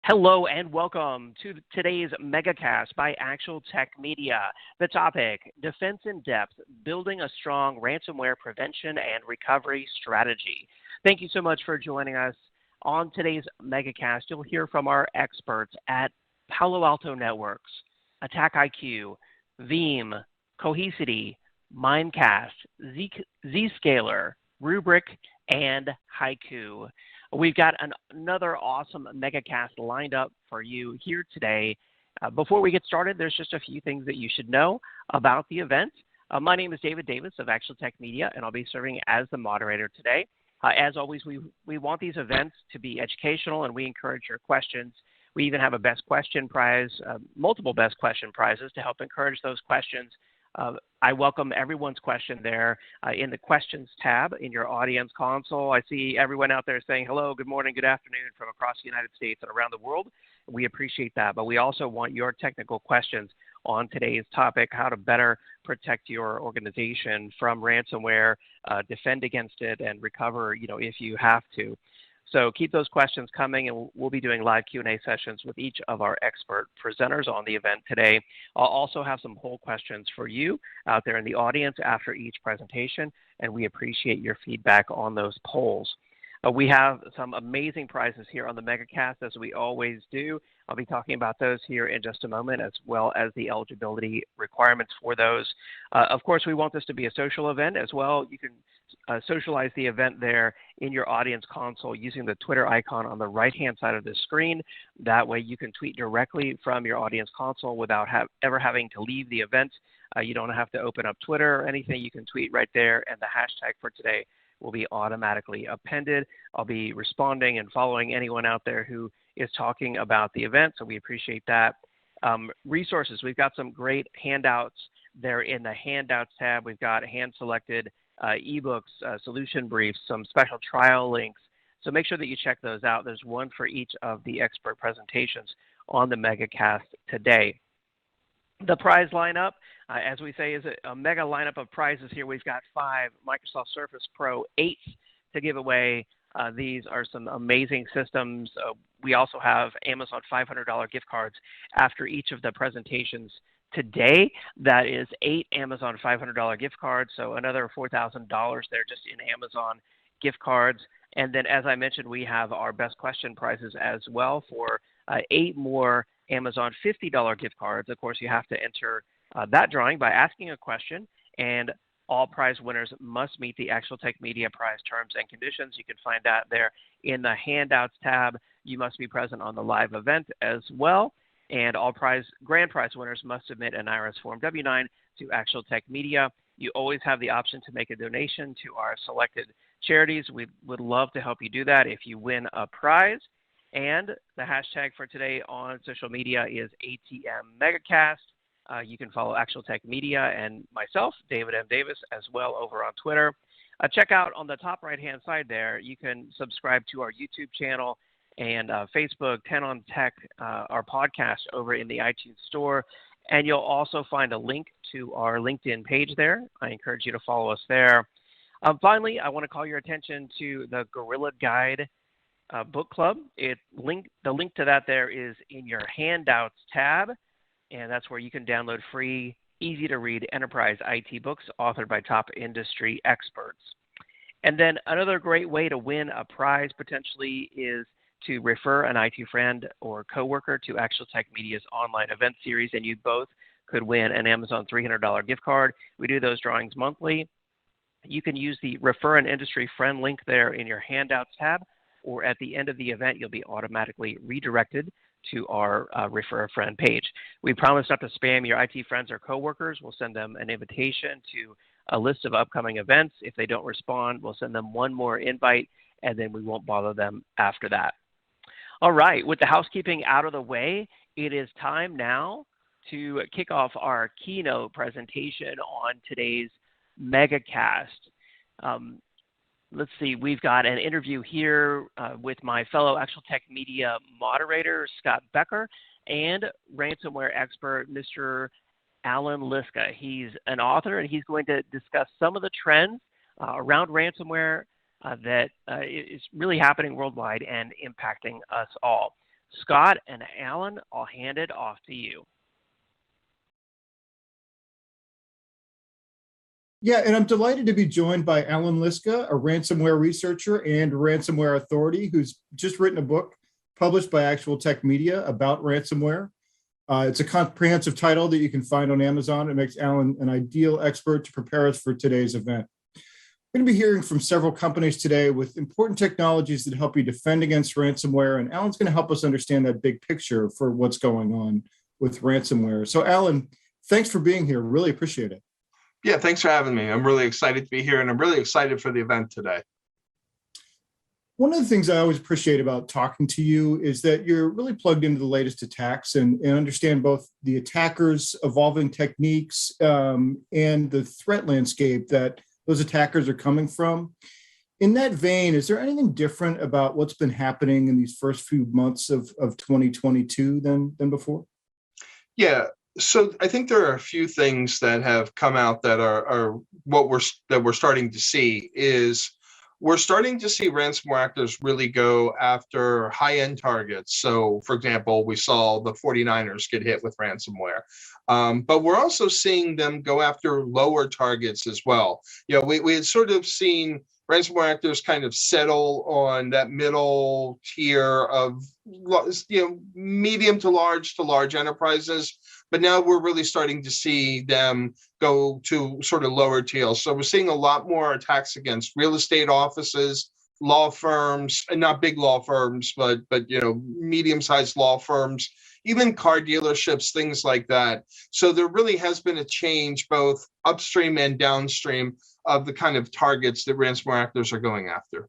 Hello and welcome to today's Megacast by Actual Tech Media. The topic, Defense in Depth, Building a Strong Ransomware Prevention and Recovery Strategy. Thank you so much for joining us on today's Megacast. You'll hear from our experts at Palo Alto Networks, Attack IQ, Veeam, Cohesity, Mimecast, Zscaler, Rubrik, and Haiku. We've got another awesome Megacast lined up for you here today. Before we get started, there's just a few things that you should know about the event. My name is David Davis of Actual Tech Media, and I'll be serving as the moderator today. As always, we want these events to be educational, and we encourage your questions. We even have a best question prize, multiple best question prizes to help encourage those questions. I welcome everyone's question there in the questions tab in your audience console. I see everyone out there saying hello, good morning, good afternoon from across the United States and around the world. We appreciate that, but we also want your technical questions on today's topic, how to better protect your organization from ransomware, defend against it, and recover, if you have to. So keep those questions coming, and we'll be doing live Q&A sessions with each of our expert presenters on the event today. I'll also have some poll questions for you out there in the audience after each presentation, and we appreciate your feedback on those polls. We have some amazing prizes here on the Megacast, as we always do. I'll be talking about those here in just a moment, as well as the eligibility requirements for those. Of course, we want this to be a social event as well. You can socialize the event there in your audience console using the Twitter icon on the right-hand side of the screen. That way you can tweet directly from your audience console without ever having to leave the event. You don't have to open up Twitter or anything. You can tweet right there, and the hashtag for today will be automatically appended. I'll be responding and following anyone out there who is talking about the event, so we appreciate that. Resources, we've got some great handouts there in the handouts tab. We've got hand-selected ebooks, solution briefs, some special trial links. So make sure that you check those out. There's one for each of the expert presentations on the Megacast today. The prize lineup, as we say, is a mega lineup of prizes here. We've got 5 Microsoft Surface Pro 8s to give away. These are some amazing systems. We also have Amazon $500 gift cards after each of the presentations today. That is 8 Amazon $500 gift cards, so another $4,000 there just in Amazon gift cards. And then, as I mentioned, we have our best question prizes as well for 8 more Amazon $50 gift cards. Of course, you have to enter that drawing by asking a question, and all prize winners must meet the Actual Tech Media prize terms and conditions. You can find that there in the handouts tab. You must be present on the live event as well. And all grand prize winners must submit an IRS Form W-9 to Actual Tech Media. You always have the option to make a donation to our selected charities. We would love to help you do that if you win a prize. And the hashtag for today on social media is ATM Megacast. You can follow Actual Tech Media and myself, David M. Davis, as well over on Twitter. Check out on the top right-hand side there, you can subscribe to our YouTube channel and Facebook, 10 on Tech, our podcast over in the iTunes Store. And you'll also find a link to our LinkedIn page there. I encourage you to follow us there. Finally, I want to call your attention to the Gorilla Guide book club. The link to that there is in your handouts tab, and that's where you can download free, easy-to-read enterprise IT books authored by top industry experts. And then another great way to win a prize potentially is to refer an IT friend or coworker to Actual Tech Media's online event series, and you both could win an Amazon $300 gift card. We do those drawings monthly. You can use the Refer an Industry Friend link there in your Handouts tab, or at the end of the event, you'll be automatically redirected to our Refer a Friend page. We promise not to spam your IT friends or coworkers. We'll send them an invitation to a list of upcoming events. If they don't respond, we'll send them one more invite, and then we won't bother them after that. All right, with the housekeeping out of the way, it is time now to kick off our keynote presentation on today's Megacast. Let's see, we've got an interview here with my fellow Actual Tech Media moderator, Scott Becker, and ransomware expert, Mr. Alan Liska. He's an author, and he's going to discuss some of the trends around ransomware that is really happening worldwide and impacting us all. Scott and Alan, I'll hand it off to you. Yeah, and I'm delighted to be joined by Alan Liska, a ransomware researcher and ransomware authority who's just written a book published by Actual Tech Media about ransomware. It's a comprehensive title that you can find on Amazon. It makes Alan an ideal expert to prepare us for today's event. We're going to be hearing from several companies today with important technologies that help you defend against ransomware, and Alan's going to help us understand that big picture for what's going on with ransomware. So Alan, thanks for being here. Really appreciate it. Yeah, thanks for having me. I'm really excited to be here, and I'm really excited for the event today. One of the things I always appreciate about talking to you is that you're really plugged into the latest attacks and understand both the attackers' evolving techniques and the threat landscape that those attackers are coming from. In that vein, is there anything different about what's been happening in these first few months of 2022 than before? Yeah. So I think there are a few things that have come out that are what we're starting to see is we're starting to see ransomware actors really go after high-end targets. So, for example, we saw the 49ers get hit with ransomware, but we're also seeing them go after lower targets as well. You know, we had sort of seen ransomware actors kind of settle on that middle tier of, medium to large enterprises. But now we're really starting to see them go to sort of lower tiers. So we're seeing a lot more attacks against real estate offices, law firms, and not big law firms, but medium-sized law firms, even car dealerships, things like that. So there really has been a change both upstream and downstream of the kind of targets that ransomware actors are going after.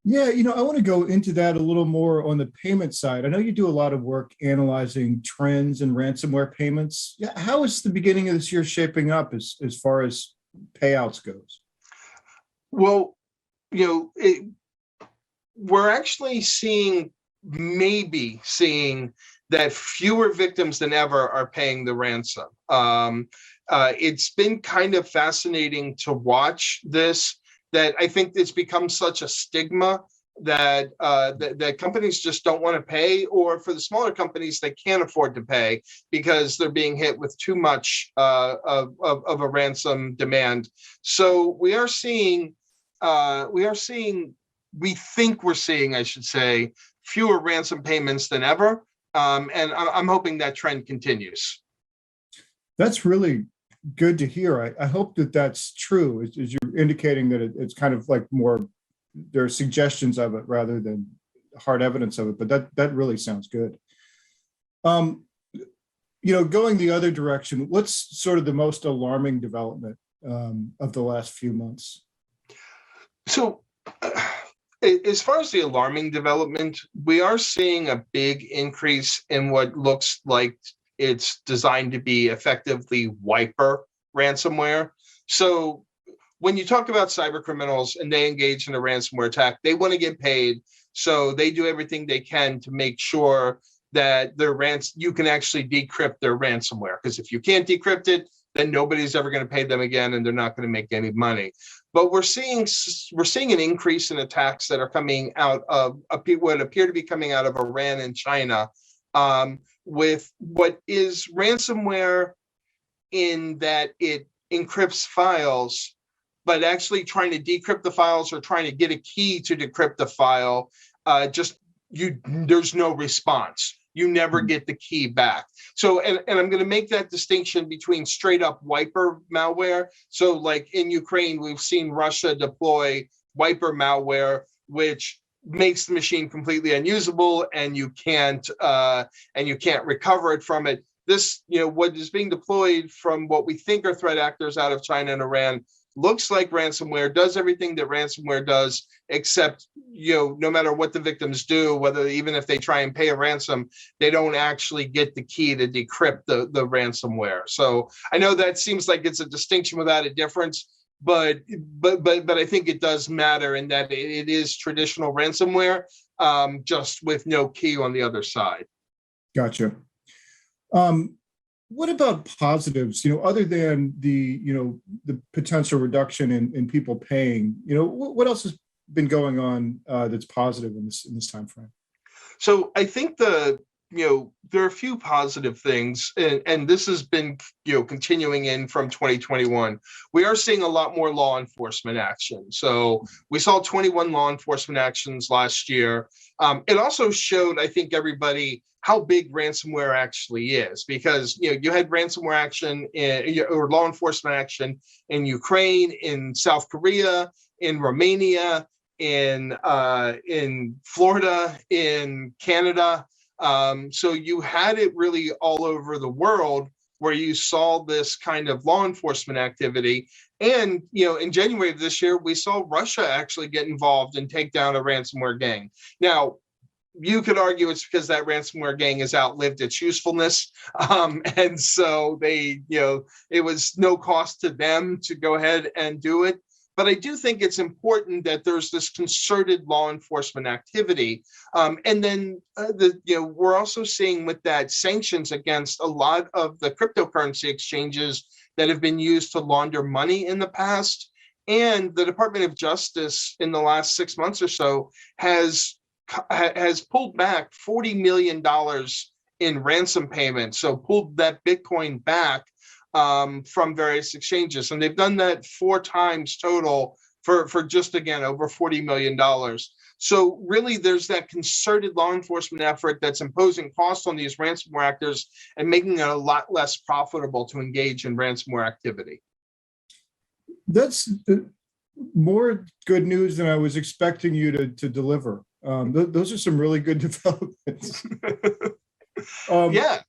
Yeah, I want to go into that a little more on the payment side. I know you do a lot of work analyzing trends in ransomware payments. Yeah, how is the beginning of this year shaping up as far as payouts goes? Well, we're actually seeing that fewer victims than ever are paying the ransom. It's been kind of fascinating to watch this. That I think it's become such a stigma that that companies just don't want to pay, or for the smaller companies, they can't afford to pay because they're being hit with too much of a ransom demand. So we think we're seeing, I should say, fewer ransom payments than ever, and I'm hoping that trend continues. That's really good to hear. I hope that that's true, as you're indicating that it's kind of like more, there are suggestions of it rather than hard evidence of it, but that really sounds good. Going the other direction, what's sort of the most alarming development of the last few months? So as far as the alarming development, we are seeing a big increase in what looks like it's designed to be effectively wiper ransomware. So when you talk about cyber criminals and they engage in a ransomware attack, they want to get paid. So they do everything they can to make sure that you can actually decrypt their ransomware. Because if you can't decrypt it, then nobody's ever going to pay them again, and they're not going to make any money. But we're seeing an increase in attacks that are coming out of what appear to be coming out of Iran and China, with what is ransomware in that it encrypts files, but actually trying to decrypt the files or trying to get a key to decrypt the file, there's no response. You never get the key back. So, and I'm going to make that distinction between straight up wiper malware. So like in Ukraine, we've seen Russia deploy wiper malware, which makes the machine completely unusable, and you can't recover it from it. This, what is being deployed from what we think are threat actors out of China and Iran looks like ransomware, does everything that ransomware does, except, no matter what the victims do, even if they try and pay a ransom, they don't actually get the key to decrypt the ransomware. So I know that seems like it's a distinction without a difference, but I think it does matter in that it is traditional ransomware, just with no key on the other side. Gotcha. What about positives? Other than the potential reduction in people paying, what else has been going on that's positive in this time frame? So I think there are a few positive things, and this has been continuing in from 2021. We are seeing a lot more law enforcement action. So we saw 21 law enforcement actions last year. It also showed, I think, everybody how big ransomware actually is, because you had ransomware action or law enforcement action in Ukraine, in South Korea, in Romania, in Florida, in Canada. So you had it really all over the world where you saw this kind of law enforcement activity. And, in January of this year, we saw Russia actually get involved and take down a ransomware gang. Now, you could argue it's because that ransomware gang has outlived its usefulness. And so it was no cost to them to go ahead and do it. But I do think it's important that there's this concerted law enforcement activity. And then we're also seeing with that sanctions against a lot of the cryptocurrency exchanges that have been used to launder money in the past. And the Department of Justice in the last 6 months or so has pulled back $40 million in ransom payments. So pulled that Bitcoin back from various exchanges. And they've done that 4 times total for just, again, over $40 million. So really, there's that concerted law enforcement effort that's imposing costs on these ransomware actors and making it a lot less profitable to engage in ransomware activity. That's more good news than I was expecting you to deliver. Those are some really good developments. Yeah.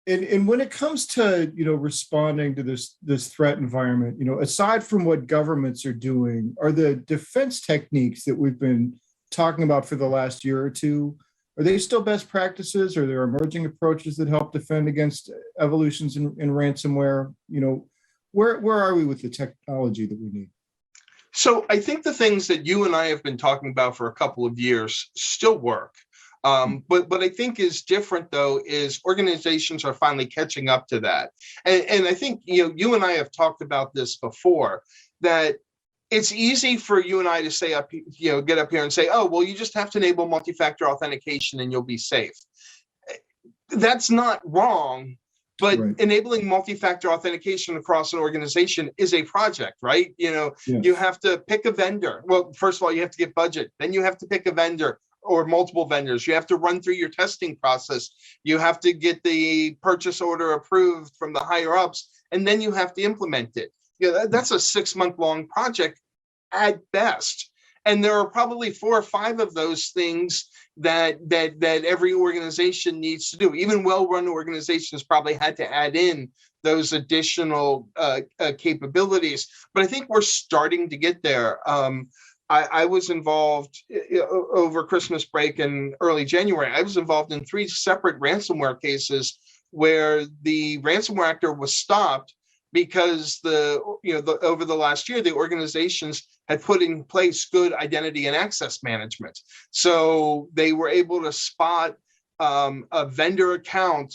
And when it comes to responding to this threat environment, aside from what governments are doing, are the defense techniques that we've been talking about for the last year or two, are they still best practices? Or are there emerging approaches that help defend against evolutions in ransomware? Where are we with the technology that we need? So I think the things that you and I have been talking about for a couple of years still work. But what I think is different, though, is organizations are finally catching up to that. And I think, you and I have talked about this before, that it's easy for you and I to say get up here and say, oh, well, you just have to enable multi-factor authentication and you'll be safe. That's not wrong. But right. Enabling multi-factor authentication across an organization is a project, right? Yes. You have to pick a vendor. Well, first of all, you have to get budget. Then you have to pick a vendor or multiple vendors. You have to run through your testing process. You have to get the purchase order approved from the higher ups, and then you have to implement it. That's a 6-month-long project at best. And there are probably 4 or 5 of those things that every organization needs to do. Even well-run organizations probably had to add in those additional capabilities. But I think we're starting to get there. I was involved over Christmas break and early January. I was involved in 3 separate ransomware cases where the ransomware actor was stopped because over the last year, the organizations had put in place good identity and access management. So they were able to spot a vendor account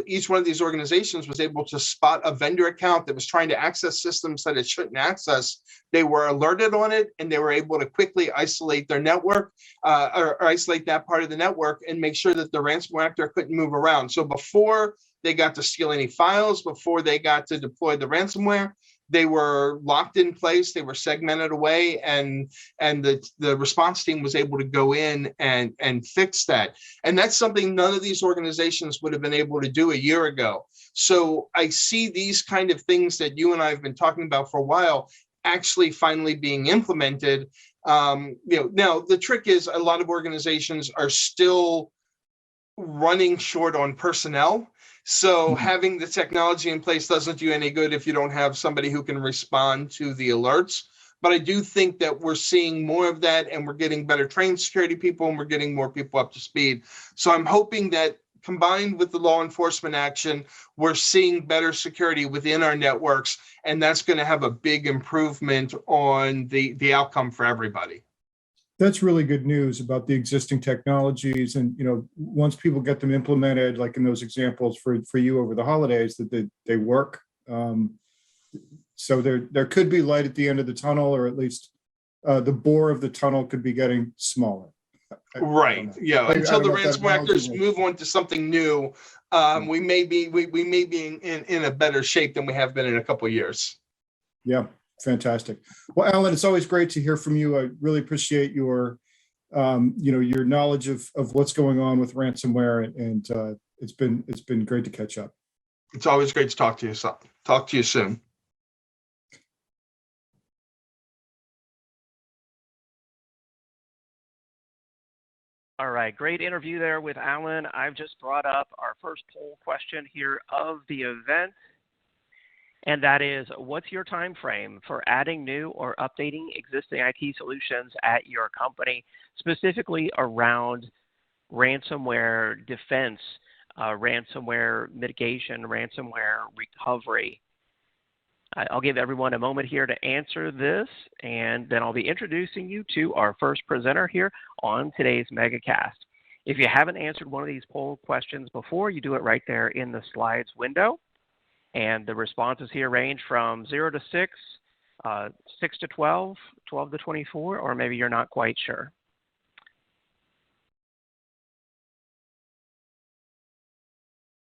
each one of these organizations was able to spot a vendor account that was trying to access systems that it shouldn't access. They were alerted on it, and they were able to quickly isolate their network or isolate that part of the network and make sure that the ransomware actor couldn't move around. So before they got to steal any files, before they got to deploy the ransomware, they were locked in place, they were segmented away, and the response team was able to go in and fix that. And that's something none of these organizations would have been able to do a year ago. So I see these kind of things that you and I have been talking about for a while actually finally being implemented. Now the trick is a lot of organizations are still running short on personnel. So having the technology in place doesn't do any good if you don't have somebody who can respond to the alerts. But I do think that we're seeing more of that, and we're getting better trained security people, and we're getting more people up to speed. So I'm hoping that combined with the law enforcement action, we're seeing better security within our networks, and that's going to have a big improvement on the outcome for everybody. That's really good news about the existing technologies. And, once people get them implemented, like in those examples for you over the holidays, that they work. So there could be light at the end of the tunnel, or at least the bore of the tunnel could be getting smaller. Right. Yeah. I Until don't the know if that ransomware analogy actors works. move on to something new, we may be in a better shape than we have been in a couple of years. Yeah, fantastic. Well, Alan, it's always great to hear from you. I really appreciate your your knowledge of what's going on with ransomware, and it's been great to catch up. It's always great to talk to you. So, talk to you soon. All right, great interview there with Alan. I've just brought up our first poll question here of the event, and that is, what's your time frame for adding new or updating existing IT solutions at your company, specifically around ransomware defense, ransomware mitigation, ransomware recovery? I'll give everyone a moment here to answer this, and then I'll be introducing you to our first presenter here on today's Megacast. If you haven't answered one of these poll questions before, you do it right there in the slides window. And the responses here range from 0 to 6, 6 to 12, 12 to 24, or maybe you're not quite sure.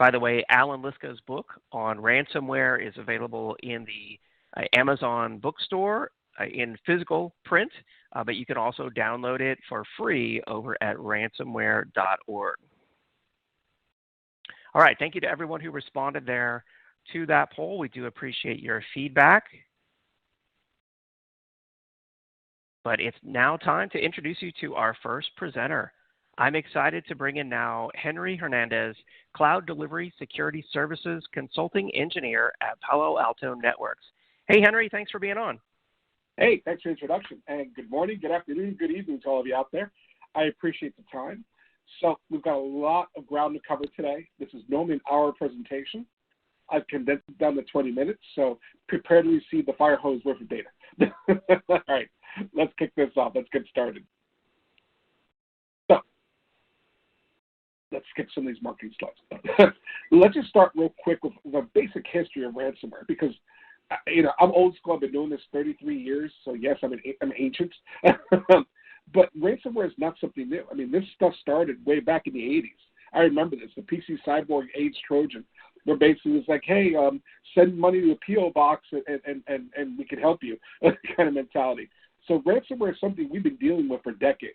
By the way, Alan Liska's book on ransomware is available in the Amazon bookstore in physical print, but you can also download it for free over at ransomware.org. All right, thank you to everyone who responded there to that poll. We do appreciate your feedback. But it's now time to introduce you to our first presenter. I'm excited to bring in now Henry Hernandez, Cloud Delivery Security Services Consulting Engineer at Palo Alto Networks. Hey, Henry, thanks for being on. Hey, thanks for the introduction. And good morning, good afternoon, good evening to all of you out there. I appreciate the time. So we've got a lot of ground to cover today. This is normally an hour presentation. I've condensed it down to 20 minutes, so prepare to receive the fire hose worth of data. All right, let's kick this off. Let's get started. So let's skip some of these marketing slides. Let's just start real quick with the basic history of ransomware, because I'm old school. I've been doing this 33 years, so yes, I'm ancient. But ransomware is not something new. I mean, this stuff started way back in the 80s. I remember this, the PC Cyborg AIDS Trojan, where basically it's like, hey, send money to a P.O. box and we can help you, kind of mentality. So ransomware is something we've been dealing with for decades.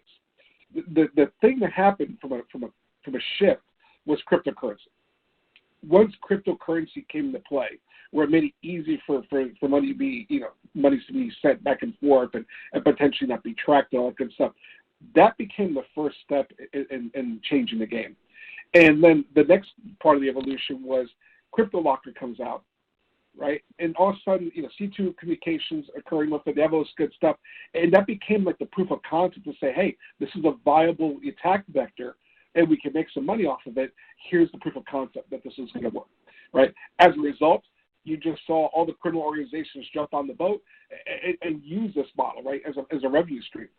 The thing that happened from a shift was cryptocurrency. Once cryptocurrency came into play, where it made it easy for money to be, monies to be sent back and forth and potentially not be tracked and all that good stuff, that became the first step in changing the game. And then the next part of the evolution was CryptoLocker comes out, right? And all of a sudden, C2 communications occurring with it, they have all this good stuff. And that became like the proof of concept to say, hey, this is a viable attack vector and we can make some money off of it. Here's the proof of concept that this is going to work, right? As a result, you just saw all the criminal organizations jump on the boat and use this model, right, as a revenue stream.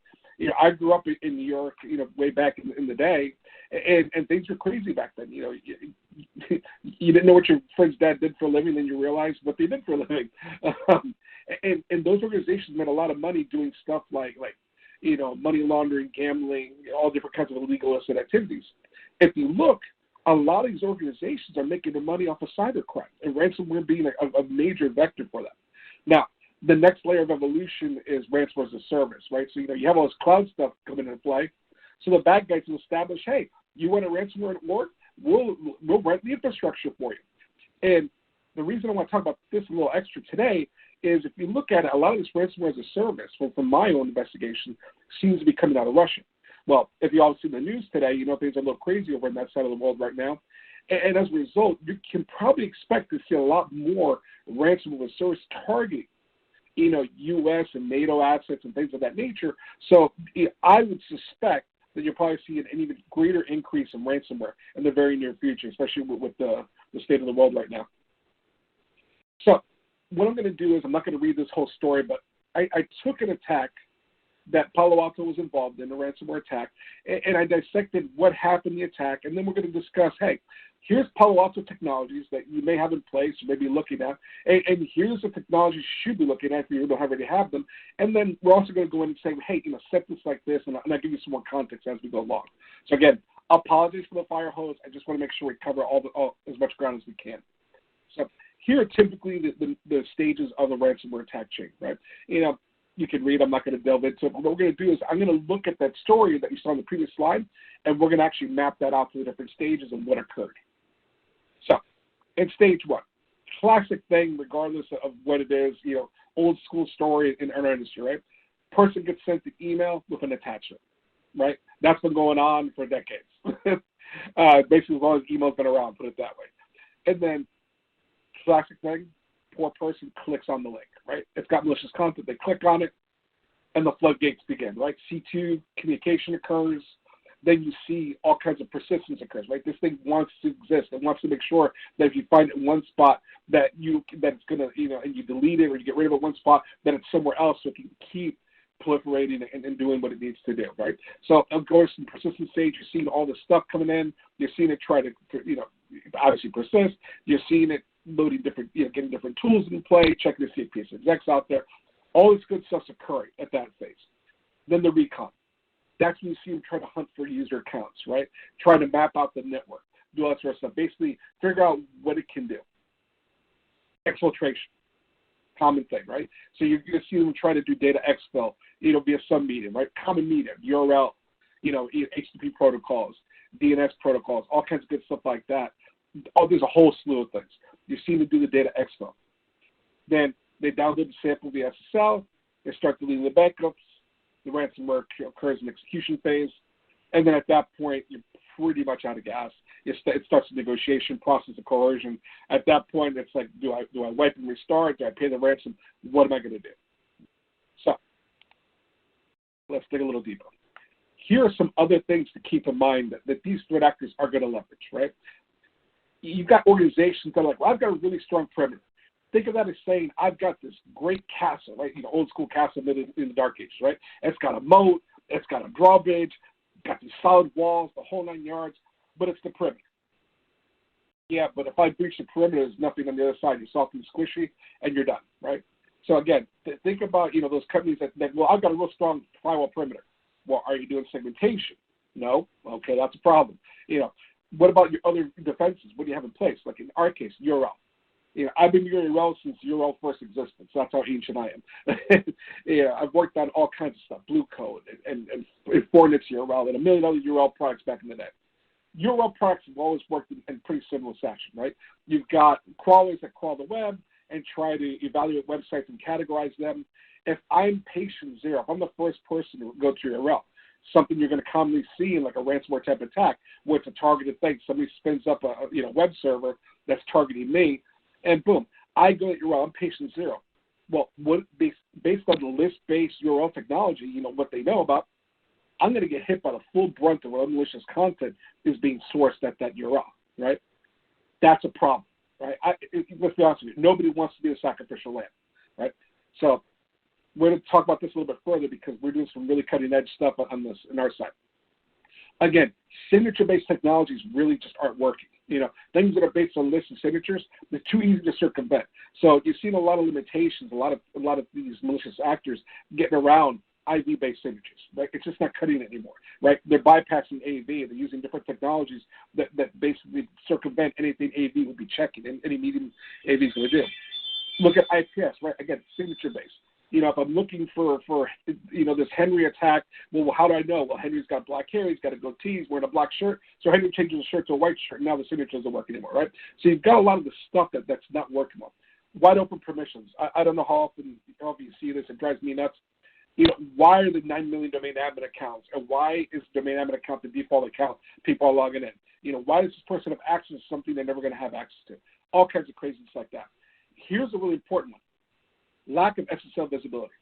I grew up in New York, way back in the day, and things were crazy back then. You didn't know what your friend's dad did for a living, then you realized what they did for a living. And those organizations made a lot of money doing stuff like money laundering, gambling, all different kinds of illegal illicit activities. If you look, a lot of these organizations are making their money off of cybercrime, and ransomware being a major vector for that. Now, the next layer of evolution is ransomware as a service, right? So, you have all this cloud stuff coming into play. So the bad guys will establish, hey, you want a ransomware at work? We'll rent the infrastructure for you. And the reason I want to talk about this a little extra today is if you look at it, a lot of this ransomware as a service, from my own investigation, seems to be coming out of Russia. Well, if you all see the news today, things are a little crazy over in that side of the world right now. And as a result, you can probably expect to see a lot more ransomware as a service targeting U.S. and NATO assets and things of that nature. So I would suspect that you'll probably see an even greater increase in ransomware in the very near future, especially with the state of the world right now. So what I'm going to do is I'm not going to read this whole story, but I took an attack that Palo Alto was involved in a ransomware attack, and I dissected what happened in the attack, and then we're going to discuss, hey, here's Palo Alto technologies that you may have in place or may be looking at, and here's the technologies you should be looking at if you don't already have them. And then we're also going to go in and say, hey, set this like this, and I'll give you some more context as we go along. So again, apologies for the fire hose. I just want to make sure we cover all as much ground as we can. So here are typically the stages of a ransomware attack chain, right? You can read. I'm not going to delve into it. But what we're going to do is I'm going to look at that story that you saw on the previous slide, and we're going to actually map that out to the different stages and what occurred. So, in stage one, classic thing, regardless of what it is, old school story in our industry, right? Person gets sent the email with an attachment, right? That's been going on for decades. Basically, as long as email's been around, put it that way. And then, classic thing, poor person clicks on the link, right? It's got malicious content. They click on it, and the floodgates begin, right? C2 communication occurs. Then you see all kinds of persistence occurs, right? This thing wants to exist. It wants to make sure that if you find it in one spot that it's going to, and you delete it or you get rid of it one spot, that it's somewhere else so it can keep proliferating and doing what it needs to do, right? So of course, in persistent stage, you're seeing all this stuff coming in. You're seeing it try to, obviously persist. You're seeing it loading different, getting different tools in play, checking to see if PSX's out there. All this good stuff's occurring at that phase. Then the recon. That's when you see them try to hunt for user accounts, right? Try to map out the network, do all that sort of stuff. Basically, figure out what it can do. Exfiltration, common thing, right? So you're going to see them try to do data exfil, via some medium, right? Common medium, URL, HTTP protocols, DNS protocols, all kinds of good stuff like that. Oh, there's a whole slew of things. You see them do the data exfil. Then they download the sample via SSL. They start deleting the backups. The ransomware occurs in execution phase, and then at that point, you're pretty much out of gas. It starts the negotiation process of coercion. At that point, it's like, do I wipe and restart? Do I pay the ransom? What am I going to do? So let's dig a little deeper. Here are some other things to keep in mind that these threat actors are going to leverage, right? You've got organizations that are like, well, I've got a really strong perimeter. Think of that as saying, I've got this great castle, right? Old school castle in the dark ages, right? It's got a moat, it's got a drawbridge, got these solid walls, the whole 9 yards, but it's the perimeter. Yeah, but if I breach the perimeter, there's nothing on the other side. You're soft and squishy, and you're done, right? So again, think about, those companies that, well, I've got a real strong firewall perimeter. Well, are you doing segmentation? No? Okay, that's a problem. What about your other defenses? What do you have in place? Like in our case, URL. I've been using URL since URL first existed, so that's how ancient I am. I've worked on all kinds of stuff, Blue Code and Fornix URL and a million other URL products back in the day. URL products have always worked in pretty similar fashion, right? You've got crawlers that crawl the web and try to evaluate websites and categorize them. If I'm patient zero, if I'm the first person to go to URL, something you're going to commonly see in like a ransomware type attack, where it's a targeted thing. Somebody spins up a web server that's targeting me, and boom, I go to URL, I'm patient zero. Well, based on the list-based URL technology, what they know about, I'm going to get hit by the full brunt of what malicious content is being sourced at that URL, right? That's a problem, right? Let's be honest with you. Nobody wants to be a sacrificial lamb, right? So we're going to talk about this a little bit further because we're doing some really cutting-edge stuff on this on our side. Again, signature-based technologies really just aren't working. Things that are based on lists and signatures, they're too easy to circumvent. So you've seen a lot of limitations, a lot of these malicious actors getting around IV-based signatures, right? It's just not cutting it anymore, right? They're bypassing AV. They're using different technologies that basically circumvent anything AV would be checking and any medium AV is going to do. Look at IPS, right? Again, signature-based. If I'm looking for this Henry attack, well, how do I know? Well, Henry's got black hair, he's got a goatee, he's wearing a black shirt, so Henry changes the shirt to a white shirt, and now the signature doesn't work anymore, right? So you've got a lot of the stuff that's not working well. Wide open permissions. I don't know how often you see this, it drives me nuts. Why are the 9 million domain admin accounts, and why is domain admin account the default account people are logging in? Why does this person have access to something they're never going to have access to? All kinds of craziness like that. Here's a really important one. Lack of SSL visibility.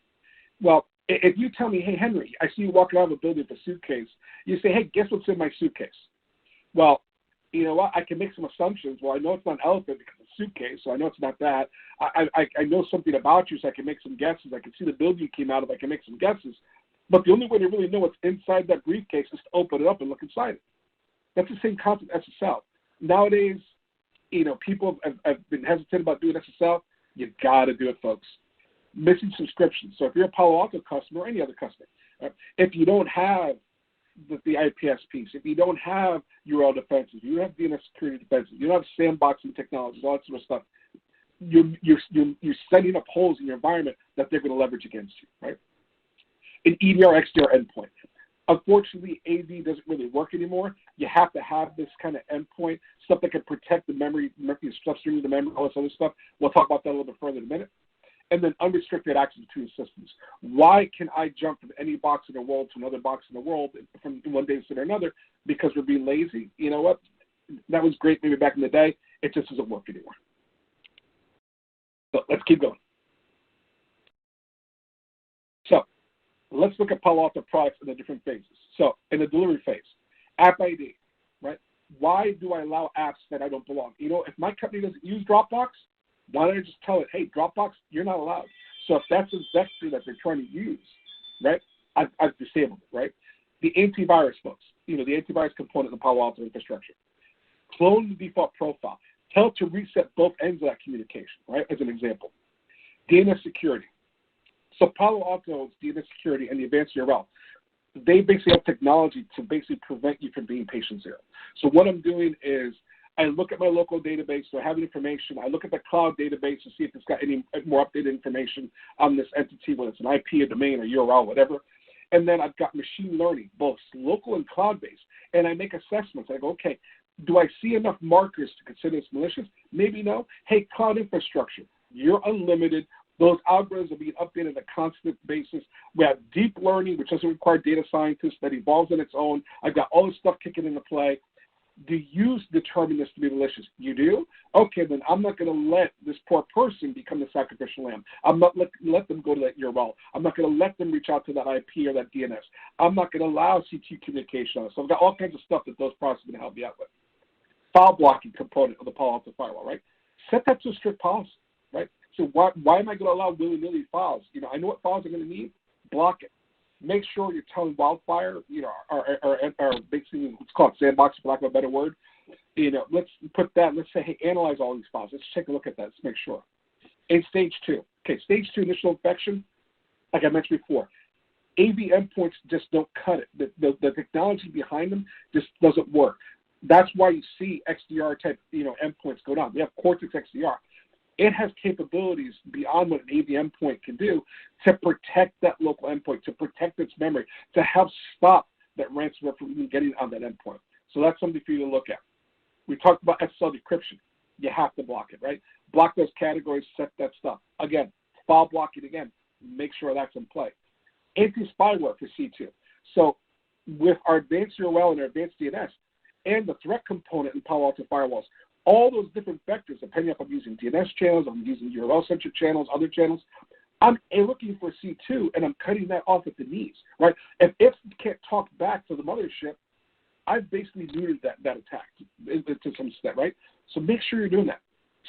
Well, if you tell me, hey, Henry, I see you walking around the building with a suitcase, you say, hey, guess what's in my suitcase? Well, you know what? I can make some assumptions. Well, I know it's not an elephant because it's a suitcase, so I know it's not that. I know something about you, so I can make some guesses. I can see the building you came out of. I can make some guesses. But the only way to really know what's inside that briefcase is to open it up and look inside it. That's the same concept as SSL. Nowadays, people have been hesitant about doing SSL. You got to do it, folks. Missing subscriptions. So if you're a Palo Alto customer or any other customer, if you don't have the IPS piece, if you don't have URL defenses, you don't have DNS security defenses, you don't have sandboxing technologies, all that sort of stuff, you're setting up holes in your environment that they're going to leverage against you, right? An EDR, XDR endpoint. Unfortunately, AV doesn't really work anymore. You have to have this kind of endpoint, stuff that can protect the memory, stuff streaming the memory, all this other stuff. We'll talk about that a little bit further in a minute. And then unrestricted access between systems. Why can I jump from any box in the world to another box in the world from one data center to another? Because we're being lazy. You know what? That was great maybe back in the day. It just doesn't work anymore. So let's keep going. So let's look at Palo Alto products in the different phases. So in the delivery phase, App ID, right? Why do I allow apps that I don't belong? If my company doesn't use Dropbox, why don't I just tell it, hey, Dropbox, you're not allowed. So if that's a vector that they're trying to use, right, I've disabled it, right? The antivirus, folks, the antivirus component of the Palo Alto infrastructure. Clone the default profile. Tell it to reset both ends of that communication, right, as an example. DNS security. So Palo Alto's DNS security and the advanced URL, they basically have technology to basically prevent you from being patient zero. So what I'm doing is I look at my local database, so I have information. I look at the cloud database to see if it's got any more updated information on this entity, whether it's an IP, a domain, or URL, whatever. And then I've got machine learning, both local and cloud-based. And I make assessments. I go, okay, do I see enough markers to consider this malicious? Maybe no. Hey, cloud infrastructure, you're unlimited. Those algorithms are being updated on a constant basis. We have deep learning, which doesn't require data scientists, that evolves on its own. I've got all this stuff kicking into play. Do you determine this to be malicious? You do? Okay, then I'm not going to let this poor person become the sacrificial lamb. I'm not let them go to that URL. I'm not going to let them reach out to that IP or that DNS. I'm not going to allow CT communication on it. So I've got all kinds of stuff that those products are going to help you out with. File blocking component of the Palo Alto firewall, right? Set that to a strict policy, right? So why am I going to allow willy-nilly files? I know what files I'm going to need. Block it. Make sure you're telling Wildfire, or basically let's call it sandbox, for lack of a better word. Let's put that. Let's say, hey, analyze all these files. Let's take a look at that. Let's make sure. In stage 2, okay, stage 2 initial infection, like I mentioned before, AV endpoints just don't cut it. The technology behind them just doesn't work. That's why you see XDR type endpoints go down. We have Cortex XDR. It has capabilities beyond what an AV endpoint can do to protect that local endpoint, to protect its memory, to help stop that ransomware from even getting on that endpoint. So that's something for you to look at. We talked about SSL decryption. You have to block it, right? Block those categories, set that stuff. Again, file blocking again. Make sure that's in play. Anti-spyware for C2. So with our advanced URL and our advanced DNS and the threat component in Palo Alto firewalls, all those different vectors, depending if I'm using DNS channels, I'm using URL-centric channels, other channels, I'm looking for C2, and I'm cutting that off at the knees, right? If it can't talk back to the mothership, I've basically neutered that attack to some extent, right? So make sure you're doing that.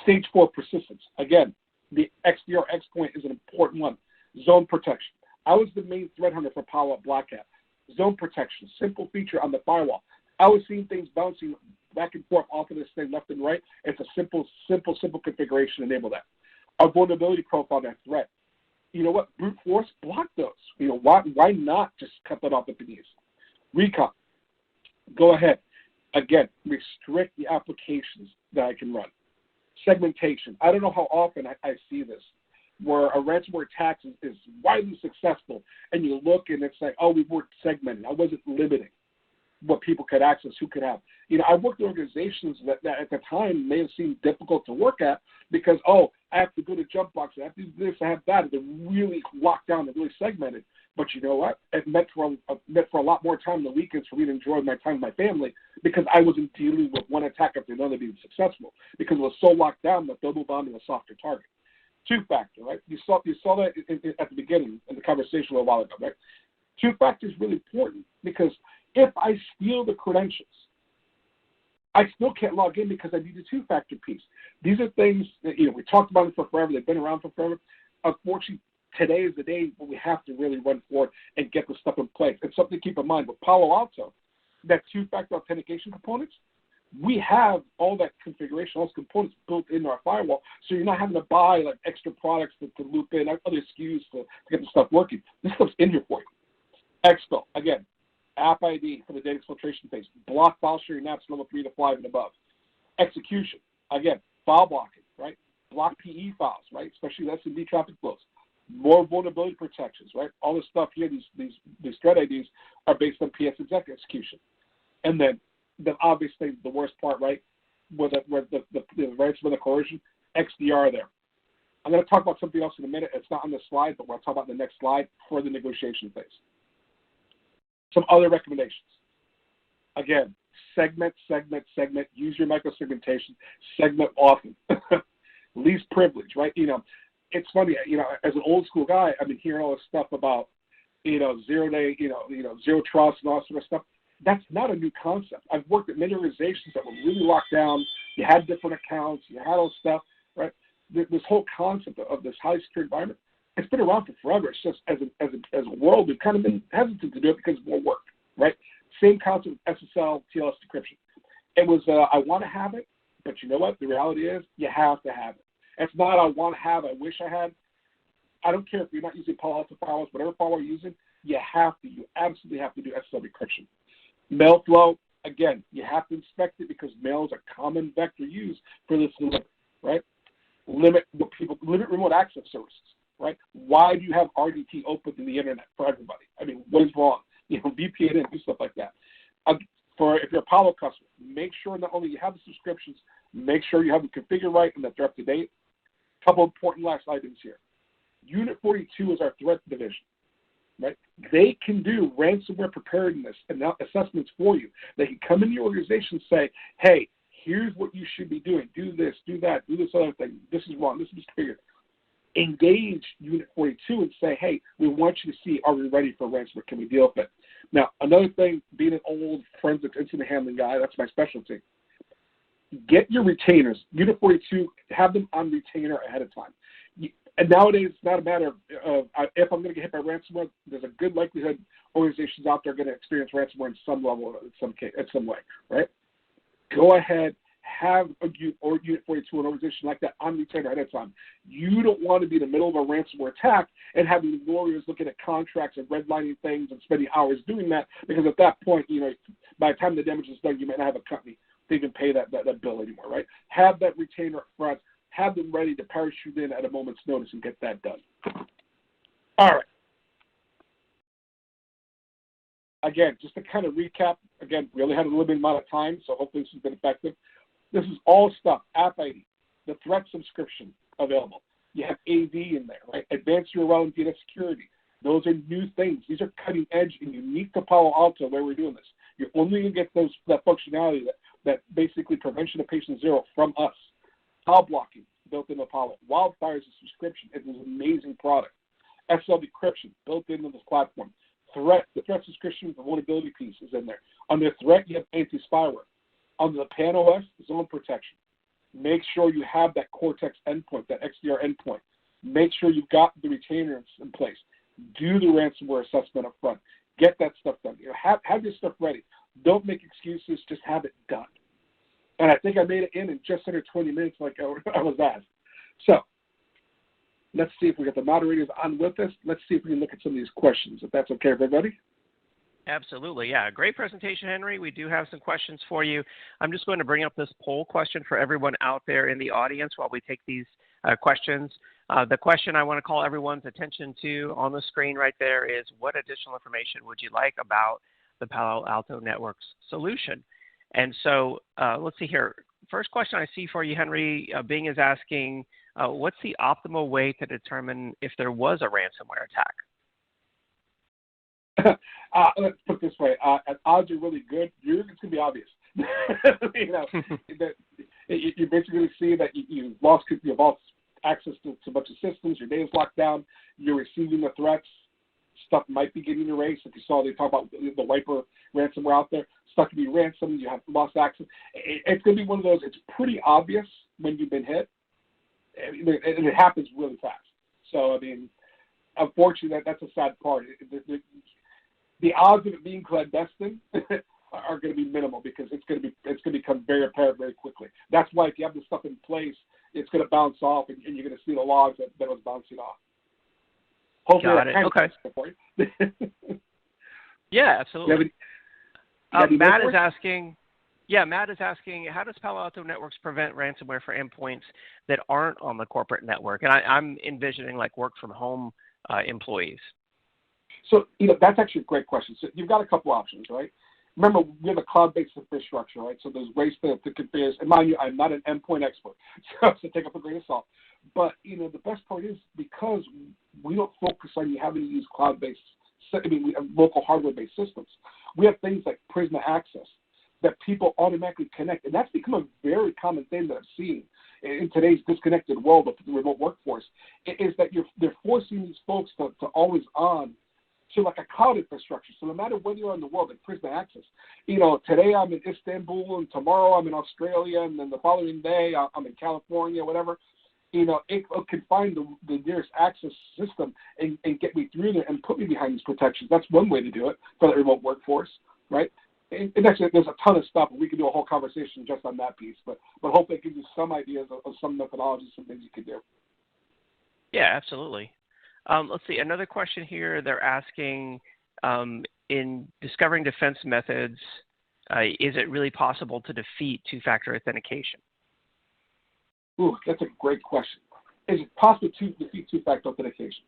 Stage 4, persistence. Again, the XDR X-point is an important one. Zone protection. I was the main threat hunter for Palo at Black Hat. Zone protection, simple feature on the firewall. I was seeing things bouncing back and forth off of this thing left and right. It's a simple configuration to enable that. A vulnerability profile, that threat. You know what? Brute force, block those. Why not just cut that off at the knees? Recon. Go ahead. Again, restrict the applications that I can run. Segmentation. I don't know how often I see this, where a ransomware attack is widely successful, and you look and it's like, oh, we weren't segmenting. I wasn't limiting what people could access, who could have. I worked in organizations that at the time may have seemed difficult to work at because, I have to go to jump box, I have to do this, I have that. They're really locked down and really segmented. But you know what? It meant for a lot more time on the weekends for me to enjoy my time with my family because I wasn't dealing with one attack after another being successful because it was so locked down that they'll move on to a softer target. Two-factor, right? You saw that at the beginning in the conversation a little while ago, right? Two-factor is really important because if I steal the credentials, I still can't log in because I need a two-factor piece. These are things that, we talked about them for forever. They've been around for forever. Unfortunately, today is the day when we have to really run forward and get the stuff in place. And something to keep in mind with Palo Alto, that two-factor authentication components, we have all that configuration, all those components built into our firewall, so you're not having to buy like extra products to loop in other SKUs to get the stuff working. This stuff's in here for you. Exfil, again, App ID for the data exfiltration phase. Block file sharing apps level 3 to 5 and above. Execution, again, file blocking, right? Block PE files, right? Especially SMB traffic flows. More vulnerability protections, right? All this stuff here, these threat IDs are based on PS exec execution. And then obviously the worst part, right, where the ransomware coercion, XDR there. I'm going to talk about something else in a minute. It's not on this slide, but we'll talk about the next slide for the negotiation phase. Some other recommendations. Again, segment. Use your micro-segmentation. Segment often. Least privilege, right? It's funny, as an old school guy, I've been hearing all this stuff about, zero day, zero trust and all that sort of stuff. That's not a new concept. I've worked at many organizations that were really locked down. You had different accounts. You had all stuff, right? This whole concept of this high security environment, it's been around for forever. It's just as a world, we've kind of been hesitant to do it because of more work, right? Same concept of SSL, TLS decryption. It was, I want to have it, but you know what? The reality is you have to have it. It's not I want to have, I wish I had. I don't care if you're not using Palo Alto firewalls, whatever firewall you're using, you absolutely have to do SSL decryption. Mail flow, again, you have to inspect it because mail is a common vector used for this delivery, right? Limit remote access services, right? Why do you have RDT open in the internet for everybody? I mean, what is wrong? VPN and do stuff like that. If you're a Palo customer, make sure not only you have the subscriptions, make sure you have them configured right and that they're up to date. A couple important last items here. Unit 42 is our threat division. Right? They can do ransomware preparedness and assessments for you. They can come in your organization and say, hey, here's what you should be doing. Do this, do that, do this other thing. This is wrong. This is configured. Engage Unit 42 and say, hey, we want you to see, are we ready for ransomware? Can we deal with it? Now, another thing, being an old forensic incident handling guy, that's my specialty. Get your retainers. Unit 42, have them on retainer ahead of time. And nowadays, it's not a matter of if I'm going to get hit by ransomware. There's a good likelihood organizations out there are going to experience ransomware in some level, in some way, right? Go ahead, have Unit 42, an organization like that, on retainer ahead of time. You don't want to be in the middle of a ransomware attack and having lawyers looking at contracts and redlining things and spending hours doing that, because at that point, by the time the damage is done, you might not have a company that can pay that bill anymore, right? Have that retainer up front. Have them ready to parachute in at a moment's notice and get that done. All right. Again, just to kind of recap, again, we only had a limited amount of time, so hopefully this has been effective. This is all stuff, App ID, the threat subscription available. You have AV in there, right? Advanced URL and data security. Those are new things. These are cutting edge and unique to Palo Alto where we're doing this. You're only going to get that functionality that basically prevention of patient zero from us. File blocking built into Apollo. Wildfire is a subscription. It is an amazing product. SSL decryption built into this platform. The threat subscription, the vulnerability piece is in there. Under threat, you have anti-spyware. Under the PAN OS, zone protection. Make sure you have that Cortex endpoint, that XDR endpoint. Make sure you've got the retainers in place. Do the ransomware assessment up front. Get that stuff done. Have your stuff ready. Don't make excuses. Just have it done. And I think I made it in just under 20 minutes like I was asked. So let's see if we got the moderators on with us. Let's see if we can look at some of these questions, if that's okay, everybody. Absolutely, yeah. Great presentation, Henry. We do have some questions for you. I'm just going to bring up this poll question for everyone out there in the audience while we take these questions. The question I want to call everyone's attention to on the screen right there is, what additional information would you like about the Palo Alto Networks solution? And so let's see here. First question I see for you, Henry, Bing is asking, what's the optimal way to determine if there was a ransomware attack? Let's put it this way. Odds are really good. It's going to be obvious. You basically see that you've lost access to a bunch of systems. Your data's locked down. You're receiving the threats. Stuff might be getting erased. If you saw, they talk about the wiper ransomware out there. Stuff can be ransomed. You have lost access. It's going to be one of those. It's pretty obvious when you've been hit, and it happens really fast. So, I mean, unfortunately, that's a sad part. The odds of it being clandestine are going to be minimal because it's going to become very apparent very quickly. That's why if you have this stuff in place, it's going to bounce off, and you're going to see the logs that was bouncing off. Hopefully, Got it. Okay. For you. Yeah, absolutely. Matt is asking, how does Palo Alto Networks prevent ransomware for endpoints that aren't on the corporate network? And I'm envisioning like work from home employees. So, that's actually a great question. So you've got a couple options, right? Remember, we have a cloud-based infrastructure, right? So there's ways to configure. And mind you, I'm not an endpoint expert, so take up a grain of salt. But, the best part is because we don't focus on you having to use cloud-based, we have local hardware-based systems. We have things like Prisma Access that people automatically connect. And that's become a very common thing that I've seen in today's disconnected world of the remote workforce, is that they're forcing these folks to always on to like a cloud infrastructure. So no matter whether you're in the world, like Prisma Access, today I'm in Istanbul and tomorrow I'm in Australia and then the following day I'm in California, whatever. It can find the nearest access system and get me through there and put me behind these protections. That's one way to do it for the remote workforce, right? And actually, there's a ton of stuff. We can do a whole conversation just on that piece, but hopefully it gives you some ideas of some methodologies, some things you could do. Yeah, absolutely. Let's see, another question here. They're asking, in discovering defense methods, is it really possible to defeat two-factor authentication? Ooh, that's a great question. Is it possible to defeat two-factor authentication?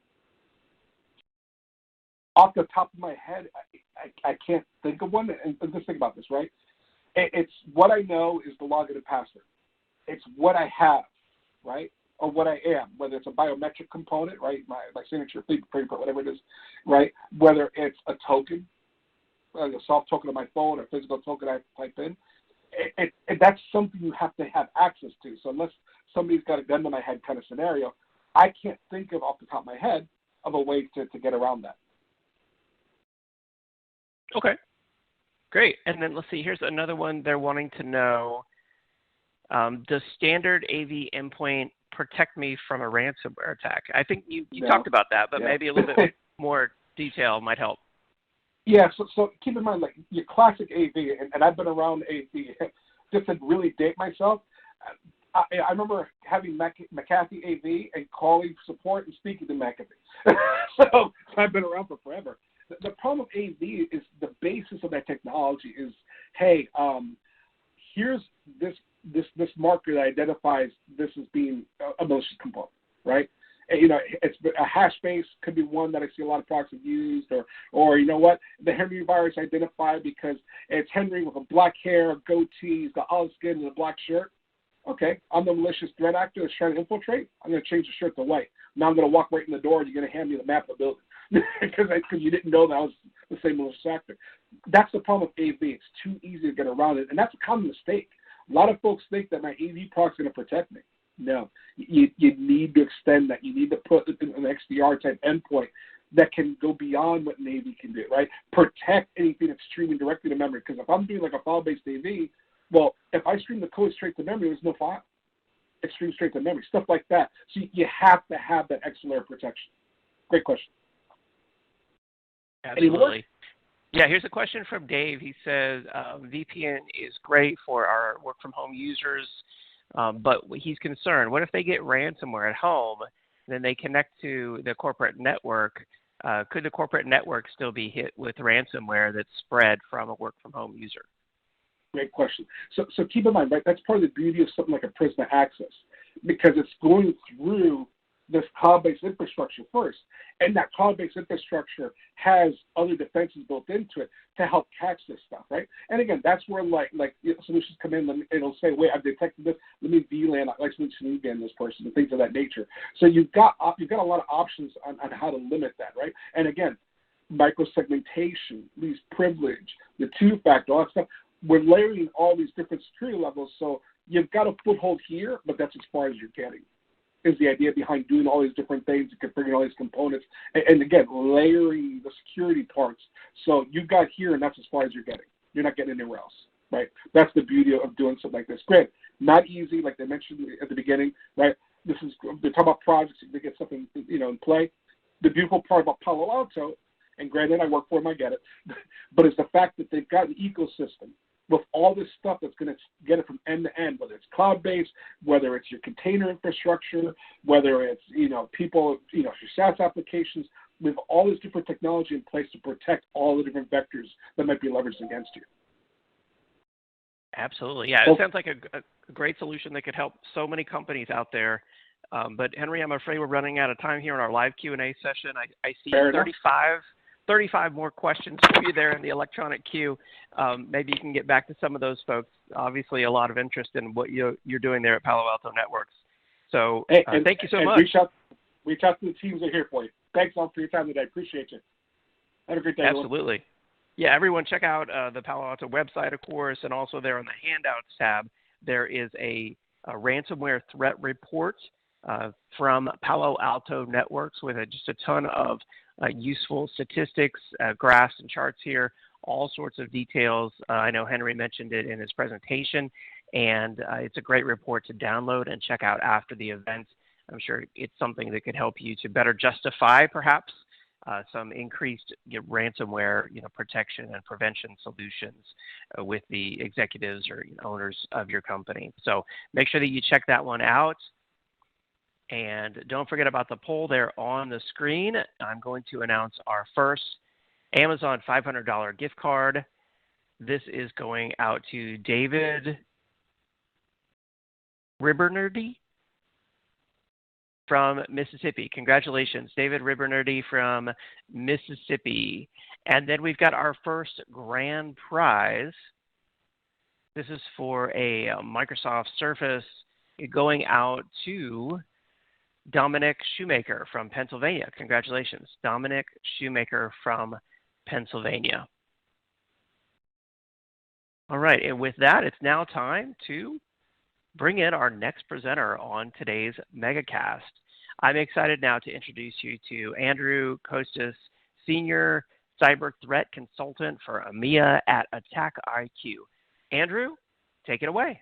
Off the top of my head, I can't think of one. And just think about this, right? It's what I know is the login and password. It's what I have, right? Or what I am, whether it's a biometric component, right? My signature, fingerprint, whatever it is, right? Whether it's a token, like a soft token on my phone or a physical token I type in. And that's something you have to have access to. So unless somebody's got a gun to my head kind of scenario, I can't think of off the top of my head of a way to get around that. Okay, great. And then let's see, here's another one. They're wanting to know, does standard AV endpoint protect me from a ransomware attack? I think you talked about that, but maybe a little bit more detail might help. Yeah, so keep in mind, like your classic AV, and I've been around AV, just to really date myself. I remember having McAfee AV and calling support and speaking to McAfee. So I've been around for forever. The problem with AV is the basis of that technology is, hey, here's this marker that identifies this as being a malicious component, right? And, it's a hash base could be one that I see a lot of products have used, or the Henry virus identified because it's Henry with a black hair, a goatee, he's got olive skin and a black shirt. Okay, I'm the malicious threat actor that's trying to infiltrate. I'm going to change the shirt to white. Now I'm going to walk right in the door and you're going to hand me the map of the building because you didn't know that I was the same malicious actor. That's the problem with AV. It's too easy to get around it, and that's a common mistake. A lot of folks think that my AV product's going to protect me. No, you need to extend that. You need to put an XDR type endpoint that can go beyond what an AV can do, right? Protect anything that's streaming directly to memory. Because if I'm doing like a file-based AV, well, if I stream the code straight to memory, there's no file. It streams straight to memory, stuff like that. So you have to have that extra layer of protection. Great question. Absolutely. Yeah, here's a question from Dave. He says, VPN is great for our work-from-home users, but he's concerned. What if they get ransomware at home, then they connect to the corporate network? Could the corporate network still be hit with ransomware that's spread from a work-from-home user? Great question. So keep in mind, right, that's part of the beauty of something like a Prisma Access, because it's going through this cloud-based infrastructure first. And that cloud-based infrastructure has other defenses built into it to help catch this stuff, right? And again, that's where like solutions come in and it'll say, wait, I've detected this. Let me VLAN, like solution VLAN this person, and things of that nature. So you've got a lot of options on how to limit that, right? And again, microsegmentation, least privilege, the two-factor, all that stuff. We're layering all these different security levels, so you've got a foothold here, but that's as far as you're getting. Is the idea behind doing all these different things and configuring all these components, and again, layering the security parts. So you got here, and that's as far as you're getting. You're not getting anywhere else, right? That's the beauty of doing something like this. Great, not easy, like they mentioned at the beginning, right? They're talking about projects. They get something, in play. the beautiful part about Palo Alto, and granted I work for them, I get it, but it's the fact that they've got an ecosystem with all this stuff that's going to get it from end to end, whether it's cloud-based, whether it's your container infrastructure, whether it's, people, your SaaS applications, with all this different technology in place to protect all the different vectors that might be leveraged against you. Absolutely. Yeah, it sounds like a great solution that could help so many companies out there. But Henry, I'm afraid we're running out of time here in our live Q&A session. I see 35 more questions for you there in the electronic queue. Maybe you can get back to some of those folks. Obviously, a lot of interest in what you're doing there at Palo Alto Networks. So thank you so much. Reach out to the teams that are here for you. Thanks all for your time today. Appreciate you. Have a great day. Absolutely. Everyone. Yeah, everyone check out the Palo Alto website, of course, and also there on the handouts tab, there is a ransomware threat report from Palo Alto Networks with just a ton of useful statistics, graphs, and charts here, all sorts of details. I know Henry mentioned it in his presentation, and it's a great report to download and check out after the event. I'm sure it's something that could help you to better justify, perhaps, some increased ransomware protection and prevention solutions with the executives or owners of your company. So make sure that you check that one out. And don't forget about the poll there on the screen. I'm going to announce our first Amazon $500 gift card. This is going out to David Ribernerdy from Mississippi. Congratulations, David Ribernerdy from Mississippi. And then we've got our first grand prize. This is for a Microsoft Surface going out to Dominic Shoemaker from Pennsylvania. Congratulations, Dominic Shoemaker from Pennsylvania. All right, and with that, it's now time to bring in our next presenter on today's Megacast. I'm excited now to introduce you to Andrew Costa, Senior Cyber Threat Consultant for EMEA at Attack IQ. Andrew, take it away.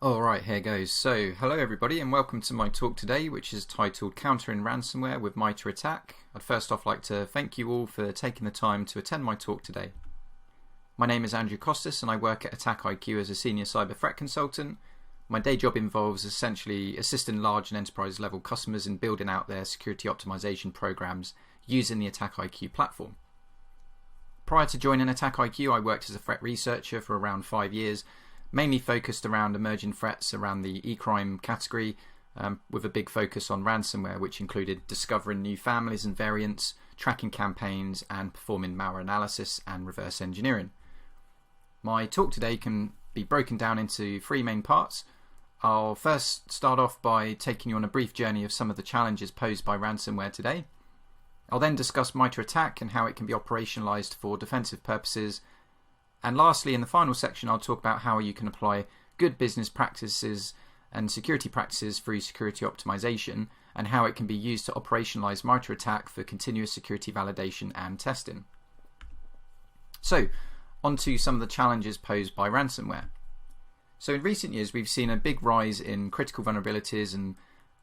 All right, here goes. So, hello everybody and welcome to my talk today, which is titled Countering Ransomware with MITRE ATT&CK. I'd first off like to thank you all for taking the time to attend my talk today. My name is Andrew Costa and I work at Attack IQ as a Senior Cyber Threat Consultant. My day job involves essentially assisting large and enterprise level customers in building out their security optimization programs using the Attack IQ platform. Prior to joining Attack IQ, I worked as a threat researcher for around 5 years, mainly focused around emerging threats around the e-crime category, with a big focus on ransomware, which included discovering new families and variants, tracking campaigns, and performing malware analysis and reverse engineering. My talk today can be broken down into 3 main parts. I'll first start off by taking you on a brief journey of some of the challenges posed by ransomware today. I'll then discuss MITRE ATT&CK and how it can be operationalized for defensive purposes. And lastly, in the final section, I'll talk about how you can apply good business practices and security practices through security optimization and how it can be used to operationalize MITRE ATT&CK for continuous security validation and testing. So, on to some of the challenges posed by ransomware. So in recent years, we've seen a big rise in critical vulnerabilities and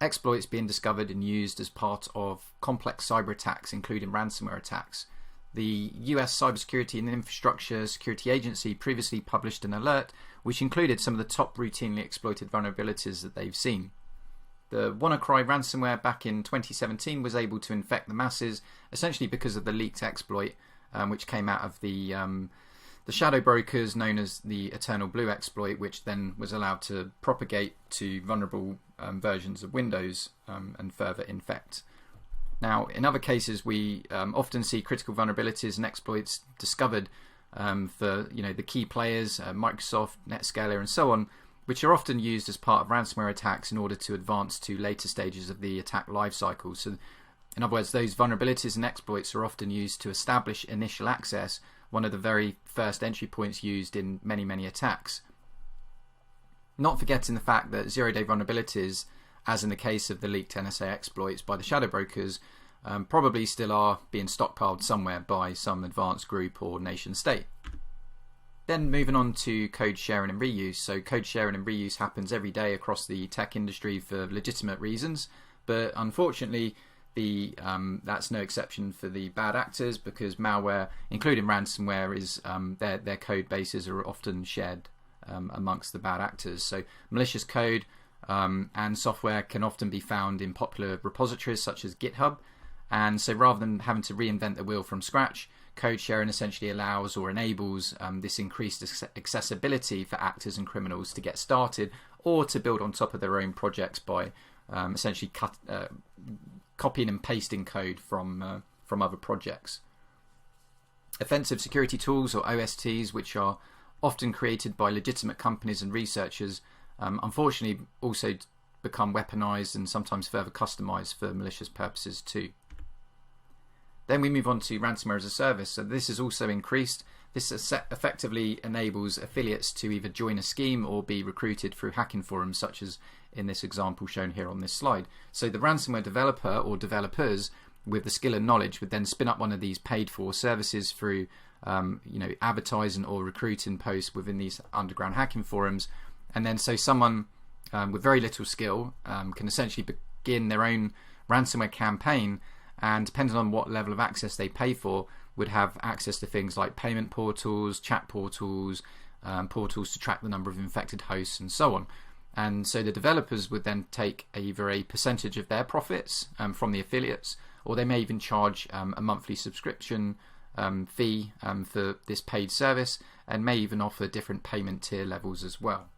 exploits being discovered and used as part of complex cyber attacks, including ransomware attacks. The US Cybersecurity and Infrastructure Security Agency previously published an alert which included some of the top routinely exploited vulnerabilities that they've seen. The WannaCry ransomware back in 2017 was able to infect the masses, essentially because of the leaked exploit, which came out of the shadow brokers known as the Eternal Blue exploit, which then was allowed to propagate to vulnerable versions of Windows and further infect. Now, in other cases, we often see critical vulnerabilities and exploits discovered for the key players, Microsoft, Netscaler, and so on, which are often used as part of ransomware attacks in order to advance to later stages of the attack lifecycle. So, in other words, those vulnerabilities and exploits are often used to establish initial access, one of the very first entry points used in many, many attacks. Not forgetting the fact that zero-day vulnerabilities, as in the case of the leaked NSA exploits by the shadow brokers, probably still are being stockpiled somewhere by some advanced group or nation state. Then moving on to code sharing and reuse. So code sharing and reuse happens every day across the tech industry for legitimate reasons, but unfortunately that's no exception for the bad actors, because malware, including ransomware, is their code bases are often shared amongst the bad actors. So malicious code and software can often be found in popular repositories such as GitHub, and so rather than having to reinvent the wheel from scratch, code sharing essentially allows or enables this increased accessibility for actors and criminals to get started or to build on top of their own projects by essentially copying and pasting code from other projects. Offensive security tools, or OSTs, which are often created by legitimate companies and researchers, unfortunately also become weaponized and sometimes further customized for malicious purposes too. Then we move on to ransomware as a service. So this has also increased. This effectively enables affiliates to either join a scheme or be recruited through hacking forums, such as in this example shown here on this slide. So the ransomware developer or developers with the skill and knowledge would then spin up one of these paid-for services through advertising or recruiting posts within these underground hacking forums, and then so someone with very little skill can essentially begin their own ransomware campaign, and depending on what level of access they pay for, would have access to things like payment portals, chat portals, portals to track the number of infected hosts, and so on. And so the developers would then take either a percentage of their profits from the affiliates, or they may even charge a monthly subscription fee for this paid service, and may even offer different payment tier levels as well.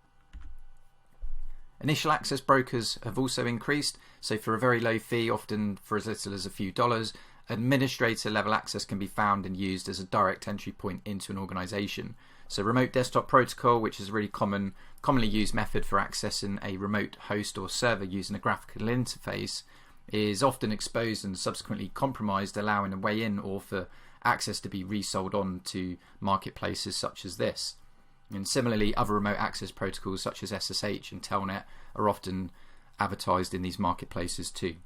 Initial access brokers have also increased, so for a very low fee, often for as little as a few dollars, administrator level access can be found and used as a direct entry point into an organization. So remote desktop protocol, which is a really commonly used method for accessing a remote host or server using a graphical interface, is often exposed and subsequently compromised, allowing a way in or for access to be resold on to marketplaces such as this. And similarly, other remote access protocols such as SSH and Telnet are often advertised in these marketplaces too.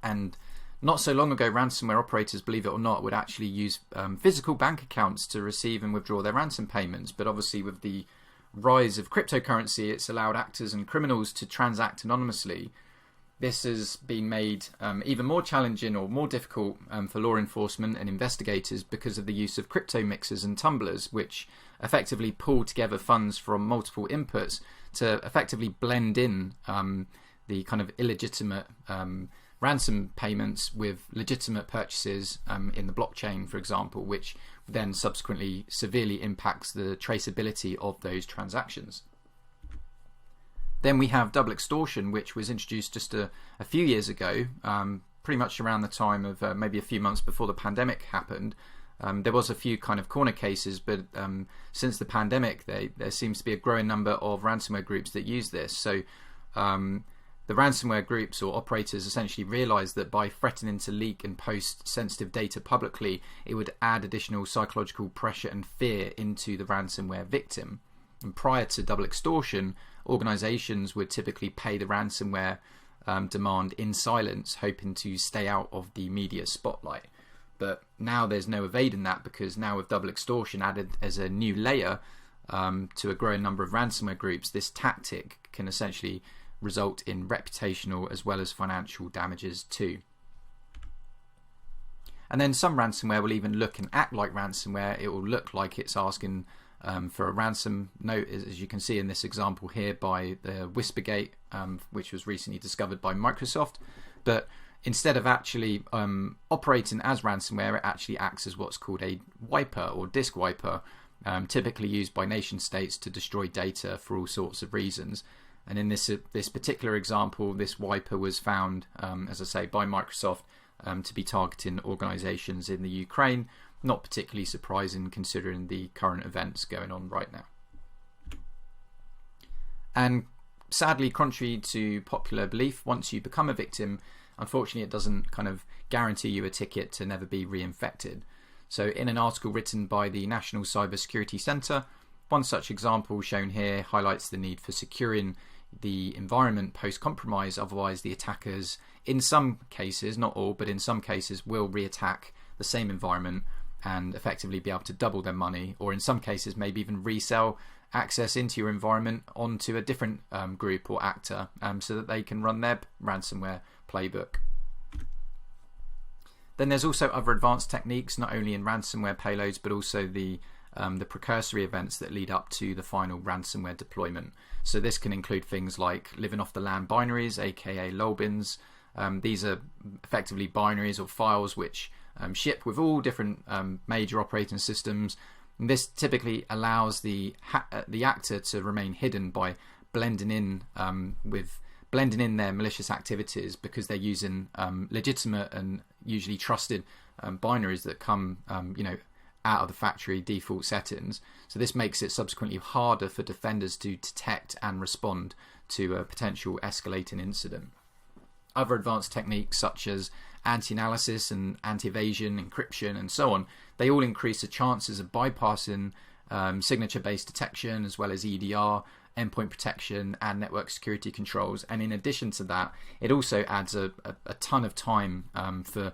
And not so long ago, ransomware operators, believe it or not, would actually use physical bank accounts to receive and withdraw their ransom payments. But obviously with the rise of cryptocurrency, it's allowed actors and criminals to transact anonymously. This has been made even more challenging or more difficult for law enforcement and investigators because of the use of crypto mixers and tumblers, which effectively pull together funds from multiple inputs to effectively blend in the kind of illegitimate ransom payments with legitimate purchases in the blockchain, for example, which then subsequently severely impacts the traceability of those transactions. Then we have double extortion, which was introduced just a few years ago, pretty much around the time of maybe a few months before the pandemic happened. There was a few kind of corner cases, but since the pandemic, there seems to be a growing number of ransomware groups that use this. So the ransomware groups or operators essentially realized that by threatening to leak and post sensitive data publicly, it would add additional psychological pressure and fear into the ransomware victim. And prior to double extortion, organizations would typically pay the ransomware demand in silence, hoping to stay out of the media spotlight. But now there's no evading that, because now with double extortion added as a new layer to a growing number of ransomware groups, this tactic can essentially result in reputational as well as financial damages too. And then some ransomware will even look and act like ransomware. It will look like it's asking for a ransom note, as you can see in this example here by the Whispergate, which was recently discovered by Microsoft. But instead of actually operating as ransomware, it actually acts as what's called a wiper or disk wiper, typically used by nation states to destroy data for all sorts of reasons. And in this particular example, this wiper was found, as I say, by Microsoft to be targeting organizations in the Ukraine. Not particularly surprising considering the current events going on right now. And sadly, contrary to popular belief, once you become a victim, unfortunately it doesn't kind of guarantee you a ticket to never be reinfected. So in an article written by the National Cybersecurity Centre, one such example shown here highlights the need for securing the environment post-compromise, otherwise the attackers, in some cases, not all, but in some cases, will re-attack the same environment and effectively be able to double their money, or in some cases maybe even resell access into your environment onto a different group or actor, so that they can run their ransomware playbook. Then there's also other advanced techniques, not only in ransomware payloads, but also the precursory events that lead up to the final ransomware deployment. So this can include things like living off the land binaries, aka lolbins. These are effectively binaries or files which ship with all different major operating systems. And this typically allows the actor to remain hidden by blending in their malicious activities, because they're using legitimate and usually trusted binaries that come out of the factory default settings. So this makes it subsequently harder for defenders to detect and respond to a potential escalating incident. Other advanced techniques such as anti-analysis and anti-evasion, encryption, and so on, they all increase the chances of bypassing signature-based detection, as well as EDR, endpoint protection, and network security controls. And in addition to that, it also adds a ton of time for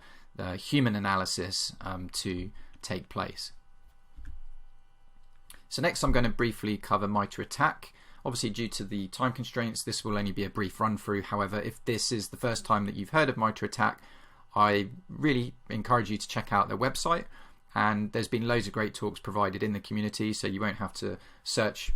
human analysis to take place. So next I'm going to briefly cover MITRE ATT&CK. Obviously, due to the time constraints, this will only be a brief run through. However, if this is the first time that you've heard of MITRE ATT&CK, I really encourage you to check out their website. And there's been loads of great talks provided in the community, so you won't have to search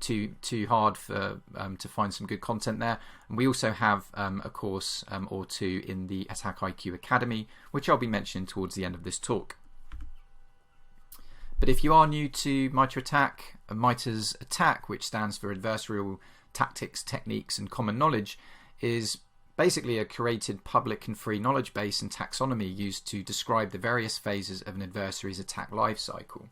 too hard for to find some good content there. And we also have a course or two in the Attack IQ Academy, which I'll be mentioning towards the end of this talk. But if you are new to MITRE ATT&CK, MITRE's ATT&CK, which stands for Adversarial Tactics, Techniques and Common Knowledge, is basically a curated public and free knowledge base and taxonomy used to describe the various phases of an adversary's attack lifecycle.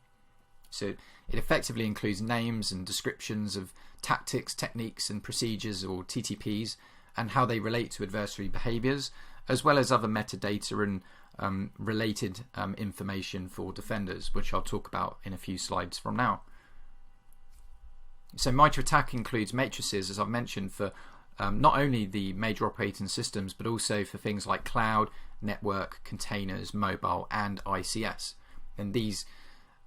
So it effectively includes names and descriptions of tactics, techniques and procedures, or TTPs, and how they relate to adversary behaviors, as well as other metadata and related information for defenders, which I'll talk about in a few slides from now. So MITRE ATT&CK includes matrices, as I've mentioned, for not only the major operating systems, but also for things like cloud, network, containers, mobile, and ICS. And these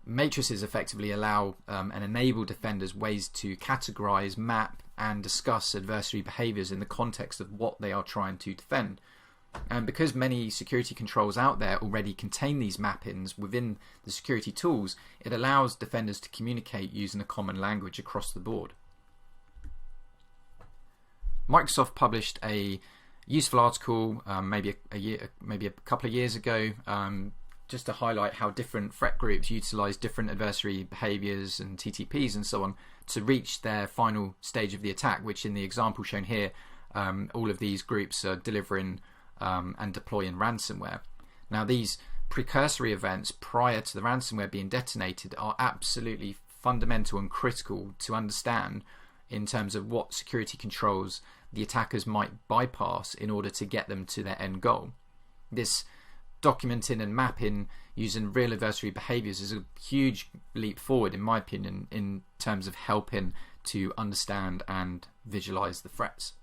matrices effectively allow and enable defenders ways to categorize, map, and discuss adversary behaviors in the context of what they are trying to defend. And because many security controls out there already contain these mappings within the security tools, it allows defenders to communicate using a common language across the board. Microsoft published a useful article maybe a couple of years ago, just to highlight how different threat groups utilize different adversary behaviors and TTPs and so on to reach their final stage of the attack, which in the example shown here, all of these groups are delivering and deploying ransomware. Now, these precursory events prior to the ransomware being detonated are absolutely fundamental and critical to understand in terms of what security controls the attackers might bypass in order to get them to their end goal. This documenting and mapping using real adversary behaviors is a huge leap forward, in my opinion, in terms of helping to understand and visualize the threats.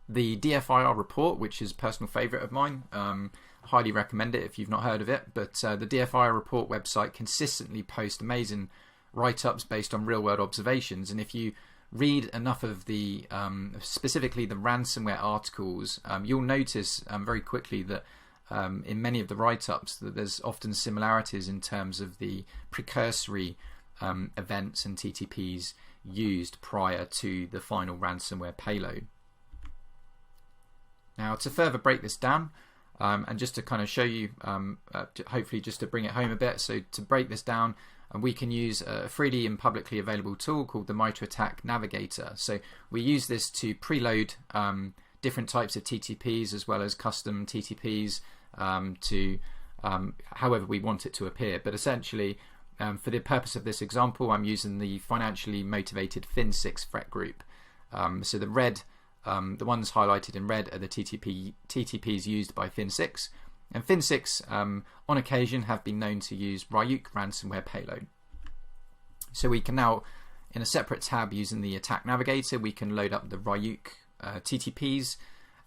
The DFIR report, which is a personal favorite of mine, highly recommend it if you've not heard of it, but the DFIR report website consistently posts amazing write-ups based on real-world observations, and if you read enough of the specifically the ransomware articles, you'll notice very quickly that in many of the write-ups that there's often similarities in terms of the precursory events and TTPs used prior to the final ransomware payload. Now, to further break this down, and just to kind of show you, hopefully just to bring it home a bit, so to break this down, we can use a freely and publicly available tool called the MITRE ATT&CK Navigator. So we use this to preload different types of TTPs as well as custom TTPs to however we want it to appear. But essentially, for the purpose of this example, I'm using the financially motivated Fin6 threat group. So the ones highlighted in red are the TTPs used by Fin6, and Fin6 on occasion have been known to use Ryuk ransomware payload. So we can now, in a separate tab using the Attack Navigator, we can load up the Ryuk TTPs,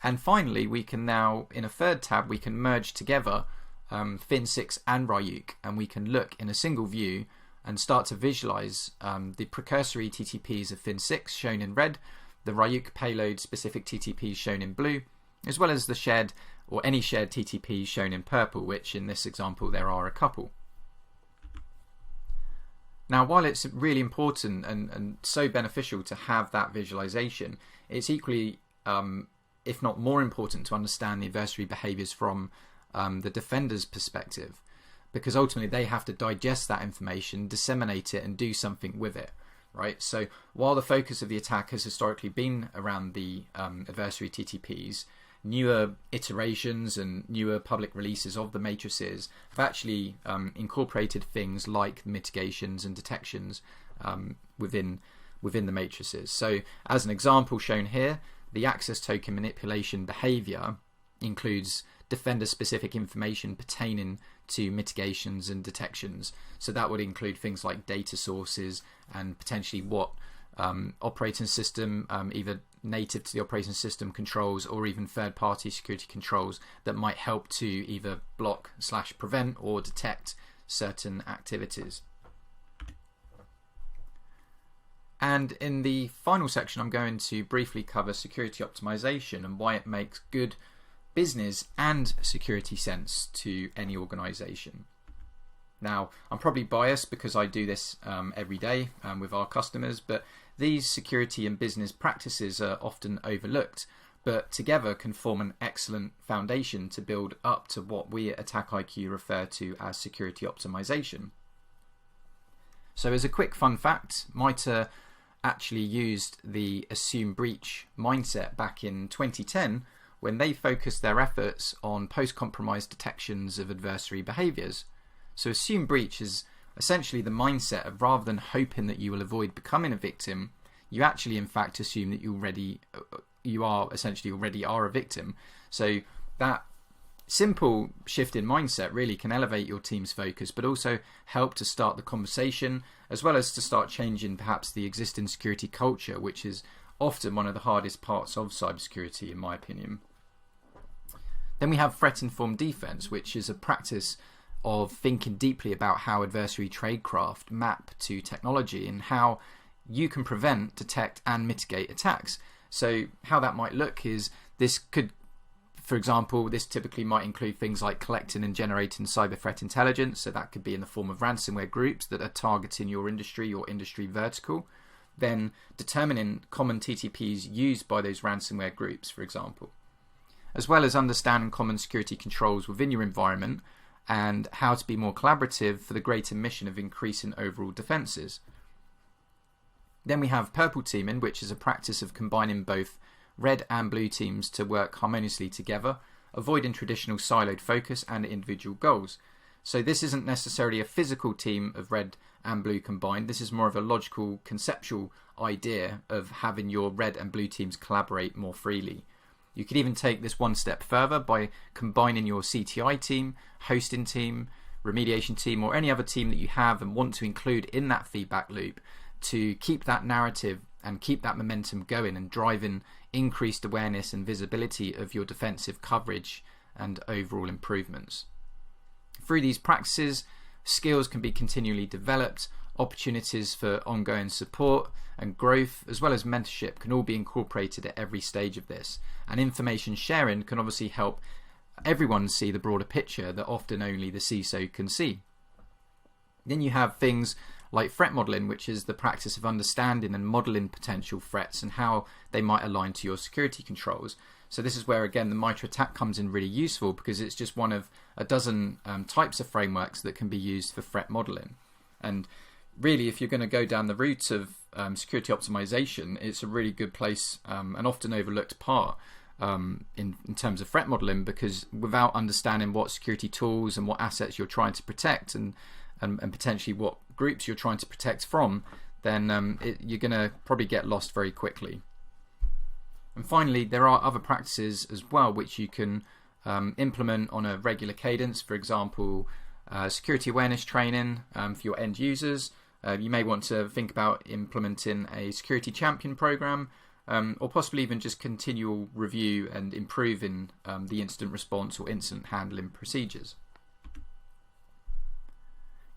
and finally we can now, in a third tab, we can merge together Fin6 and Ryuk, and we can look in a single view and start to visualize the precursory TTPs of Fin6 shown in red, the Ryuk payload specific TTPs shown in blue, as well as the shared or any shared TTPs shown in purple, which in this example there are a couple. Now, while it's really important and so beneficial to have that visualization, it's equally, if not more important, to understand the adversary behaviors from the defender's perspective, because ultimately they have to digest that information, disseminate it, and do something with it, right? So while the focus of the attack has historically been around the adversary TTPs, newer iterations and newer public releases of the matrices have actually incorporated things like mitigations and detections within the matrices. So as an example shown here, the access token manipulation behavior includes defender-specific information pertaining to mitigations and detections. So that would include things like data sources and potentially what operating system, either native to the operating system controls or even third-party security controls that might help to either block/prevent or detect certain activities. And in the final section, I'm going to briefly cover security optimization and why it makes good business and security sense to any organization. Now, I'm probably biased because I do this every day with our customers, but these security and business practices are often overlooked, but together can form an excellent foundation to build up to what we at Attack IQ refer to as security optimization. So as a quick fun fact, MITRE actually used the assume breach mindset back in 2010 when they focused their efforts on post-compromise detections of adversary behaviors. So assume breach is essentially the mindset of, rather than hoping that you will avoid becoming a victim, you actually in fact assume that you are essentially already a victim. So that simple shift in mindset really can elevate your team's focus, but also help to start the conversation, as well as to start changing perhaps the existing security culture, which is often one of the hardest parts of cybersecurity in my opinion. Then we have threat-informed defense, which is a practice of thinking deeply about how adversary tradecraft map to technology and how you can prevent, detect, and mitigate attacks. So how that might look is this could, for example, this typically might include things like collecting and generating cyber threat intelligence. So that could be in the form of ransomware groups that are targeting your industry or industry vertical. Then determining common TTPs used by those ransomware groups, for example, as well as understanding common security controls within your environment and how to be more collaborative for the greater mission of increasing overall defenses. Then we have purple teaming, which is a practice of combining both red and blue teams to work harmoniously together, avoiding traditional siloed focus and individual goals. So this isn't necessarily a physical team of red and blue combined. This is more of a logical, conceptual idea of having your red and blue teams collaborate more freely. You could even take this one step further by combining your CTI team, hosting team, remediation team, or any other team that you have and want to include in that feedback loop to keep that narrative and keep that momentum going and driving increased awareness and visibility of your defensive coverage and overall improvements. Through these practices, skills can be continually developed, opportunities for ongoing support and growth, as well as mentorship, can all be incorporated at every stage of this. And information sharing can obviously help everyone see the broader picture that often only the CISO can see. Then you have things like threat modeling, which is the practice of understanding and modeling potential threats and how they might align to your security controls. So this is where, again, the MITRE attack comes in really useful, because it's just one of a dozen types of frameworks that can be used for threat modeling. And really, if you're going to go down the route of security optimization, it's a really good place, an often overlooked part in terms of threat modeling, because without understanding what security tools and what assets you're trying to protect and potentially what groups you're trying to protect from, then you're going to probably get lost very quickly. And finally, there are other practices as well which you can implement on a regular cadence. For example, security awareness training for your end users. You may want to think about implementing a security champion program, or possibly even just continual review and improving the incident response or incident handling procedures.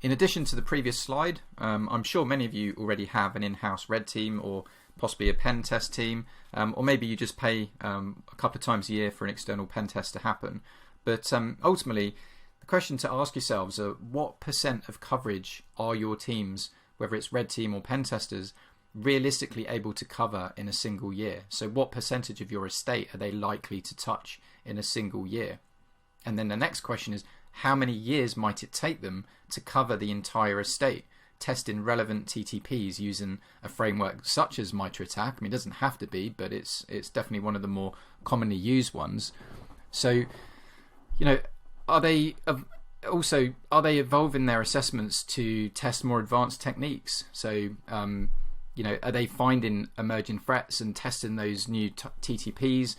in addition to the previous slide, I'm sure many of you already have an in-house red team or possibly a pen test team, or maybe you just pay a couple of times a year for an external pen test to happen. But ultimately, the question to ask yourselves are what % of coverage are your teams, whether it's red team or pen testers, realistically able to cover in a single year? So what percentage of your estate are they likely to touch in a single year? And then the next question is, how many years might it take them to cover the entire estate, testing relevant TTPs using a framework such as MITRE ATT&CK? I mean, it doesn't have to be, but it's definitely one of the more commonly used ones. So, are they evolving their assessments to test more advanced techniques? So, are they finding emerging threats and testing those new TTPs?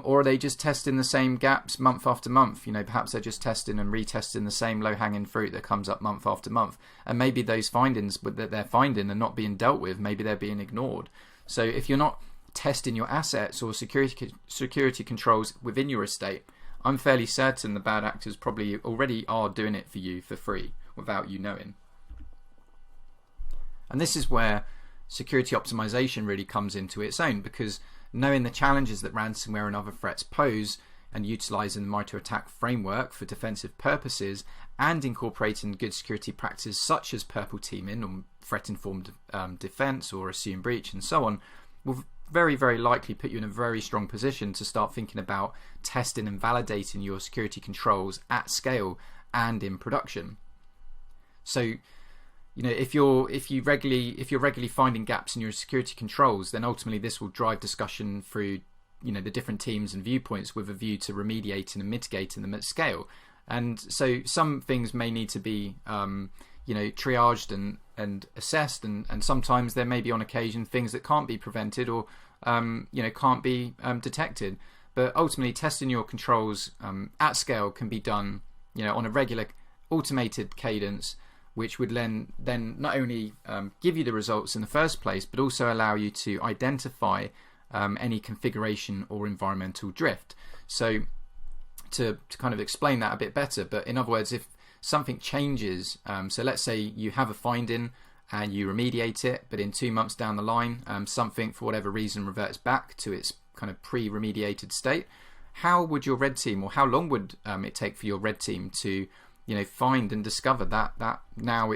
Or are they just testing the same gaps month after month? Perhaps they're just testing and retesting the same low-hanging fruit that comes up month after month. And maybe those findings that they're finding are not being dealt with. Maybe they're being ignored. So if you're not testing your assets or security controls within your estate, I'm fairly certain the bad actors probably already are doing it for you for free without you knowing. And this is where security optimization really comes into its own, because knowing the challenges that ransomware and other threats pose and utilizing the MITRE ATT&CK framework for defensive purposes and incorporating good security practices such as purple teaming or threat-informed defense or assume breach and so on will very, very likely put you in a very strong position to start thinking about testing and validating your security controls at scale and in production. So, if you're regularly finding gaps in your security controls, then ultimately this will drive discussion through the different teams and viewpoints with a view to remediating and mitigating them at scale. And so some things may need to be triaged and assessed, and sometimes there may be on occasion things that can't be prevented or can't be detected. But ultimately testing your controls at scale can be done on a regular automated cadence, which would then not only give you the results in the first place, but also allow you to identify any configuration or environmental drift. So to kind of explain that a bit better, but in other words, if something changes, so let's say you have a finding and you remediate it, but in 2 months down the line, something for whatever reason reverts back to its kind of pre-remediated state, how would your red team, or how long would it take for your red team to find and discover that now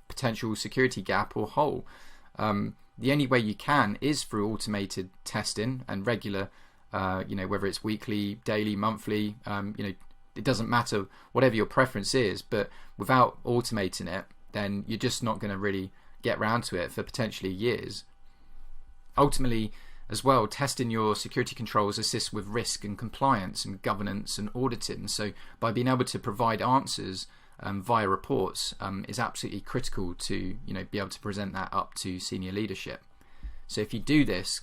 potential security gap or hole? The only way you can is through automated testing and regular, whether it's weekly, daily, monthly, it doesn't matter, whatever your preference is, but without automating it, then you're just not going to really get round to it for potentially years. Ultimately, as well, testing your security controls assists with risk and compliance and governance and auditing. So by being able to provide answers via reports is absolutely critical to be able to present that up to senior leadership. So if you do this,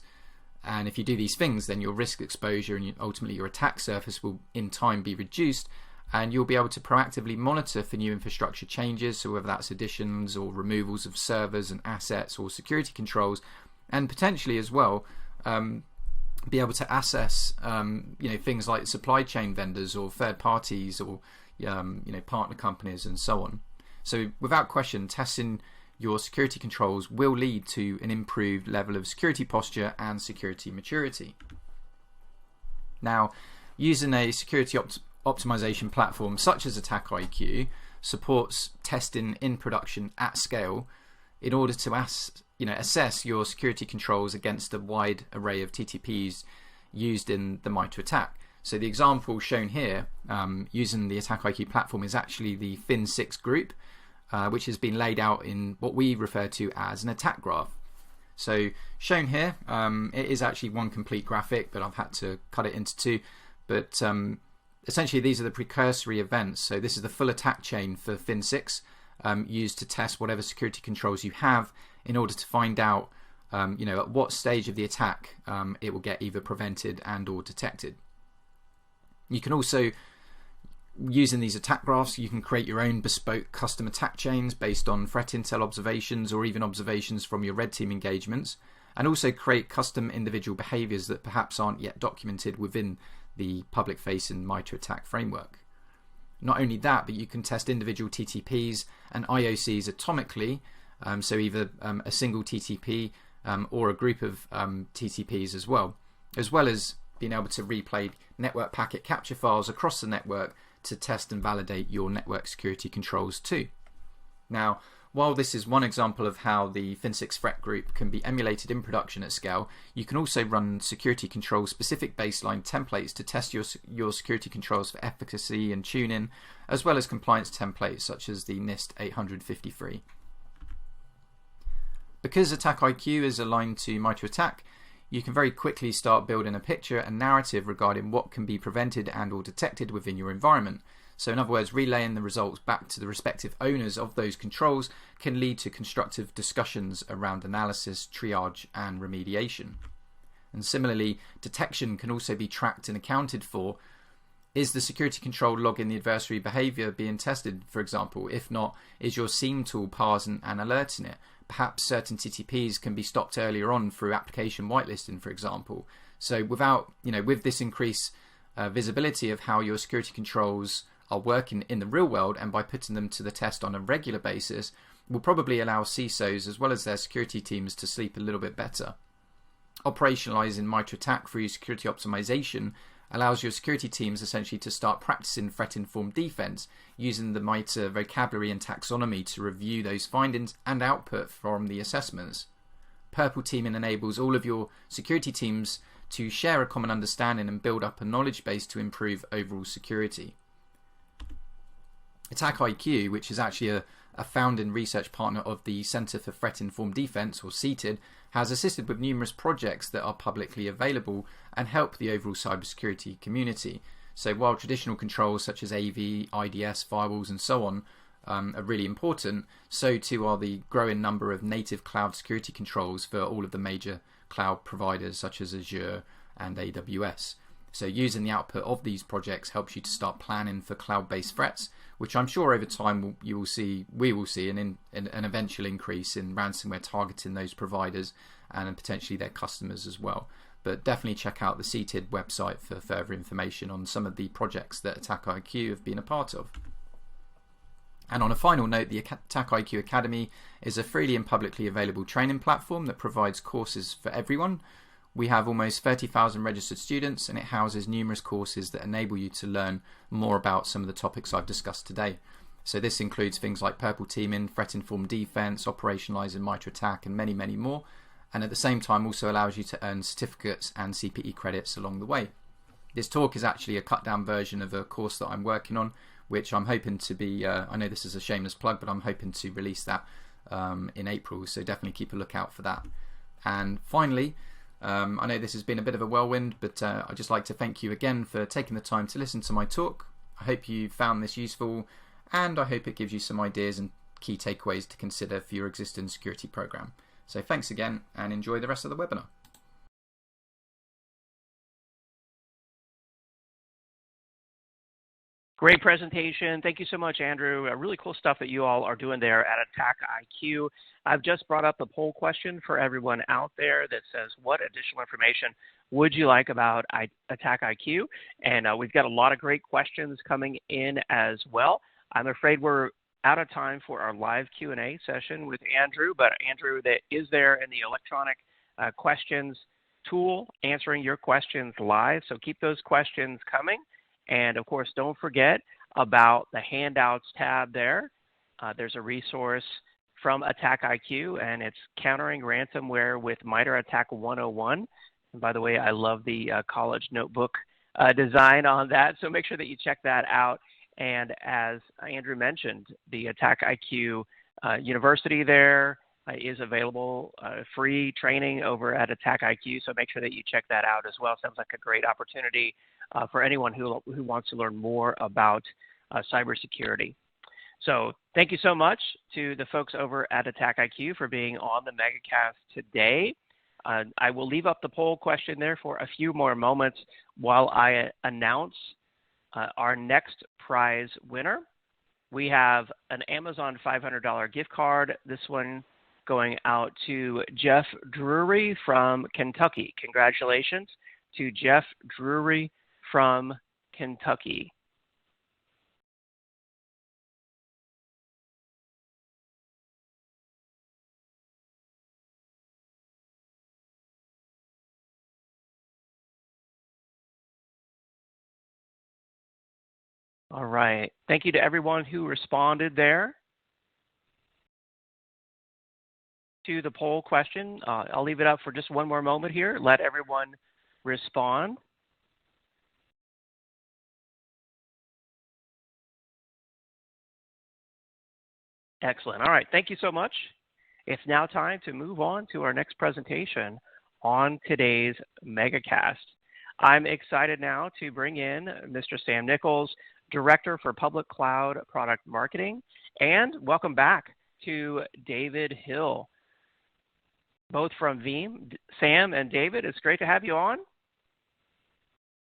and if you do these things, then your risk exposure and ultimately your attack surface will in time be reduced, and you'll be able to proactively monitor for new infrastructure changes, so whether that's additions or removals of servers and assets or security controls, and potentially as well be able to assess things like supply chain vendors or third parties or partner companies and so on. So without question, testing your security controls will lead to an improved level of security posture and security maturity. Now, using a security optimization platform such as Attack IQ supports testing in production at scale in order to assess your security controls against a wide array of TTPs used in the MITRE ATT&CK. So the example shown here using the Attack IQ platform is actually the Fin6 group, which has been laid out in what we refer to as an attack graph. So shown here, it is actually one complete graphic, but I've had to cut it into two. But essentially these are the precursory events. So this is the full attack chain for Fin6, used to test whatever security controls you have in order to find out at what stage of the attack it will get either prevented and or detected. You can also, using these attack graphs, you can create your own bespoke custom attack chains based on threat intel observations or even observations from your red team engagements, and also create custom individual behaviors that perhaps aren't yet documented within the public facing MITRE ATT&CK framework. Not only that, but you can test individual TTPs and IOCs atomically, so either a single TTP or a group of TTPs as well as being able to replay network packet capture files across the network to test and validate your network security controls too. Now, while this is one example of how the Fin6 threat group can be emulated in production at scale, you can also run security control specific baseline templates to test your security controls for efficacy and tune-in, as well as compliance templates such as the NIST 853. Because Attack IQ is aligned to MITRE ATT&CK, you can very quickly start building a picture and narrative regarding what can be prevented and or detected within your environment. So in other words, relaying the results back to the respective owners of those controls can lead to constructive discussions around analysis, triage, and remediation. And similarly, detection can also be tracked and accounted for. Is the security control logging the adversary behavior being tested, for example? If not, is your SIEM tool parsing and alerting it? Perhaps certain TTPs can be stopped earlier on through application whitelisting, for example. So with this increased visibility of how your security controls are working in the real world, and by putting them to the test on a regular basis, will probably allow CISOs as well as their security teams to sleep a little bit better. Operationalizing MITRE ATT&CK through security optimization allows your security teams essentially to start practicing threat-informed defense using the MITRE vocabulary and taxonomy to review those findings and output from the assessments. Purple teaming enables all of your security teams to share a common understanding and build up a knowledge base to improve overall security. Attack IQ, which is actually a founding research partner of the Center for Threat Informed Defense, or CTID, has assisted with numerous projects that are publicly available and help the overall cybersecurity community. So while traditional controls such as AV, IDS, firewalls and so on are really important, so too are the growing number of native cloud security controls for all of the major cloud providers such as Azure and AWS. So using the output of these projects helps you to start planning for cloud-based threats, which I'm sure over time we will see an eventual increase in ransomware targeting those providers and potentially their customers as well. But definitely check out the CTID website for further information on some of the projects that Attack IQ have been a part of. And on a final note, the Attack IQ Academy is a freely and publicly available training platform that provides courses for everyone. We have almost 30,000 registered students, and it houses numerous courses that enable you to learn more about some of the topics I've discussed today. So this includes things like purple teaming, threat-informed defense, operationalizing MITRE ATT&CK, and many, many more. And at the same time also allows you to earn certificates and CPE credits along the way. This talk is actually a cut-down version of a course that I'm working on, which I'm hoping to be, I know this is a shameless plug, but I'm hoping to release that in April, so definitely keep a lookout for that. And finally, I know this has been a bit of a whirlwind, but I'd just like to thank you again for taking the time to listen to my talk. I hope you found this useful, and I hope it gives you some ideas and key takeaways to consider for your existing security program. So thanks again, and enjoy the rest of the webinar. Great presentation. Thank you so much, Andrew. Really cool stuff that you all are doing there at Attack IQ. I've just brought up the poll question for everyone out there that says, what additional information would you like about Attack IQ? And we've got a lot of great questions coming in as well. I'm afraid we're out of time for our live Q&A session with Andrew, but Andrew that is there in the electronic questions tool answering your questions live. So keep those questions coming. And of course, don't forget about the handouts tab there. There's a resource from Attack IQ, and it's Countering Ransomware with MITRE ATT&CK 101. And by the way, I love the college notebook design on that, so make sure that you check that out. And as Andrew mentioned, the Attack IQ University there is available, free training over at Attack IQ, so make sure that you check that out as well. Sounds like a great opportunity for anyone who wants to learn more about cybersecurity. So thank you so much to the folks over at Attack IQ for being on the Megacast today. I will leave up the poll question there for a few more moments while I announce our next prize winner. We have an Amazon $500 gift card. This one going out to Jeff Drury from Kentucky. Congratulations to Jeff Drury from Kentucky. All right. Thank you to everyone who responded there to the poll question. I'll leave it up for just one more moment here. Let everyone respond. Excellent. All right. Thank you so much. It's now time to move on to our next presentation on today's Megacast. I'm excited now to bring in Mr. Sam Nichols, Director for Public Cloud Product Marketing, and welcome back to David Hill, both from Veeam. Sam and David, it's great to have you on.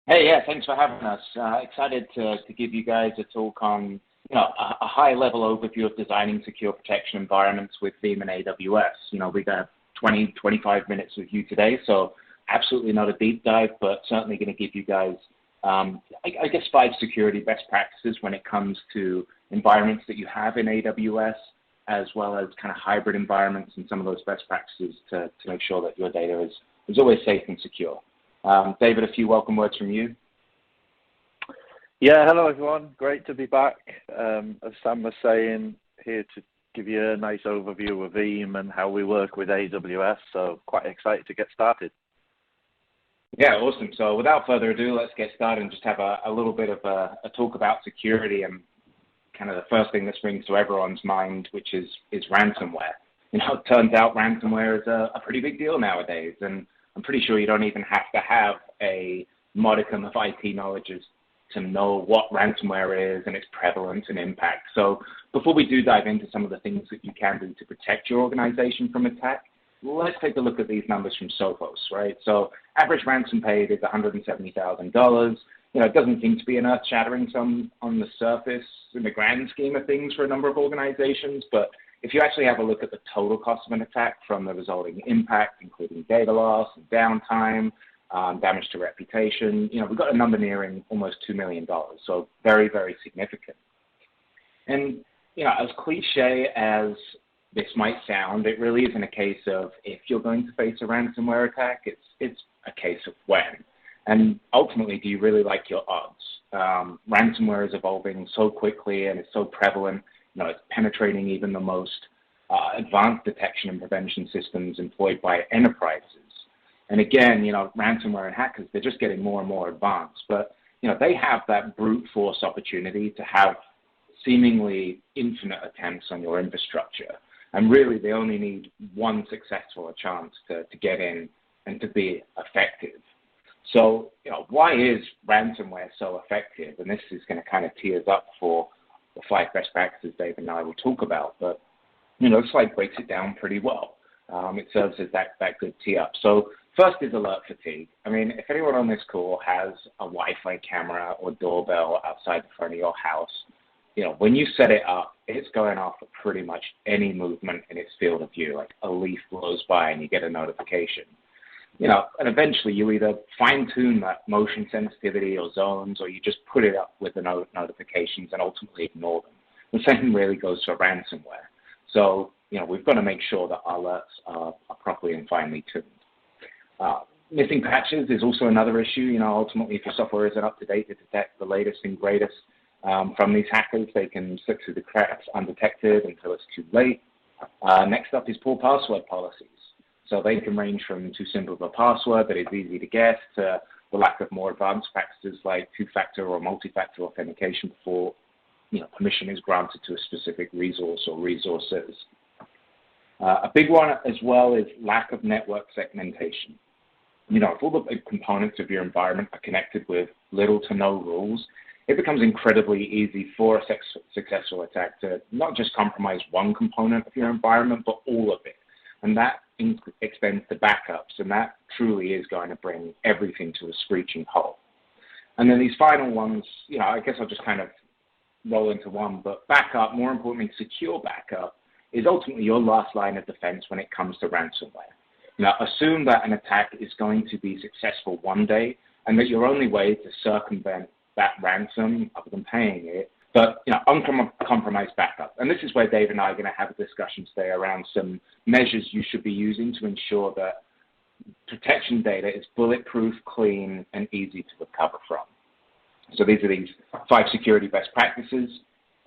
Hey, yeah, thanks for having us. Excited to give you guys a talk on a high-level overview of designing secure protection environments with Veeam and AWS. We got 20, 25 minutes with you today, so absolutely not a deep dive, but certainly going to give you guys, I guess, 5 security best practices when it comes to environments that you have in AWS, as well as kind of hybrid environments and some of those best practices to make sure that your data is always safe and secure. David, a few welcome words from you. Yeah, hello everyone. Great to be back. As Sam was saying, here to give you a nice overview of Veeam and how we work with AWS. So quite excited to get started. Yeah, awesome. So without further ado, let's get started and just have a little bit of a talk about security and kind of the first thing that springs to everyone's mind, which is ransomware. It turns out ransomware is a pretty big deal nowadays, and I'm pretty sure you don't even have to have a modicum of IT knowledge to know what ransomware is and its prevalence and impact. So before we do dive into some of the things that you can do to protect your organization from attack, let's take a look at these numbers from Sophos, right? So average ransom paid is $170,000. It doesn't seem to be an earth-shattering sum on the surface in the grand scheme of things for a number of organizations, but if you actually have a look at the total cost of an attack from the resulting impact, including data loss, downtime, damage to reputation, we've got a number nearing almost $2 million, so very, very significant. And, as cliche as this might sound, it really isn't a case of if you're going to face a ransomware attack, it's a case of when. And ultimately, do you really like your odds? Ransomware is evolving so quickly and it's so prevalent, it's penetrating even the most advanced detection and prevention systems employed by enterprises. And again, ransomware and hackers, they're just getting more and more advanced. But, they have that brute force opportunity to have seemingly infinite attempts on your infrastructure. And really, they only need one successful chance to get in and to be effective. So, why is ransomware so effective? And this is going to kind of tee us up for the 5 best practices Dave and I will talk about. But, the slide breaks it down pretty well. It serves as that good tee up. So first is alert fatigue. I mean, if anyone on this call has a Wi-Fi camera or doorbell outside the front of your house, when you set it up, it's going off at pretty much any movement in its field of view. Like a leaf blows by and you get a notification. And eventually you either fine-tune that motion sensitivity or zones, or you just put it up with the notifications and ultimately ignore them. The same really goes for ransomware. So, we've got to make sure that our alerts are properly and finely tuned. Missing patches is also another issue. Ultimately, if your software isn't up to date to detect the latest and greatest from these hackers, they can slip through the cracks undetected until it's too late. Next up is poor password policies. So they can range from too simple of a password that is easy to guess to the lack of more advanced practices like two-factor or multi-factor authentication before permission is granted to a specific resource or resources. A big one as well is lack of network segmentation. If all the big components of your environment are connected with little to no rules, it becomes incredibly easy for a successful attack to not just compromise one component of your environment, but all of it. And that extends to backups, and that truly is going to bring everything to a screeching halt. And then these final ones, I guess I'll just kind of roll into one, but backup, more importantly, secure backup, is ultimately your last line of defense when it comes to ransomware. Assume that an attack is going to be successful one day, and that your only way to circumvent that ransom, other than paying it, but uncompromised backup. And this is where Dave and I are going to have a discussion today around some measures you should be using to ensure that protection data is bulletproof, clean, and easy to recover from. So these are these 5 security best practices.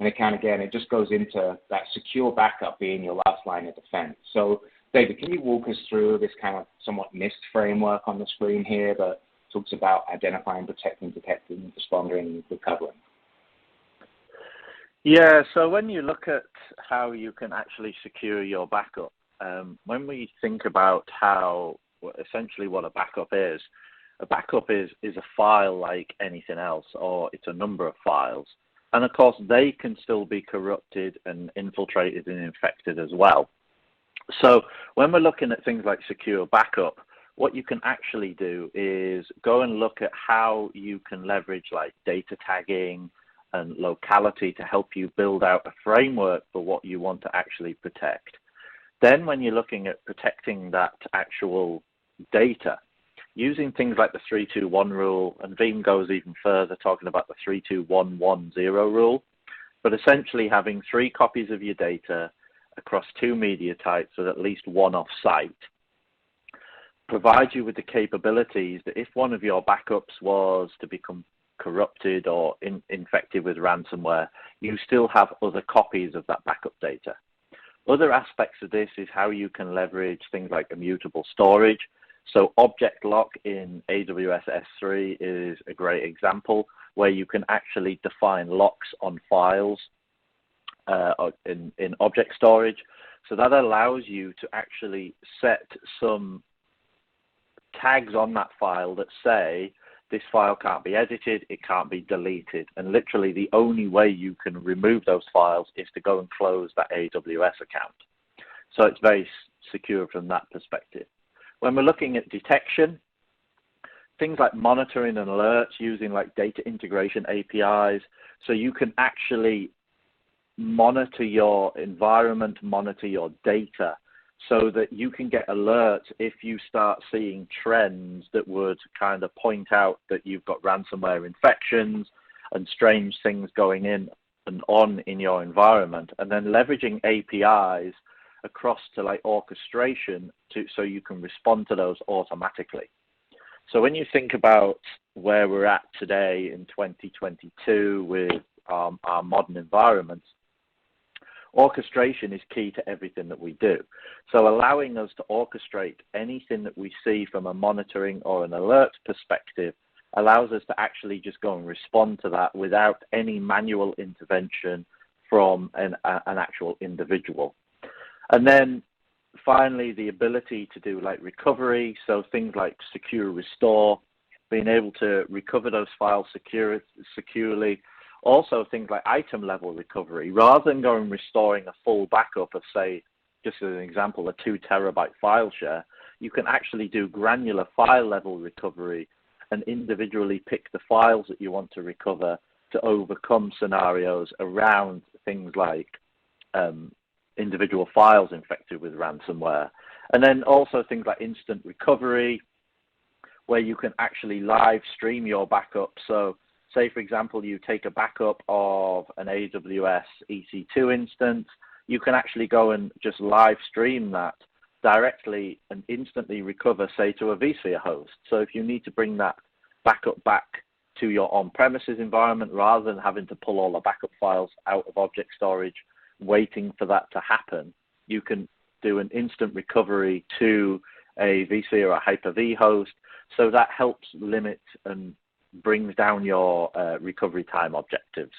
And it just goes into that secure backup being your last line of defense. So, David, can you walk us through this kind of somewhat missed framework on the screen here that talks about identifying, protecting, detecting, responding, recovering? Yeah, so when you look at how you can actually secure your backup, when we think about essentially what a backup is a file like anything else, or it's a number of files. And of course, they can still be corrupted and infiltrated and infected as well. So when we're looking at things like secure backup, what you can actually do is go and look at how you can leverage like data tagging and locality to help you build out a framework for what you want to actually protect. Then when you're looking at protecting that actual data, using things like the 3-2-1 rule, and Veeam goes even further talking about the 3-2-1-1-0 rule, but essentially having 3 copies of your data across 2 media types with at least 1 off-site provides you with the capabilities that if one of your backups was to become corrupted or infected with ransomware, you still have other copies of that backup data. Other aspects of this is how you can leverage things like immutable storage. So object lock in AWS S3 is a great example where you can actually define locks on files in object storage. So that allows you to actually set some tags on that file that say this file can't be edited, it can't be deleted. And literally the only way you can remove those files is to go and close that AWS account. So it's very secure from that perspective. When we're looking at detection, things like monitoring and alerts using like data integration APIs, so you can actually monitor your environment, monitor your data, so that you can get alerts if you start seeing trends that would kind of point out that you've got ransomware infections and strange things going in and on in your environment, and then leveraging APIs across to like orchestration so you can respond to those automatically. So when you think about where we're at today in 2022 with our modern environments, orchestration is key to everything that we do. So allowing us to orchestrate anything that we see from a monitoring or an alert perspective allows us to actually just go and respond to that without any manual intervention from an actual individual. And then finally, the ability to do like recovery, so things like secure restore, being able to recover those files securely. Also things like item level recovery, rather than going and restoring a full backup of, say, just as an example, a 2 terabyte file share, you can actually do granular file level recovery and individually pick the files that you want to recover to overcome scenarios around things like individual files infected with ransomware. And then also things like instant recovery, where you can actually live stream your backup. So say, for example, you take a backup of an AWS EC2 instance, you can actually go and just live stream that directly and instantly recover, say, to a vSphere host. So if you need to bring that backup back to your on-premises environment, rather than having to pull all the backup files out of object storage, waiting for that to happen, you can do an instant recovery to a vSphere or a Hyper-V host. So that helps limit and brings down your recovery time objectives.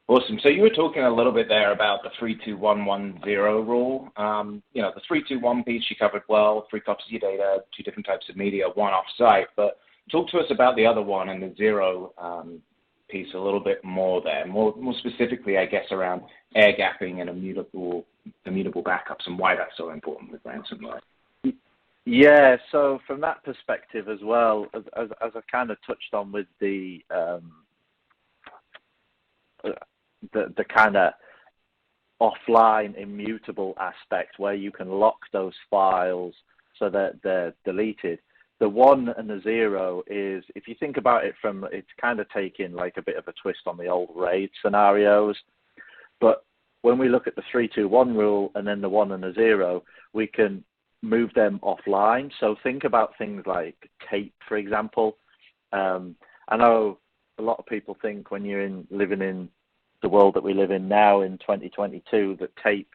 Awesome. So you were talking a little bit there about the 3-2-1-1-0 rule. The 3-2-1 piece you covered well, 3 copies of your data, 2 different types of media, 1 off-site. But talk to us about the other one and the 0 piece a little bit more there. More specifically, I guess, around air gapping and immutable backups and why that's so important with ransomware. Yeah, so from that perspective as well, as I kind of touched on with the kind of offline immutable aspect where you can lock those files so that they're deleted. The 1 and the 0 is, if you think about it from, it's kind of taking like a bit of a twist on the old RAID scenarios. But when we look at the 3-2-1 rule and then the 1 and the 0, we can move them offline. So think about things like tape, for example. I know a lot of people think when you're living in the world that we live in now in 2022 that tape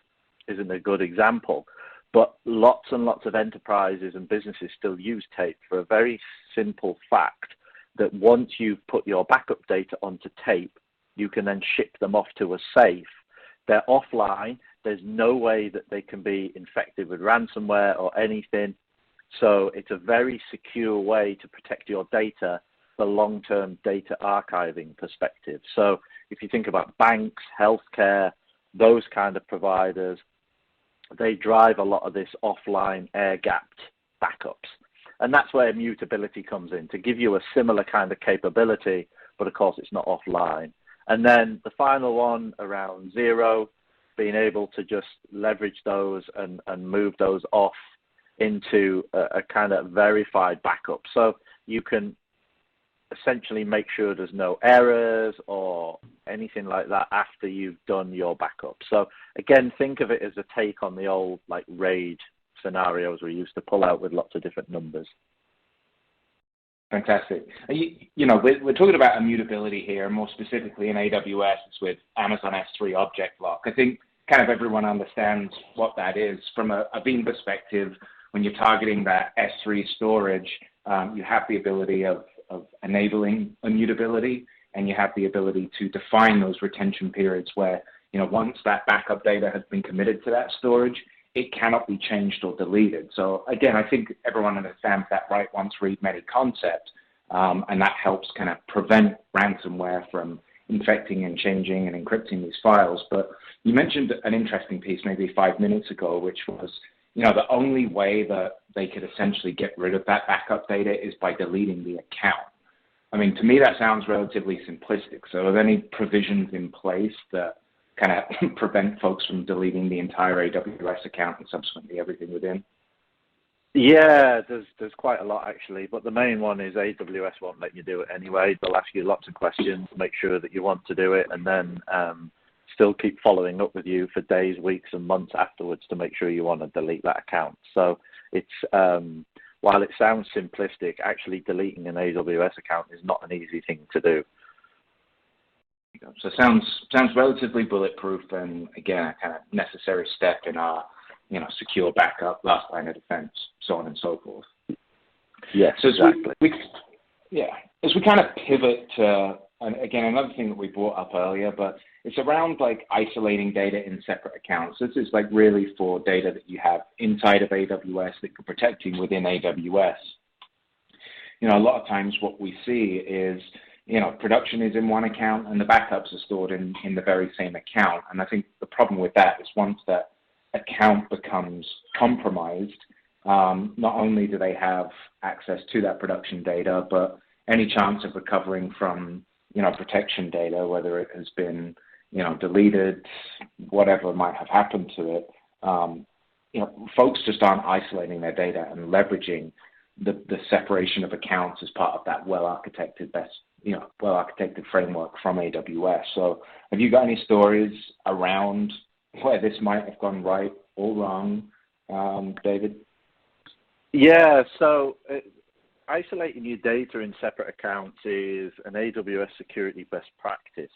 isn't a good example, but lots and lots of enterprises and businesses still use tape for a very simple fact that once you've put your backup data onto tape, you can then ship them off to a safe. They're offline. There's no way that they can be infected with ransomware or anything. So it's a very secure way to protect your data for long-term data archiving perspective. So if you think about banks, healthcare, those kind of providers, they drive a lot of this offline air-gapped backups. And that's where mutability comes in, to give you a similar kind of capability, but of course it's not offline. And then the final one around zero, being able to just leverage those and move those off into a kind of verified backup. So you can essentially make sure there's no errors or anything like that after you've done your backup. So again, think of it as a take on the old like RAID scenarios we used to pull out with lots of different numbers. Fantastic. You know, we're talking about immutability here, and more specifically in AWS, it's with Amazon S3 Object Lock. I think kind of everyone understands what that is. From a Veeam perspective, when you're targeting that S3 storage, you have the ability of enabling immutability, and you have the ability to define those retention periods where, you know, once that backup data has been committed to that storage, it cannot be changed or deleted. So again, I think everyone understands that write once, read many concept, and that helps kind of prevent ransomware from infecting and changing and encrypting these files. But you mentioned an interesting piece maybe 5 minutes ago, which was, you know, the only way that they could essentially get rid of that backup data is by deleting the account. I mean, to me, that sounds relatively simplistic. So are there any provisions in place that kind of prevent folks from deleting the entire AWS account and subsequently everything within? Yeah, there's quite a lot actually, but the main one is AWS won't let you do it anyway. They'll ask you lots of questions, make sure that you want to do it, and then still keep following up with you for days, weeks, and months afterwards to make sure you want to delete that account. So it's while it sounds simplistic, actually deleting an AWS account is not an easy thing to do. So it sounds relatively bulletproof, and again, a kind of necessary step in our, you know, secure backup, last line of defense, so on and so forth. Yes, so exactly. As we kind of pivot to, and again, another thing that we brought up earlier, but it's around like isolating data in separate accounts. This is like really for data that you have inside of AWS that you're protecting within AWS. You know, a lot of times what we see is, you know, production is in one account and the backups are stored in the very same account. And I think the problem with that is once that account becomes compromised, not only do they have access to that production data, but any chance of recovering from, you know, protection data, whether it has been, you know, deleted, whatever might have happened to it, you know, folks just aren't isolating their data and leveraging the separation of accounts as part of that well-architected framework from AWS. So have you got any stories around where this might have gone right or wrong, David? Yeah, so isolating your data in separate accounts is an AWS security best practice.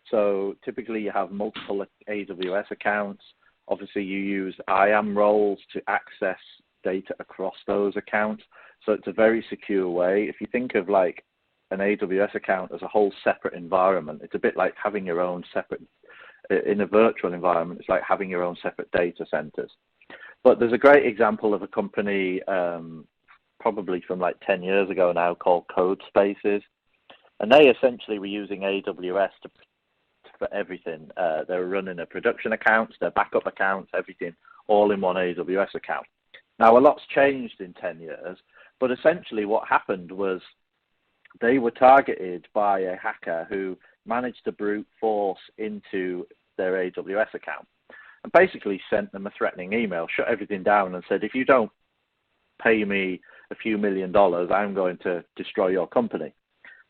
So typically you have multiple AWS accounts. Obviously you use IAM roles to access data across those accounts. So it's a very secure way. If you think of like an AWS account as a whole separate environment, it's a bit like having your own separate, in a virtual environment, it's like having your own separate data centers. But there's a great example of a company probably from like 10 years ago now called CodeSpaces. And they essentially were using AWS for everything. They were running their production accounts, their backup accounts, everything, all in one AWS account. Now, a lot's changed in 10 years, but essentially what happened was they were targeted by a hacker who managed to brute force into their AWS account and basically sent them a threatening email, shut everything down and said, if you don't pay me a few $1 million, I'm going to destroy your company.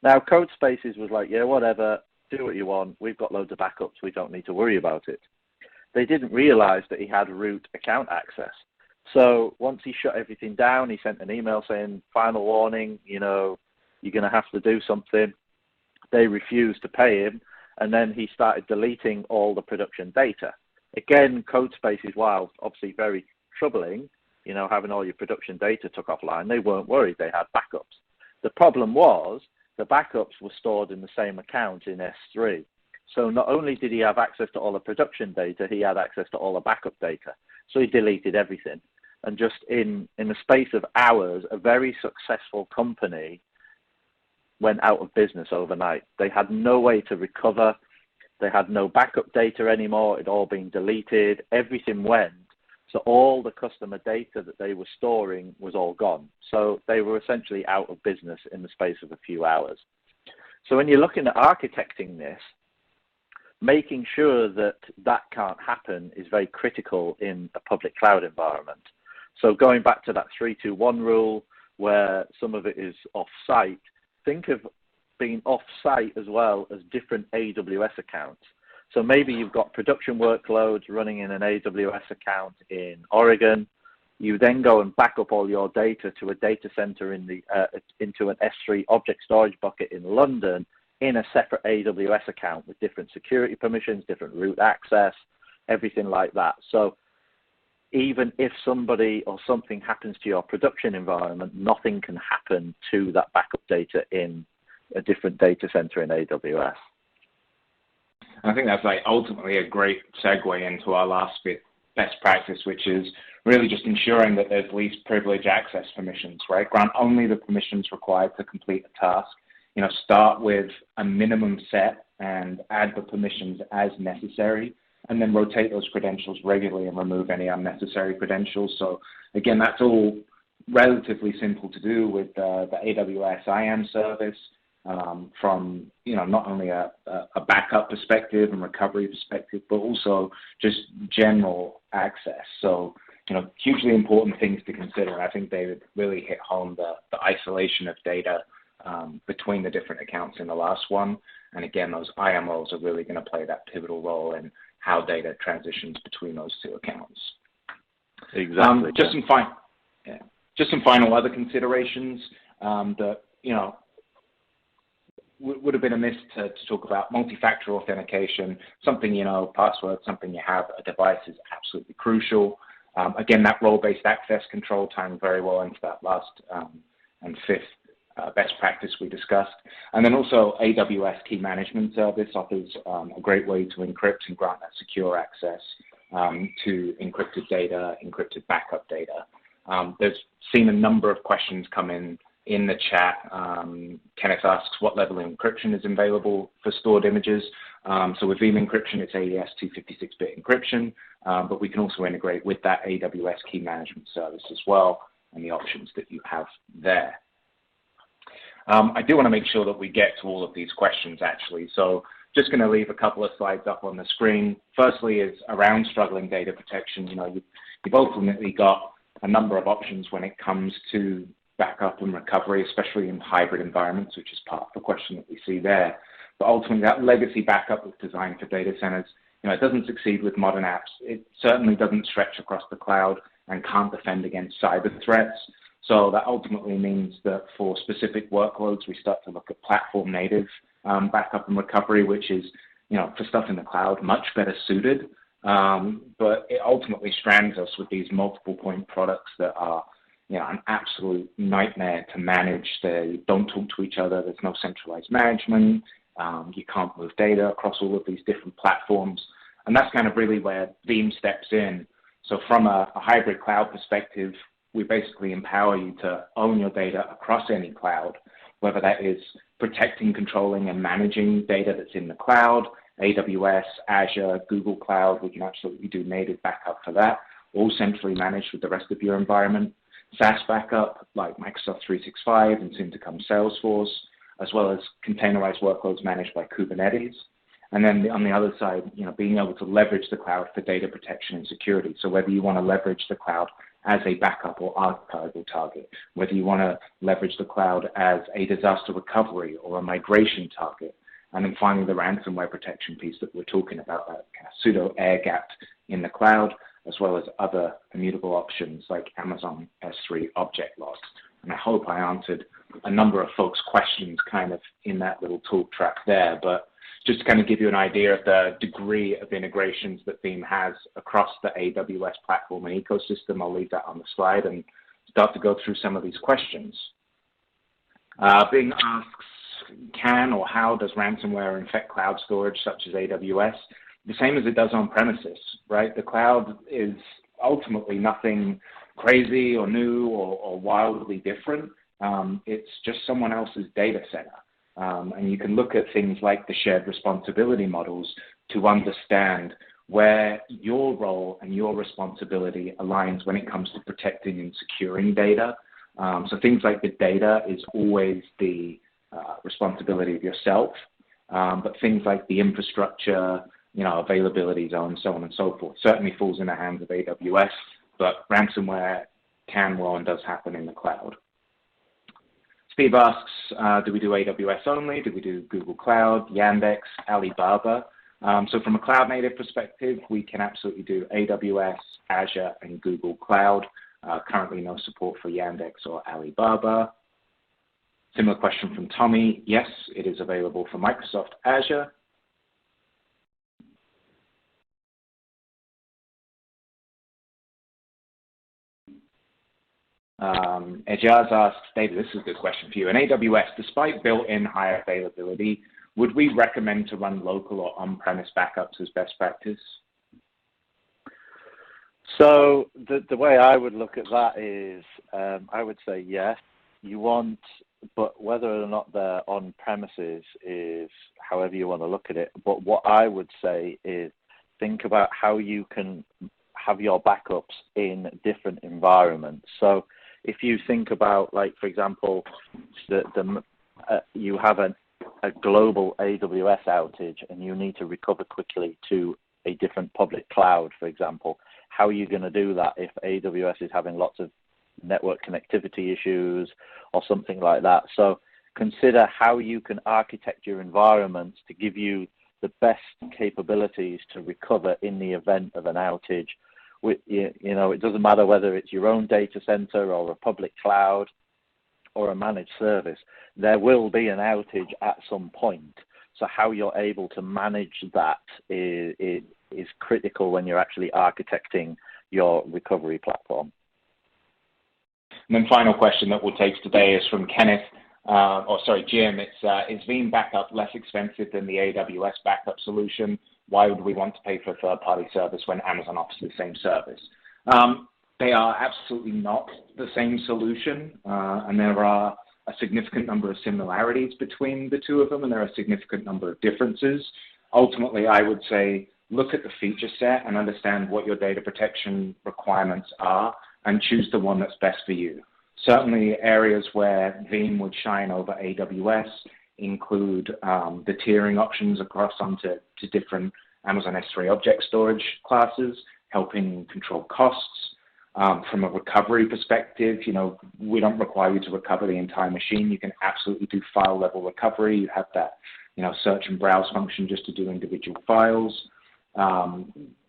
Now, CodeSpaces was like, yeah, whatever, do what you want. We've got loads of backups. We don't need to worry about it. They didn't realize that he had root account access. So once he shut everything down, he sent an email saying, final warning, you know, you're going to have to do something. They refused to pay him, and then he started deleting all the production data. Again, code spaces, while obviously very troubling, you know, having all your production data took offline, they weren't worried. They had backups. The problem was the backups were stored in the same account in S3. So not only did he have access to all the production data, he had access to all the backup data. So he deleted everything. And just in the space of hours, a very successful company went out of business overnight. They had no way to recover. They had no backup data anymore. It had all been deleted. Everything went. So all the customer data that they were storing was all gone. So they were essentially out of business in the space of a few hours. So when you're looking at architecting this, making sure that that can't happen is very critical in a public cloud environment. So going back to that 3-2-1 rule, where some of it is off-site, think of being off-site as well as different AWS accounts. So maybe you've got production workloads running in an AWS account in Oregon. You then go and back up all your data to a data center in the into an S3 object storage bucket in London in a separate AWS account with different security permissions, different root access, everything like that. So even if somebody or something happens to your production environment, nothing can happen to that backup data in a different data center in AWS. I think that's like ultimately a great segue into our last bit, best practice, which is really just ensuring that there's least privilege access permissions, right? Grant only the permissions required to complete a task. You know, start with a minimum set and add the permissions as necessary, and then rotate those credentials regularly and remove any unnecessary credentials. So again, that's all relatively simple to do with the AWS IAM service. From, you know, not only a backup perspective and recovery perspective, but also just general access. So, you know, hugely important things to consider. I think they would really hit home the isolation of data between the different accounts in the last one. And again, those IAM roles are really going to play that pivotal role in how data transitions between those two accounts. Exactly. Just some final other considerations that, you know, would have been amiss to talk about. Multi-factor authentication, something, you know, password, something you have, a device is absolutely crucial. Again, that role-based access control tying very well into that last and fifth best practice we discussed. And then also AWS Key Management Service offers a great way to encrypt and grant that secure access to encrypted data, encrypted backup data. There's seen a number of questions come in the chat. Kenneth asks what level of encryption is available for stored images. So with Veeam encryption, it's AES 256-bit encryption, but we can also integrate with that AWS Key Management Service as well, and the options that you have there. I do want to make sure that we get to all of these questions, actually. So just going to leave a couple of slides up on the screen. Firstly is around struggling data protection. You know, you've ultimately got a number of options when it comes to backup and recovery, especially in hybrid environments, which is part of the question that we see there. But ultimately, that legacy backup was designed for data centers. You know, it doesn't succeed with modern apps. It certainly doesn't stretch across the cloud and can't defend against cyber threats. So that ultimately means that for specific workloads, we start to look at platform native backup and recovery, which is, you know, for stuff in the cloud, much better suited. But it ultimately strands us with these multiple point products that are, you know, an absolute nightmare to manage. They don't talk to each other. There's no centralized management. You can't move data across all of these different platforms. And that's kind of really where Veeam steps in. So from a hybrid cloud perspective, we basically empower you to own your data across any cloud, whether that is protecting, controlling, and managing data that's in the cloud, AWS, Azure, Google Cloud. We can absolutely do native backup for that, all centrally managed with the rest of your environment. SaaS backup like Microsoft 365 and soon to come Salesforce, as well as containerized workloads managed by Kubernetes. And then on the other side, you know, being able to leverage the cloud for data protection and security. So whether you want to leverage the cloud as a backup or archival target, whether you want to leverage the cloud as a disaster recovery or a migration target, and then finally the ransomware protection piece that we're talking about, that kind of pseudo air gap in the cloud, as well as other immutable options like Amazon S3 object loss. And I hope I answered a number of folks' questions kind of in that little talk track there. But just to kind of give you an idea of the degree of integrations that Veeam has across the AWS platform and ecosystem, I'll leave that on the slide and start to go through some of these questions. Bing asks, can or how does ransomware infect cloud storage such as AWS? The same as it does on premises, right? The cloud is ultimately nothing crazy or new or wildly different. It's just someone else's data center. And you can look at things like the shared responsibility models to understand where your role and your responsibility aligns when it comes to protecting and securing data. So things like the data is always the responsibility of yourself, but things like the infrastructure, availability zone, so on and so forth, certainly falls in the hands of AWS, but ransomware can, will, and does happen in the cloud. Steve asks, do we do AWS only? Do we do Google Cloud, Yandex, Alibaba? So from a cloud native perspective, we can absolutely do AWS, Azure, and Google Cloud. Currently no support for Yandex or Alibaba. Similar question from Tommy. Yes, it is available for Microsoft Azure. Ejaz asks, David, this is a good question for you. In AWS, despite built-in high availability, would we recommend to run local or on-premise backups as best practice? So the way I would look at that is, I would say yes, you want, but whether or not they're on premises is however you want to look at it. But what I would say is think about how you can have your backups in different environments. So if you think about, like, for example, you have a global AWS outage and you need to recover quickly to a different public cloud, for example, how are you going to do that if AWS is having lots of network connectivity issues or something like that? So consider how you can architect your environments to give you the best capabilities to recover in the event of an outage. It doesn't matter whether it's your own data center or a public cloud or a managed service. There will be an outage at some point. So how you're able to manage that is critical when you're actually architecting your recovery platform. And then final question that we'll take today is from Kenneth, Jim. It's, is Veeam backup less expensive than the AWS backup solution? Why would we want to pay for a third-party service when Amazon offers the same service? They are absolutely not the same solution, and there are a significant number of similarities between the two of them, and there are a significant number of differences. Ultimately, I would say look at the feature set and understand what your data protection requirements are and choose the one that's best for you. Certainly, areas where Veeam would shine over AWS include the tiering options across onto different Amazon S3 object storage classes, helping control costs. From a recovery perspective, we don't require you to recover the entire machine. You can absolutely do file level recovery. You have that, search and browse function just to do individual files.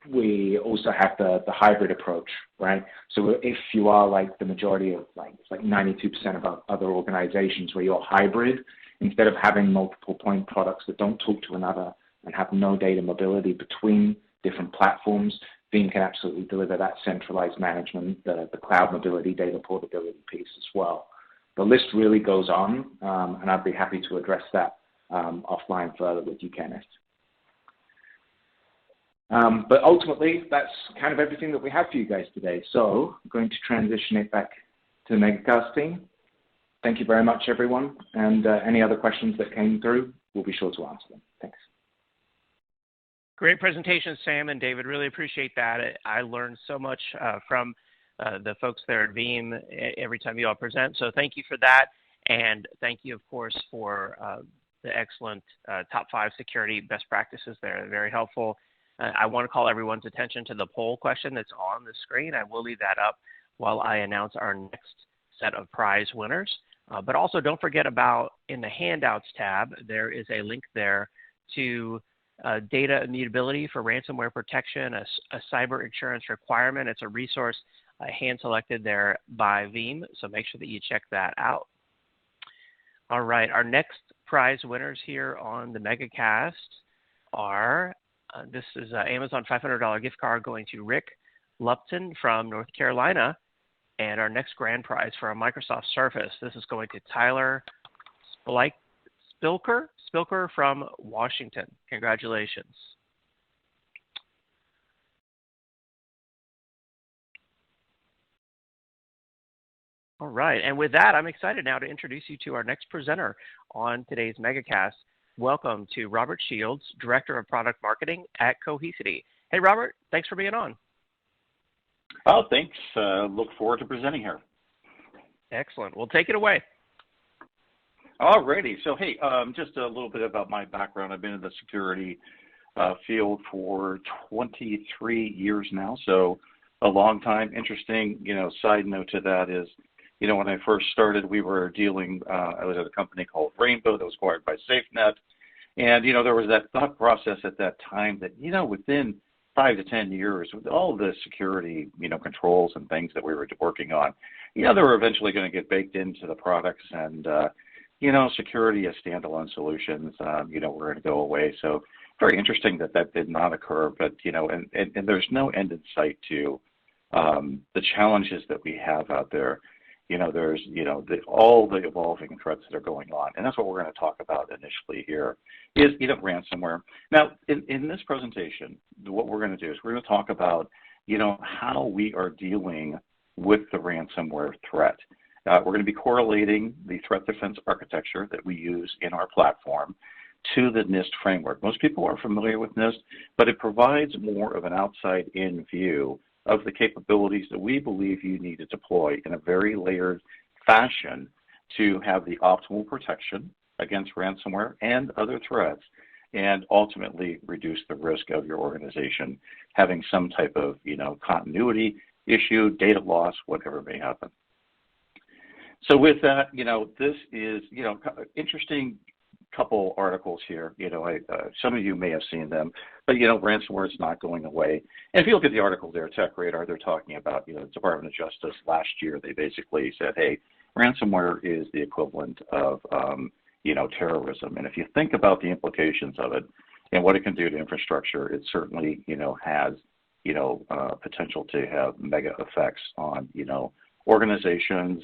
We also have the hybrid approach, right? So if you are like the majority of it's like 92% of other organizations where you're hybrid, instead of having multiple point products that don't talk to another and have no data mobility between different platforms, Veeam can absolutely deliver that centralized management, the cloud mobility, data portability piece as well. The list really goes on, and I'd be happy to address that offline further with you, Kenneth. But ultimately, that's kind of everything that we have for you guys today. So I'm going to transition it back to the Megacast team. Thank you very much, everyone. And any other questions that came through, we'll be sure to answer them. Thanks. Great presentation, Sam and David. Really appreciate that. I learned so much from the folks there at Veeam every time you all present. So thank you for that. And thank you, of course, for the excellent top 5 security best practices there. They're very helpful. I want to call everyone's attention to the poll question that's on the screen. I will leave that up while I announce our next set of prize winners. But also don't forget about, in the handouts tab, there is a link there to data immutability for ransomware protection, a cyber insurance requirement. It's a resource hand-selected there by Veeam, so make sure that you check that out. All right, our next prize winners here on the Megacast are, this is Amazon $500 gift card going to Rick Lupton from North Carolina, and our next grand prize for a Microsoft Surface, this is going to Tyler Spilker from Washington. Congratulations. All right, and with that, I'm excited now to introduce you to our next presenter on today's Megacast. Welcome to Robert Shields, Director of Product Marketing at Cohesity. Hey, Robert, thanks for being on. Oh, thanks. Look forward to presenting here. Excellent. Well, take it away. All righty. So, hey, just a little bit about my background. I've been in the security field for 23 years now, so a long time. Interesting, side note to that is, when I first started, we were dealing, I was at a company called Rainbow that was acquired by SafeNet. And, there was that thought process at that time that, within 5 to 10 years, with all the security, controls and things that we were working on, they were eventually going to get baked into the products and, security as standalone solutions, were going to go away. So very interesting that did not occur, but, and there's no end in sight to the challenges that we have out there. There's, all the evolving threats that are going on. And that's what we're going to talk about initially here is, ransomware. Now, in this presentation, what we're going to do is we're going to talk about, how we are dealing with the ransomware threat. We're going to be correlating the threat defense architecture that we use in our platform to the NIST framework. Most people are familiar with NIST, but it provides more of an outside-in view of the capabilities that we believe you need to deploy in a very layered fashion to have the optimal protection against ransomware and other threats, and ultimately reduce the risk of your organization having some type of, continuity issue, data loss, whatever may happen. So with that, this is, interesting couple articles here. Some of you may have seen them, but ransomware is not going away. And if you look at the article there, Tech Radar, they're talking about the Department of Justice last year. They basically said, hey, ransomware is the equivalent of terrorism. And if you think about the implications of it and what it can do to infrastructure, it certainly has potential to have mega effects on organizations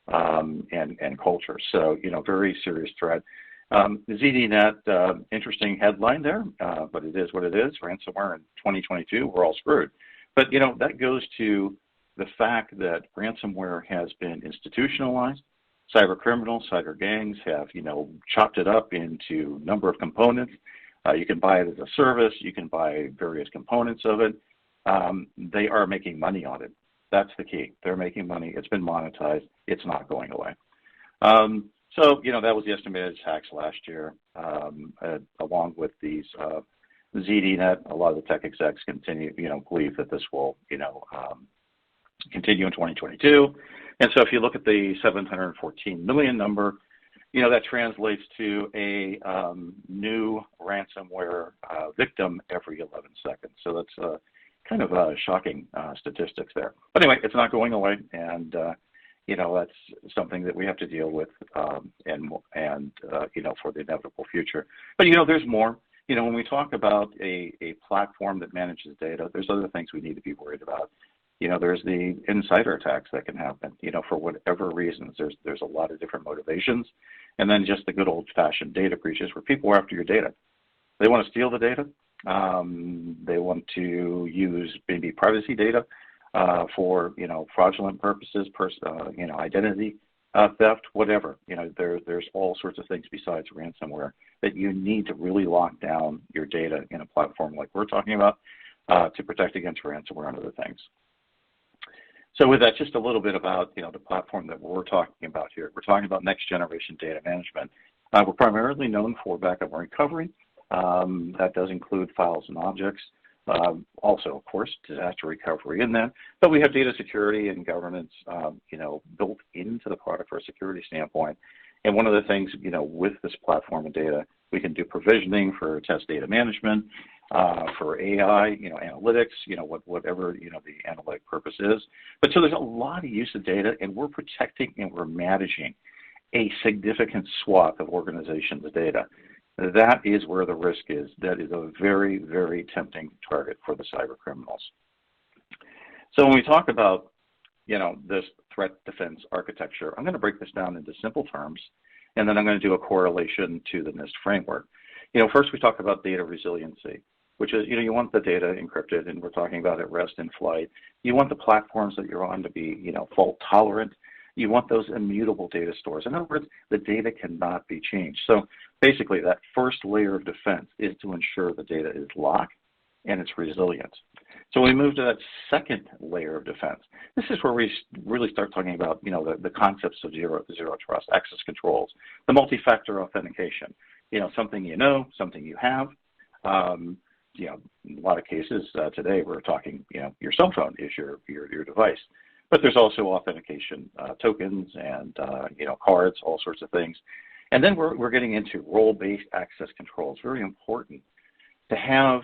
and culture. So very serious threat. ZDNet, interesting headline there, but it is what it is. Ransomware in 2022, we're all screwed. But, that goes to the fact that ransomware has been institutionalized. Cyber criminals, cyber gangs have, chopped it up into a number of components. You can buy it as a service. You can buy various components of it. They are making money on it. That's the key. They're making money. It's been monetized. It's not going away. So, that was the estimated attacks last year, along with these ZDNet. A lot of the tech execs believe that this will, continue in 2022. And so if you look at the 714 million number, that translates to a new ransomware victim every 11 seconds. So that's kind of shocking statistics there. But anyway, it's not going away, and that's something that we have to deal with, and for the inevitable future. But there's more. When we talk about a platform that manages data, there's other things we need to be worried about. There's the insider attacks that can happen. For whatever reasons, there's a lot of different motivations, and then just the good old-fashioned data breaches where people are after your data. They want to steal the data. They want to use maybe privacy data for fraudulent purposes, identity theft, whatever. There's all sorts of things besides ransomware that you need to really lock down your data in a platform like we're talking about to protect against ransomware and other things. So with that, just a little bit about the platform that we're talking about here. We're talking about next generation data management. We're primarily known for backup and recovery. That does include files and objects. Also, of course, disaster recovery in that. But we have data security and governance, built into the product from a security standpoint. And one of the things, with this platform of data, we can do provisioning for test data management. for AI, analytics, whatever, the analytic purpose is. But so there's a lot of use of data, and we're protecting and we're managing a significant swath of organizations' data. That is where the risk is. That is a very, very tempting target for the cyber criminals. So when we talk about, this threat defense architecture, I'm going to break this down into simple terms, and then I'm going to do a correlation to the NIST framework. First we talk about data resiliency, which is, you want the data encrypted, and we're talking about at rest and flight. You want the platforms that you're on to be, fault tolerant. You want those immutable data stores. In other words, the data cannot be changed. So basically that first layer of defense is to ensure the data is locked and it's resilient. So we move to that second layer of defense. This is where we really start talking about, the concepts of zero trust, access controls, the multi-factor authentication, something something you have. In a lot of cases today we're talking, your cell phone is your device. But there's also authentication tokens and, cards, all sorts of things. And then we're getting into role-based access controls. Very important to have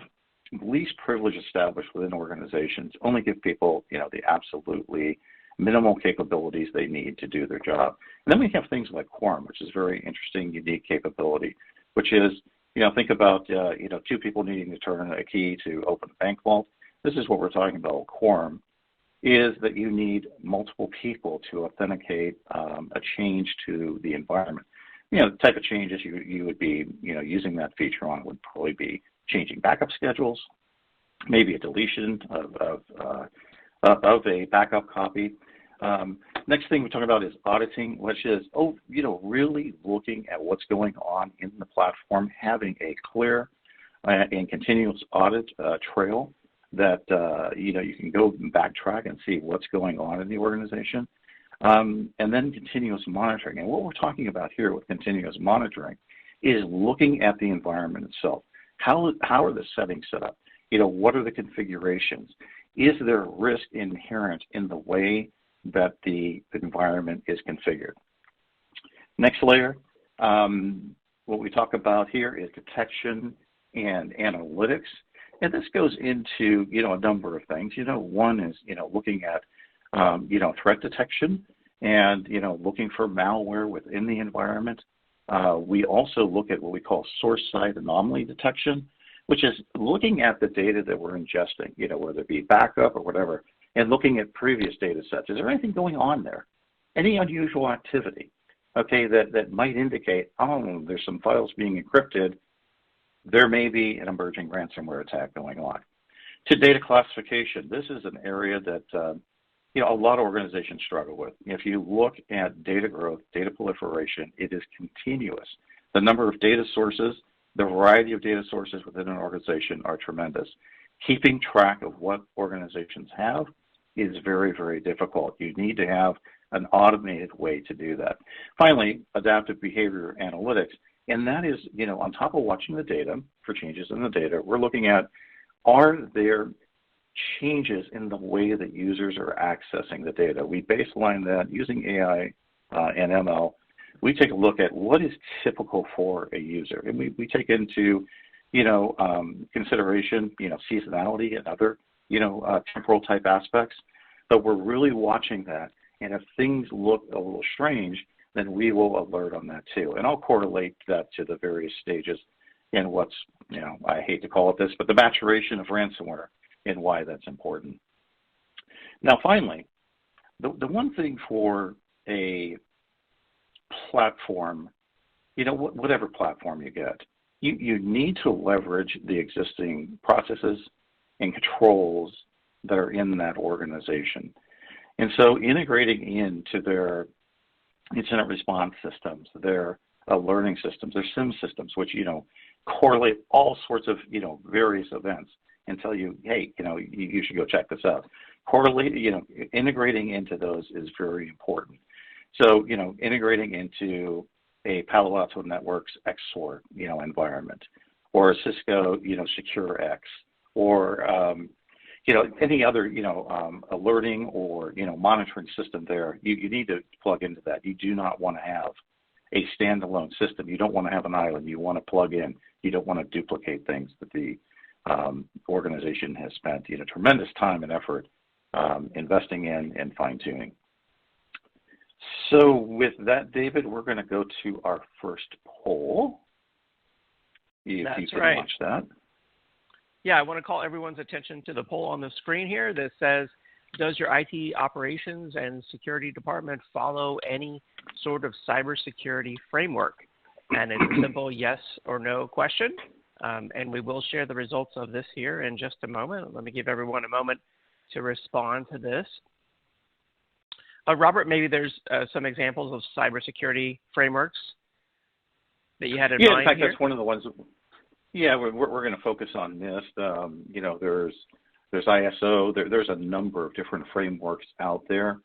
least privilege established within organizations. Only give people, the absolutely minimal capabilities they need to do their job. And then we have things like quorum, which is very interesting, unique capability, which is, think about, two people needing to turn a key to open a bank vault. This is what we're talking about. Quorum is that you need multiple people to authenticate a change to the environment. The type of changes you would be, using that feature on would probably be changing backup schedules, maybe a deletion of a backup copy. Next thing we're talking about is auditing, which is, really looking at what's going on in the platform, having a clear and continuous audit trail that, you can go and backtrack and see what's going on in the organization. And then continuous monitoring. And what we're talking about here with continuous monitoring is looking at the environment itself. How are the settings set up? What are the configurations? Is there risk inherent in the way that the environment is configured? Next layer, what we talk about here is detection and analytics. And this goes into, a number of things. One is, looking at, threat detection and, looking for malware within the environment. We also look at what we call source side anomaly detection, which is looking at the data that we're ingesting, whether it be backup or whatever, and looking at previous data sets. Is there anything going on there? Any unusual activity, that might indicate, there's some files being encrypted. There may be an emerging ransomware attack going on. To data classification, this is an area that, a lot of organizations struggle with. If you look at data growth, data proliferation, it is continuous. The number of data sources, the variety of data sources within an organization are tremendous. Keeping track of what organizations have is very, very difficult. You need to have an automated way to do that. Finally, adaptive behavior analytics. And that is, on top of watching the data for changes in the data, we're looking at, are there changes in the way that users are accessing the data? We baseline that using AI and ML. We take a look at what is typical for a user. And we take into, consideration, seasonality and other, temporal type aspects. But we're really watching that. And if things look a little strange, then we will alert on that too. And I'll correlate that to the various stages in what's, I hate to call it this, but the maturation of ransomware and why that's important. Now, finally, the one thing for a platform, whatever platform you get, you need to leverage the existing processes and controls that are in that organization. And so integrating into their incident response systems, their learning systems, their SIM systems, which, correlate all sorts of, various events and tell you, hey, you should go check this out. Integrating into those is very important. So, integrating into a Palo Alto Networks XSOAR, environment, or a Cisco, Secure X, or, any other, alerting or, monitoring system there, you need to plug into that. You do not want to have a standalone system. You don't want to have an island. You want to plug in. You don't want to duplicate things that organization has spent tremendous time and effort investing in and fine-tuning. So with that, David, we're going to go to our first poll. If That's you can right. watch that. Yeah, I want to call everyone's attention to the poll on the screen here that says, does your IT operations and security department follow any sort of cybersecurity framework? And it's a simple yes or no question. And we will share the results of this here in just a moment. Let me give everyone a moment to respond to this. Robert, maybe there's some examples of cybersecurity frameworks that you had in mind. Yeah, in fact, here? that's one of the ones. Yeah, we're going to focus on NIST. There's ISO. There's a number of different frameworks out there.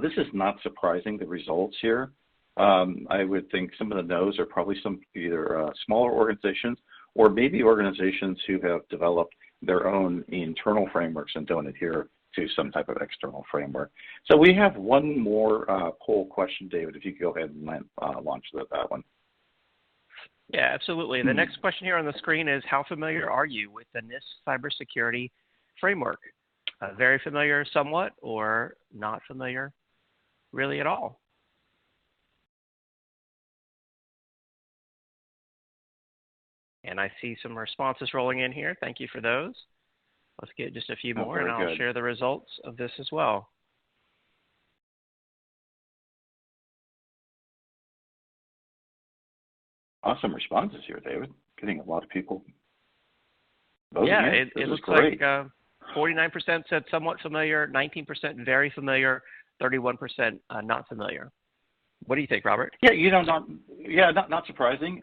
This is not surprising, the results here. I would think some of the no's are probably some either smaller organizations or maybe organizations who have developed their own internal frameworks and don't adhere to some type of external framework. So we have one more poll question, David, if you could go ahead and launch that one. Yeah, absolutely. The next question here on the screen is, how familiar are you with the NIST cybersecurity framework? Very familiar somewhat, or not familiar really at all? And I see some responses rolling in here. Thank you for those. Let's get just a few more, and I'll share the results of this as well. Awesome responses here, David. Getting a lot of people voting. Yeah, it looks great. Like 49% said somewhat familiar, 19% very familiar, 31% not familiar. What do you think, Robert? Yeah, not surprising.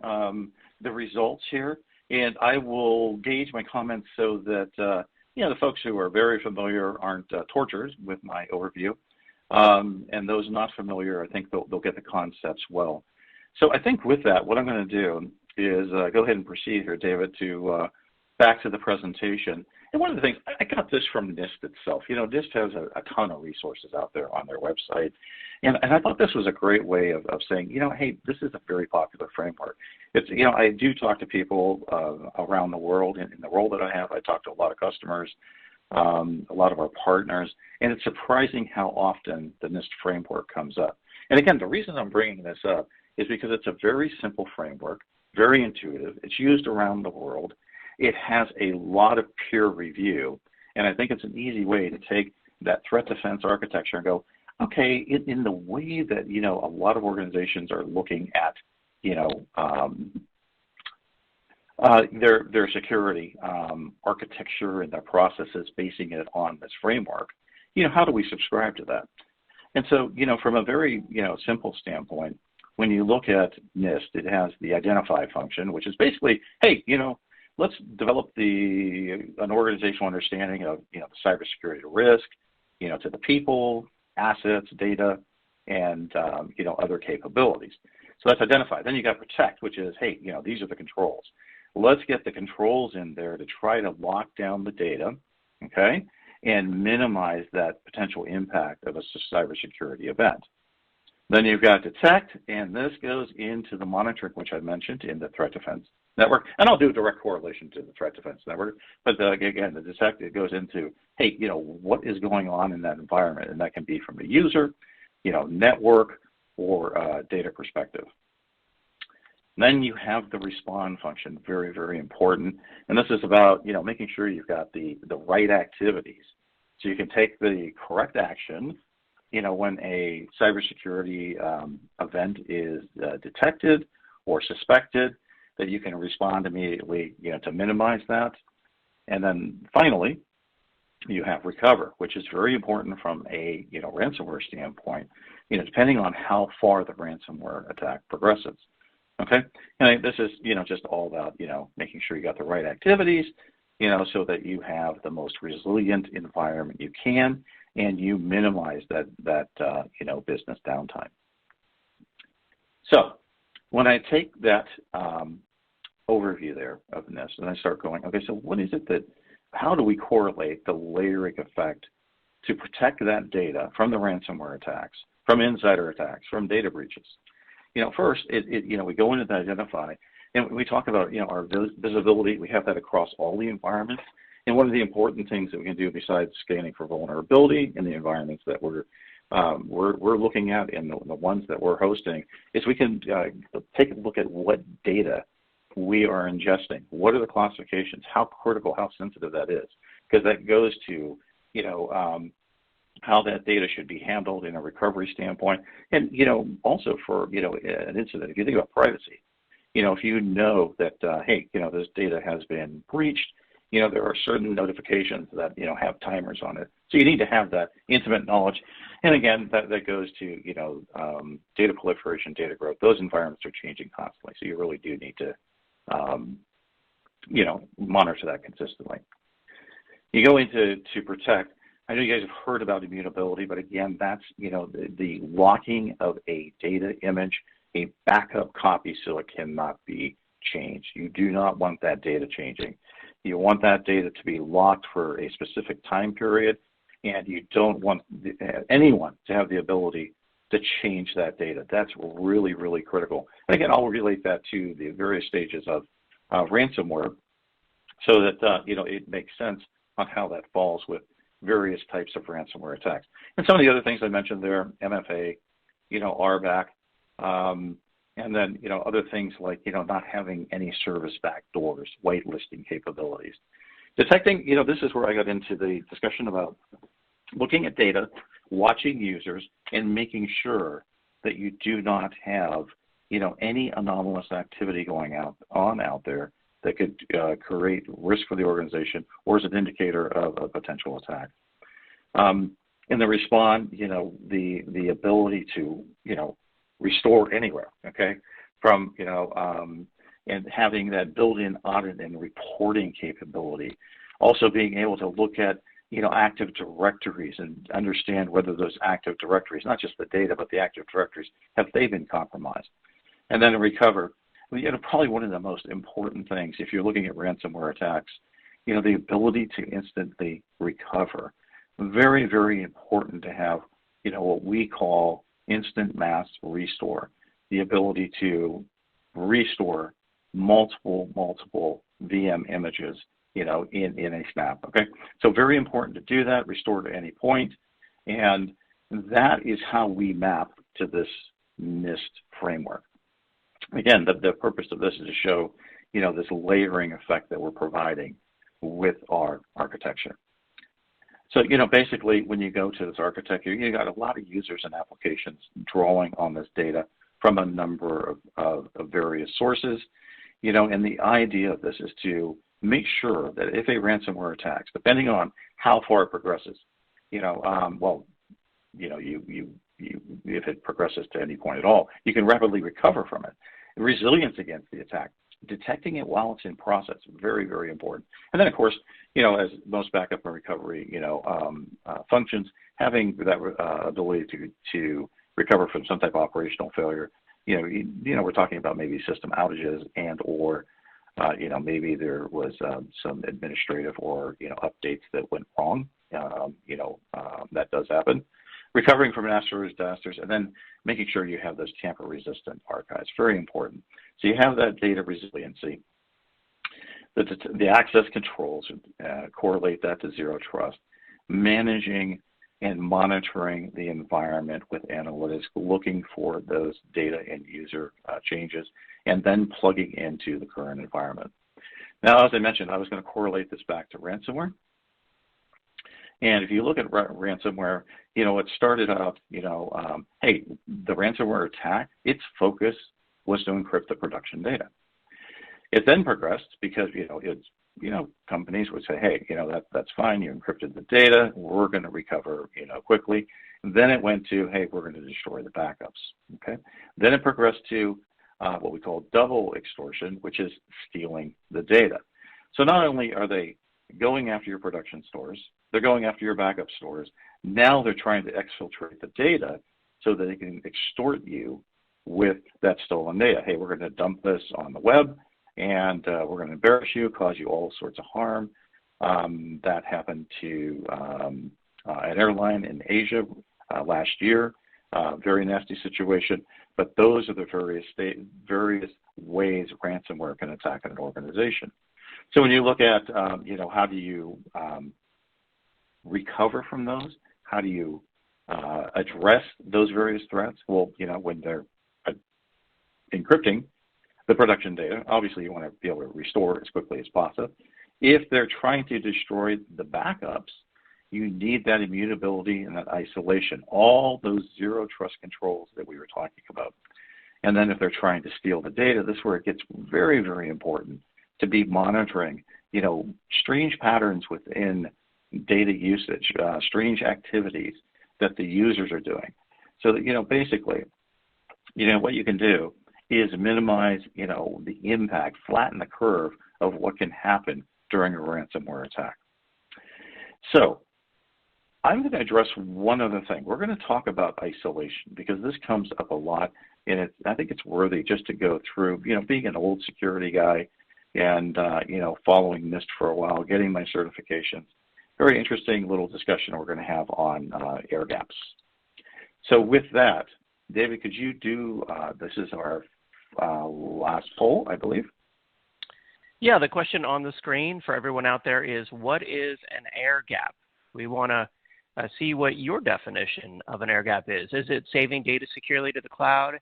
The results here, and I will gauge my comments so that the folks who are very familiar aren't tortured with my overview, and those not familiar, I think they'll get the concepts well. So I think with that, what I'm going to do is go ahead and proceed here, David, to back to the presentation. And one of the things, I got this from NIST itself. NIST has a ton of resources out there on their website. And I thought this was a great way of saying, hey, this is a very popular framework. It's, I do talk to people around the world. In the role that I have, I talk to a lot of customers, a lot of our partners, and it's surprising how often the NIST framework comes up. And again, the reason I'm bringing this up is because it's a very simple framework, very intuitive. It's used around the world. It has a lot of peer review, and I think it's an easy way to take that threat defense architecture and go, okay, in the way that, a lot of organizations are looking at, their security architecture and their processes, basing it on this framework, how do we subscribe to that? And so, from a very, simple standpoint, when you look at NIST, it has the identify function, which is basically, hey, let's develop an organizational understanding of, the cybersecurity risk, to the people, assets, data, and, other capabilities. So that's identify. Then you got protect, which is, hey, these are the controls. Let's get the controls in there to try to lock down the data, okay, and minimize that potential impact of a cybersecurity event. Then you've got detect, and this goes into the monitoring, which I mentioned in the threat defense network. And I'll do a direct correlation to the threat defense network. But again, the detect, it goes into, hey, what is going on in that environment? And that can be from a user, network, or data perspective. Then you have the respond function, very, very important. And this is about, making sure you've got the right activities. So you can take the correct action, when a cybersecurity event is detected or suspected, that you can respond immediately, to minimize that. And then finally, you have recover, which is very important from a, ransomware standpoint, depending on how far the ransomware attack progresses. Okay. And this is, just all about, making sure you got the right activities, so that you have the most resilient environment you can, and you minimize that business downtime. So when I take that overview there of this, and I start going, okay, so what is it how do we correlate the layering effect to protect that data from the ransomware attacks, from insider attacks, from data breaches? First, we go into the identify, And we talk about, our visibility. We have that across all the environments. And one of the important things that we can do besides scanning for vulnerability in the environments that we're looking at and the ones that we're hosting is we can take a look at what data we are ingesting. What are the classifications? How critical, how sensitive that is? Because that goes to, how that data should be handled in a recovery standpoint. And, also for, an incident, if you think about privacy, if you know that, hey, this data has been breached, there are certain notifications that, have timers on it. So you need to have that intimate knowledge. And again, that goes to, data proliferation, data growth. Those environments are changing constantly. So you really do need to, monitor that consistently. You go into protect. I know you guys have heard about immutability, but again, that's, the locking of a data image, a backup copy, so it cannot be changed. You do not want that data changing. You want that data to be locked for a specific time period, and you don't want anyone to have the ability to change that data. That's really, really critical. And again, I'll relate that to the various stages of ransomware so that, it makes sense on how that falls with various types of ransomware attacks. And some of the other things I mentioned there, MFA, RBAC, and then, other things like, not having any service backdoors, whitelisting capabilities. Detecting, this is where I got into the discussion about looking at data, watching users, and making sure that you do not have, any anomalous activity going on out there that could create risk for the organization or is an indicator of a potential attack. In the respond, the ability to, restore anywhere, okay, from, and having that built-in audit and reporting capability. Also being able to look at, active directories and understand whether those active directories, not just the data, but the active directories, have they been compromised? And then recover. Probably one of the most important things, if you're looking at ransomware attacks, the ability to instantly recover. Very, very important to have, what we call instant mass restore, the ability to restore multiple VM images, in a snap, okay? So very important to do that, restore to any point, and that is how we map to this NIST framework. Again, the purpose of this is to show, this layering effect that we're providing with our architecture. So, basically, when you go to this architecture, you got a lot of users and applications drawing on this data from a number of various sources, and the idea of this is to make sure that if a ransomware attacks, depending on how far it progresses, if it progresses to any point at all, you can rapidly recover from it. Resilience against the attack, detecting it while it's in process, very, very important. And then, of course, as most backup and recovery, functions, having that ability to recover from some type of operational failure, we're talking about maybe system outages and or, maybe there was some administrative or, updates that went wrong. That does happen. Recovering from natural disasters, and then making sure you have those tamper-resistant archives. Very important. So you have that data resiliency. The access controls, correlate that to zero trust. Managing and monitoring the environment with analytics, looking for those data and user changes, and then plugging into the current environment. Now, as I mentioned, I was going to correlate this back to ransomware. And if you look at ransomware, it started out, hey, the ransomware attack, its focus was to encrypt the production data. It then progressed because, companies would say, hey, that's fine. You encrypted the data. We're going to recover, quickly. And then it went to, hey, we're going to destroy the backups. Okay. Then it progressed to what we call double extortion, which is stealing the data. So not only are they going after your production stores, they're going after your backup stores. Now they're trying to exfiltrate the data so that they can extort you with that stolen data. Hey, we're going to dump this on the web, and we're going to embarrass you, cause you all sorts of harm. That happened to an airline in Asia last year. Very nasty situation. But those are the various ways ransomware can attack an organization. So when you look at, how do you recover from those? How do you address those various threats? Well, when they're encrypting the production data, obviously you want to be able to restore as quickly as possible. If they're trying to destroy the backups, you need that immutability and that isolation, all those zero trust controls that we were talking about. And then if they're trying to steal the data, this is where it gets very, very important to be monitoring, strange patterns within data usage, strange activities that the users are doing. So that, basically, what you can do is minimize, the impact, flatten the curve of what can happen during a ransomware attack. So I'm going to address one other thing. We're going to talk about isolation because this comes up a lot, and I think it's worthy just to go through, being an old security guy and, following NIST for a while, getting my certifications. Very interesting little discussion we're going to have on air gaps. So with that, David, could you do, this is our last poll, I believe. Yeah, the question on the screen for everyone out there is, what is an air gap? We want to see what your definition of an air gap is. Is it saving data securely to the cloud?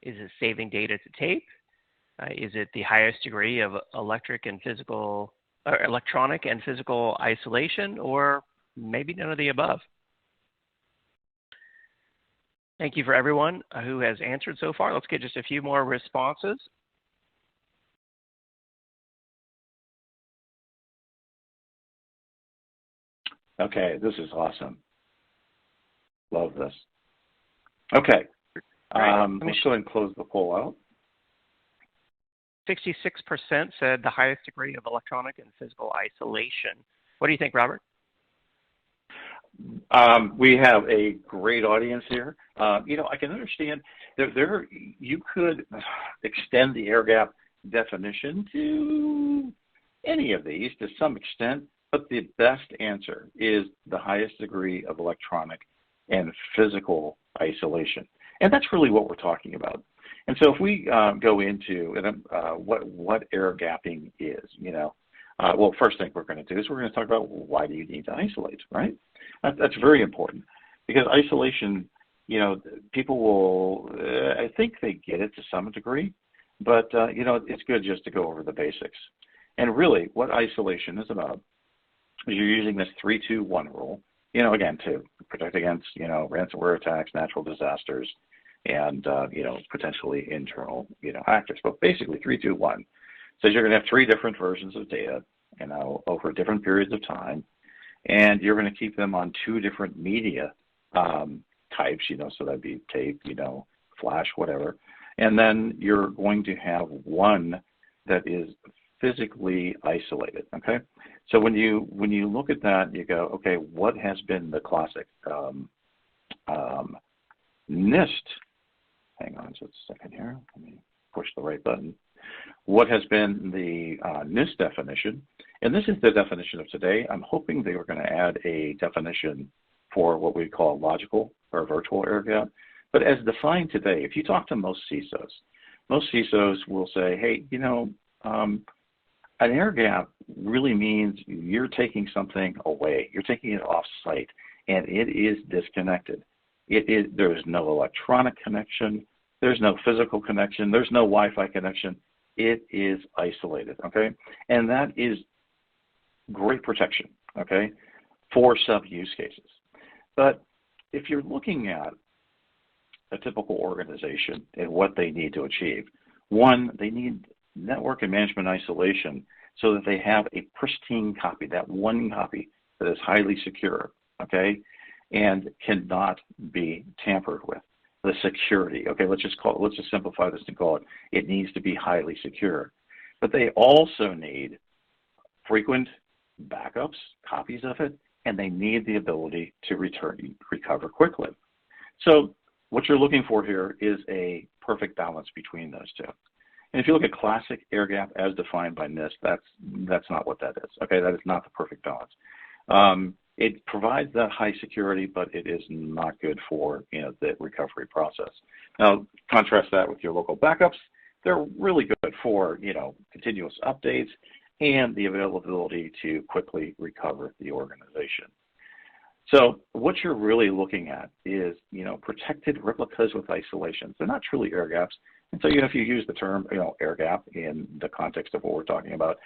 Is it saving data to tape? Is it the highest degree of electronic and physical isolation, or maybe none of the above? Thank you for everyone who has answered so far. Let's get just a few more responses. Okay, this is awesome. Love this. Okay, let's go ahead and close the poll out. 66% said the highest degree of electronic and physical isolation. What do you think, Robert? We have a great audience here. I can understand that you could extend the air gap definition to any of these to some extent, but the best answer is the highest degree of electronic and physical isolation. And that's really what we're talking about. And so if we go into what air gapping is, well, first thing we're going to do is we're going to talk about why do you need to isolate, right? That's very important because isolation, people will, I think they get it to some degree, but, it's good just to go over the basics. And really what isolation is about is you're using this 3-2-1 rule, again, to protect against, ransomware attacks, natural disasters, and, potentially internal, actors. But basically 3-2-1 says you're going to have 3 different versions of data, over different periods of time, and you're going to keep them on 2 different media types, so that'd be tape, flash, whatever. And then you're going to have one that is physically isolated, okay? So when you look at that, you go, okay, what has been the classic NIST? Hang on just a second here. Let me push the right button. What has been the NIST definition? And this is the definition of today. I'm hoping they were going to add a definition for what we call logical or virtual air gap. But as defined today, if you talk to most CISOs will say, hey, an air gap really means you're taking something away. You're taking it off site, and it is disconnected. There's no electronic connection. There's no physical connection. There's no Wi-Fi connection. It is isolated, okay? And that is great protection, okay, for sub-use cases. But if you're looking at a typical organization and what they need to achieve, one, they need network and management isolation so that they have a pristine copy, that one copy that is highly secure, okay, and cannot be tampered with. The security, okay, let's just simplify this and call it, it needs to be highly secure. But they also need frequent backups, copies of it, and they need the ability to recover quickly. So what you're looking for here is a perfect balance between those two. And if you look at classic air gap as defined by NIST, that's not what that is. Okay, that is not the perfect balance. it provides that high security, but it is not good for the recovery process. Now, contrast that with your local backups. They're really good for continuous updates and the availability to quickly recover the organization. So what you're really looking at is, protected replicas with isolations. They're not truly air gaps. And so, if you use the term, air gap in the context of what we're talking about,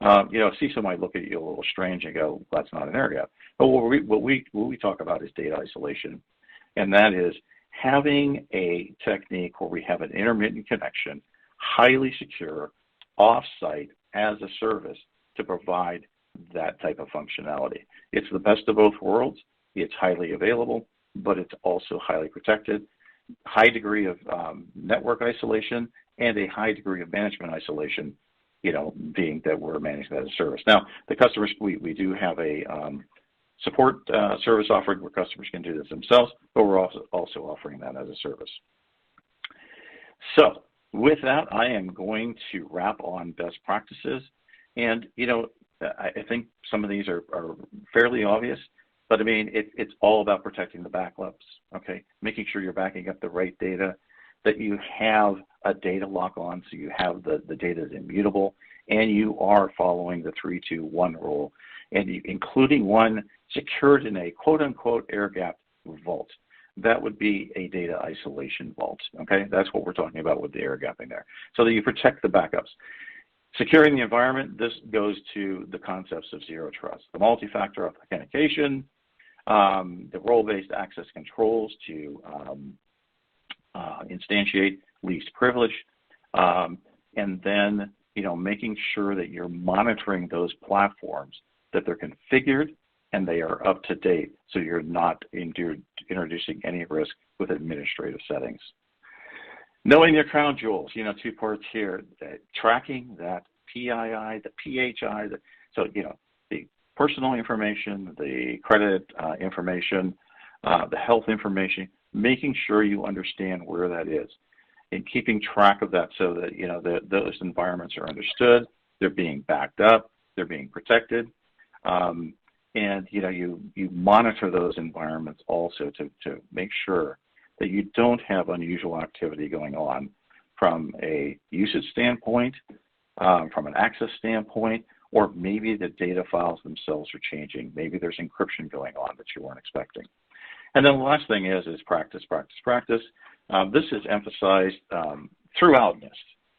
CISO might look at you a little strange and go, that's not an air gap. But what we talk about is data isolation. And that is having a technique where we have an intermittent connection, highly secure, off-site as a service to provide that type of functionality. It's the best of both worlds. It's highly available, but it's also highly protected, high degree of network isolation, and a high degree of management isolation, being that we're managing that as a service. Now, the customers, we do have a support service offering where customers can do this themselves, but we're also offering that as a service. So with that, I am going to wrap on best practices. And, I think some of these are fairly obvious, but I mean, it's all about protecting the backups, okay? Making sure you're backing up the right data, that you have a data lock on so you have the data is immutable, and you are following the 3-2-1 rule, and including one secured in a quote-unquote air-gapped vault. That would be a data isolation vault, okay? That's what we're talking about with the air-gapping there, so that you protect the backups. Securing the environment, this goes to the concepts of zero trust, the multi-factor authentication, the role-based access controls to instantiate least privilege, and then making sure that you're monitoring those platforms, that they're configured and they are up to date, so you're not introducing any risk with administrative settings. Knowing your crown jewels, 2 parts here, tracking that PII, the PHI, the personal information, the credit information, the health information, making sure you understand where that is and keeping track of that so that, those environments are understood, they're being backed up, they're being protected, and, you monitor those environments also to make sure that you don't have unusual activity going on from a usage standpoint, from an access standpoint, or maybe the data files themselves are changing. Maybe there's encryption going on that you weren't expecting. And then the last thing is practice, practice, practice. This is emphasized throughout NIST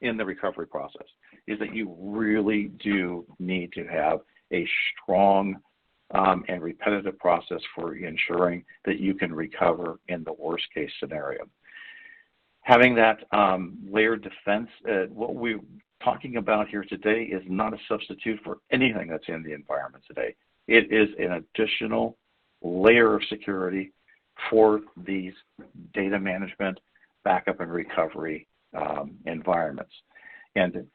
in the recovery process, is that you really do need to have a strong and repetitive process for ensuring that you can recover in the worst case scenario. Having that layered defense, what we're talking about here today is not a substitute for anything that's in the environment today. It is an additional layer of security for these data management, backup, and recovery environments. And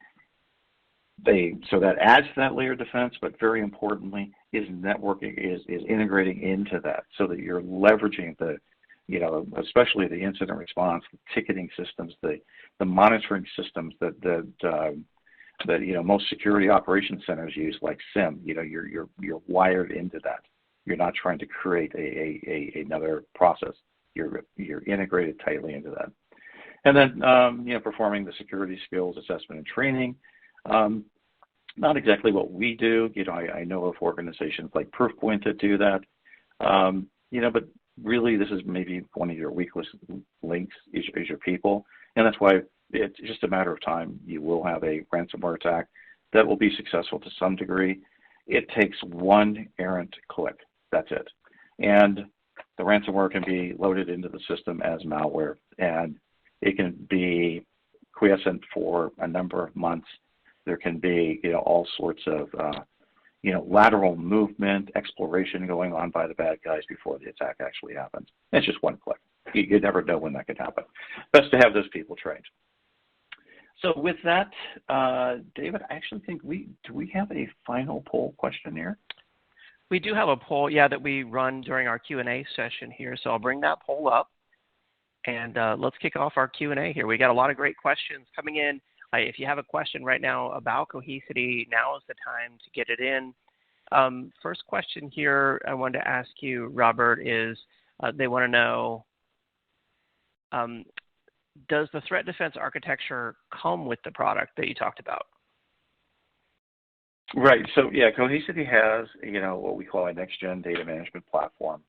so that adds to that layer of defense, but very importantly is networking, is integrating into that so that you're leveraging the, especially the incident response, the ticketing systems, the monitoring systems that most security operations centers use, like SIM. You're wired into that. You're not trying to create another process. You're integrated tightly into that. And then performing the security skills assessment and training. Not exactly what we do. I know of organizations like Proofpoint that do that. But really this is maybe one of your weakest links is your people. And that's why it's just a matter of time. You will have a ransomware attack that will be successful to some degree. It takes one errant click. That's it. And the ransomware can be loaded into the system as malware, and it can be quiescent for a number of months. There can be, all sorts of, lateral movement, exploration going on by the bad guys before the attack actually happens. It's just one click. You never know when that could happen. Best to have those people trained. So with that, David, I actually think do we have a final poll question here? We do have a poll, that we run during our Q&A session here. So I'll bring that poll up, and let's kick off our Q&A here. We got a lot of great questions coming in. If you have a question right now about Cohesity, now is the time to get it in. First question here I wanted to ask you, Robert, is they want to know, does the threat defense architecture come with the product that you talked about? Right. So yeah, Cohesity has, what we call a next-gen data management platform,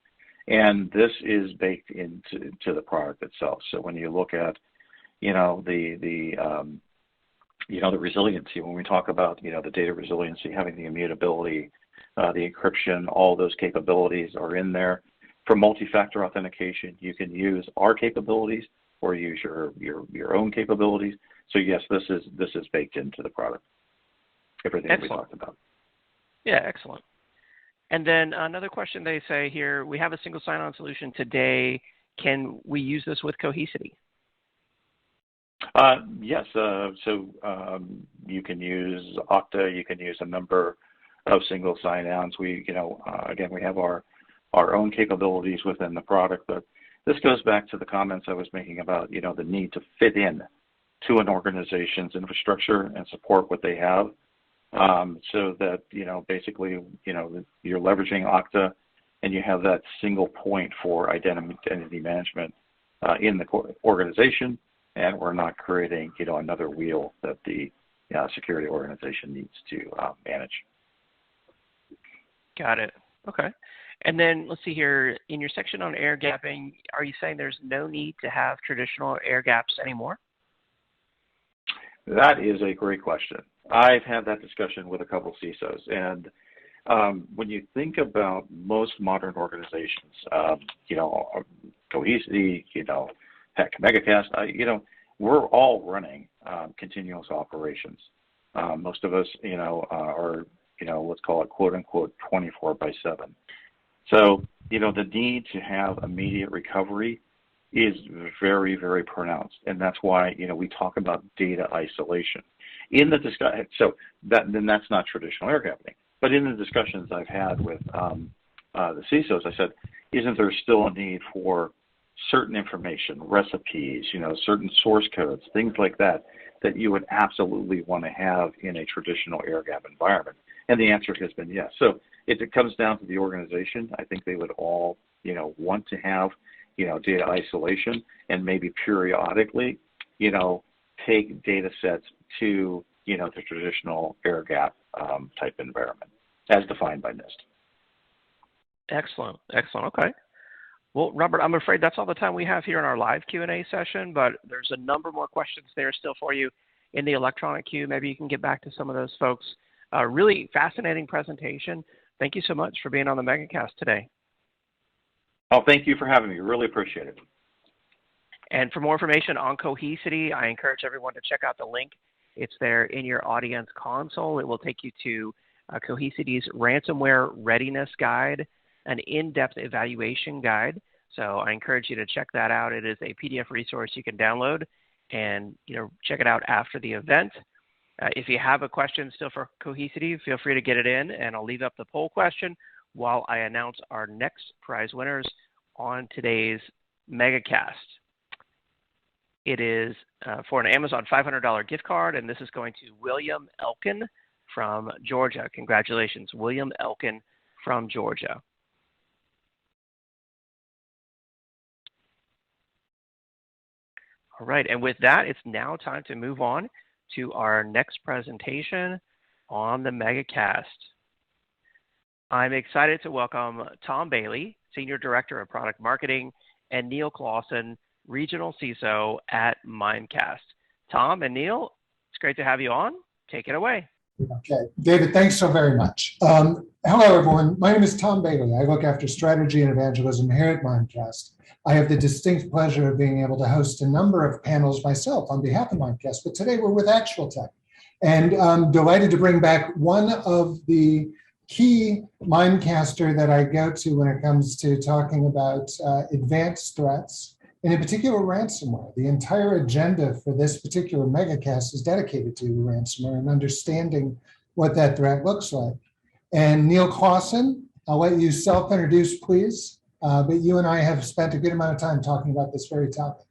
and this is baked into the product itself. So when you look at, the resiliency, when we talk about, the data resiliency, having the immutability, the encryption, all those capabilities are in there. For multi-factor authentication, you can use our capabilities or use your own capabilities. So yes, this is baked into the product. Everything that we talked about. Yeah, excellent. And then another question they say here, we have a single sign-on solution today. Can we use this with Cohesity? Yes. So you can use Okta. You can use a number of single sign-ons. We, again, we have our own capabilities within the product, but this goes back to the comments I was making about, the need to fit in to an organization's infrastructure and support what they have. So that, basically, you're leveraging Okta and you have that single point for identity management in the organization, and we're not creating, another wheel that the security organization needs to manage. Got it. Okay. And then let's see here, in your section on air gapping, are you saying there's no need to have traditional air gaps anymore? That is a great question. I've had that discussion with a couple of CISOs, and when you think about most modern organizations, Cohesity, heck, Megacast, we're all running continuous operations. Most of us, are, let's call it quote unquote 24/7. So, the need to have immediate recovery is very, very pronounced, and that's why we talk about data isolation in the discussion. So that's not traditional air gapping, but in the discussions I've had with the CISOs, I said, isn't there still a need for certain information, recipes, certain source codes, things like that you would absolutely want to have in a traditional air gap environment? And the answer has been yes. So if it comes down to the organization, I think they would all want to have data isolation, and maybe periodically, take data sets to, the traditional air gap type environment as defined by NIST. Excellent. Okay. Well, Robert, I'm afraid that's all the time we have here in our live Q&A session, but there's a number more questions there still for you in the electronic queue. Maybe you can get back to some of those folks. Really fascinating presentation. Thank you so much for being on the Megacast today. Oh, thank you for having me. Really appreciate it. And for more information on Cohesity, I encourage everyone to check out the link. It's there in your audience console. It will take you to Cohesity's Ransomware Readiness Guide, an in-depth evaluation guide. So I encourage you to check that out. It is a PDF resource you can download and check it out after the event. If you have a question still for Cohesity, feel free to get it in, and I'll leave up the poll question while I announce our next prize winners on today's Megacast. It is for an Amazon $500 gift card, and this is going to William Elkin from Georgia. Congratulations, William Elkin from Georgia. All right, and with that, it's now time to move on to our next presentation on the Megacast. I'm excited to welcome Tom Bailey, Senior Director of Product Marketing, and Neil Clausen, Regional CISO at Mimecast. Tom and Neil, it's great to have you on. Take it away. Okay, David, thanks so very much. Hello, everyone. My name is Tom Bailey. I look after strategy and evangelism here at Mimecast. I have the distinct pleasure of being able to host a number of panels myself on behalf of Mimecast, but today we're with Actual Tech. And I'm delighted to bring back one of the key Mimecaster that I go to when it comes to talking about advanced threats, and in particular ransomware. The entire agenda for this particular Megacast is dedicated to ransomware and understanding what that threat looks like. And Neil Clausen, I'll let you self-introduce, please. But you and I have spent a good amount of time talking about this very topic.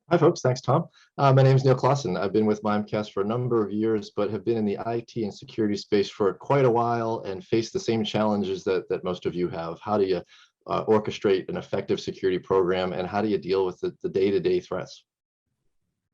Hi, folks. Thanks, Tom. My name is Neil Clausen. I've been with Mimecast for a number of years, but have been in the IT and security space for quite a while and faced the same challenges that most of you have. How do you orchestrate an effective security program, and how do you deal with the day-to-day threats?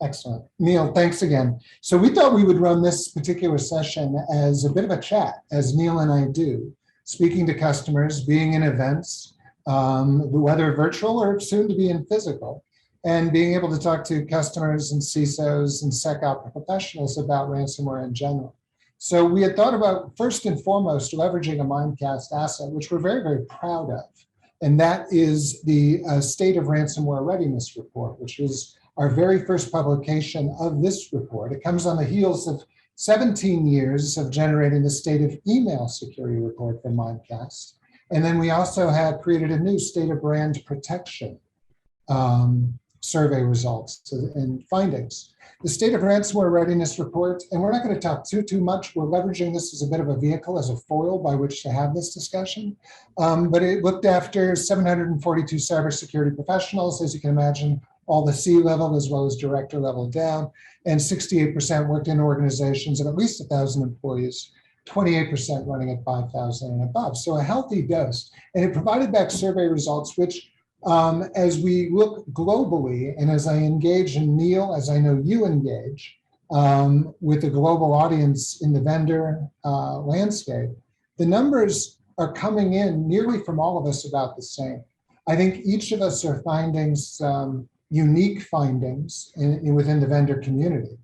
Excellent. Neil, thanks again. So we thought we would run this particular session as a bit of a chat, as Neil and I do, speaking to customers, being in events, whether virtual or soon to be in physical, and being able to talk to customers and CISOs and SecOps professionals about ransomware in general. So we had thought about, first and foremost, leveraging a Mimecast asset, which we're very, very proud of. And that is the State of Ransomware Readiness Report, which is our very first publication of this report. It comes on the heels of 17 years of generating the State of Email Security Report from Mimecast. And then we also have created a new State of Brand Protection survey results and findings. The State of Ransomware Readiness Report, and we're not going to talk too much. We're leveraging this as a bit of a vehicle, as a foil by which to have this discussion. But it looked after 742 cybersecurity professionals, as you can imagine, all the C-level as well as director level down, and 68% worked in organizations of at least 1,000 employees, 28% running at 5,000 and above. So a healthy dose. And it provided back survey results, which as we look globally, and as I engage, and Neil, as I know you engage, with the global audience in the vendor landscape, the numbers are coming in nearly from all of us about the same. I think each of us are finding some unique findings within the vendor community.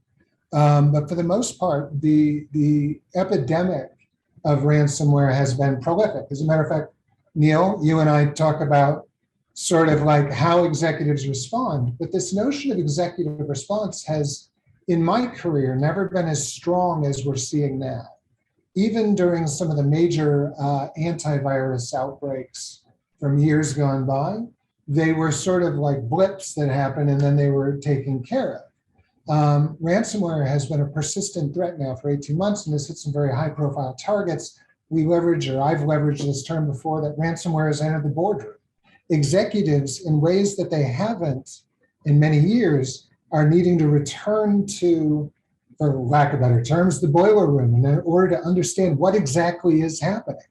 But for the most part, the epidemic of ransomware has been prolific. As a matter of fact, Neil, you and I talk about sort of like how executives respond, but this notion of executive response has, in my career, never been as strong as we're seeing now. Even during some of the major antivirus outbreaks from years gone by, they were sort of like blips that happened and then they were taken care of. Ransomware has been a persistent threat now for 18 months and has hit some very high profile targets. We leverage, or I've leveraged this term before, that ransomware has entered the boardroom. Executives, in ways that they haven't in many years, are needing to return to, for lack of better terms, the boiler room in order to understand what exactly is happening.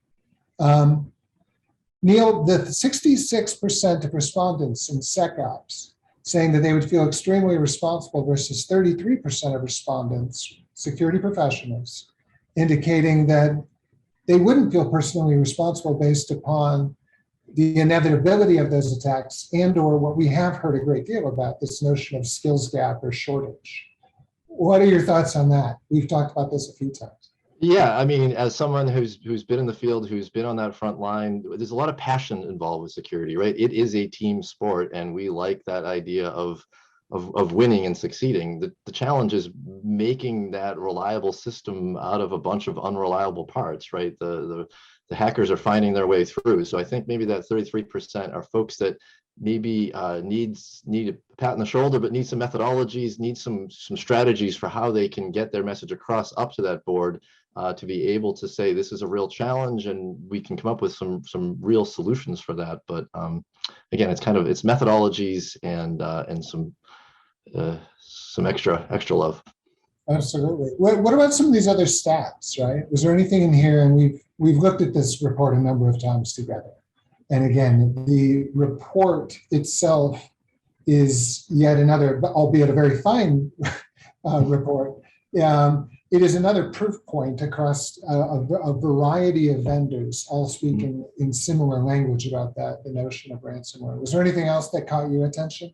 Neil, the 66% of respondents in SecOps saying that they would feel extremely responsible versus 33% of respondents, security professionals, indicating that they wouldn't feel personally responsible based upon the inevitability of those attacks and or what we have heard a great deal about, this notion of skills gap or shortage. What are your thoughts on that? We've talked about this a few times. Yeah, I mean, as someone who's been in the field, who's been on that front line, there's a lot of passion involved with security, right? It is a team sport, and we like that idea of winning and succeeding. The challenge is making that reliable system out of a bunch of unreliable parts, right? The hackers are finding their way through. So I think maybe that 33% are folks that maybe need a pat on the shoulder, but need some methodologies, need some strategies for how they can get their message across up to that board, to be able to say this is a real challenge and we can come up with some real solutions for that. But again, it's methodologies and some extra love. Absolutely. What about some of these other stats, right? Was there anything in here, and we've looked at this report a number of times together. And again, the report itself is yet another, albeit a very fine report. It is another proof point across a variety of vendors, all speaking in similar language about that, the notion of ransomware. Was there anything else that caught your attention?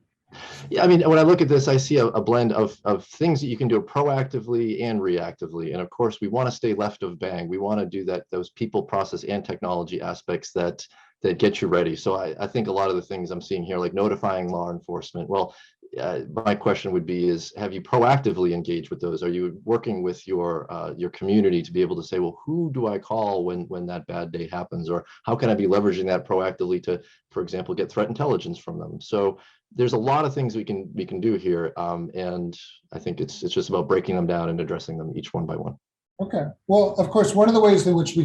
Yeah, I mean, when I look at this, I see a blend of things that you can do proactively and reactively. And of course, we want to stay left of bang. We want to do those people, process, and technology aspects that get you ready. So I think a lot of the things I'm seeing here, like notifying law enforcement, well, my question would be is, have you proactively engaged with those? Are you working with your community to be able to say, well, who do I call when that bad day happens? Or how can I be leveraging that proactively to, for example, get threat intelligence from them? So there's a lot of things we can do here. And I think it's just about breaking them down and addressing them each one by one. Okay. Well, of course, one of the ways in which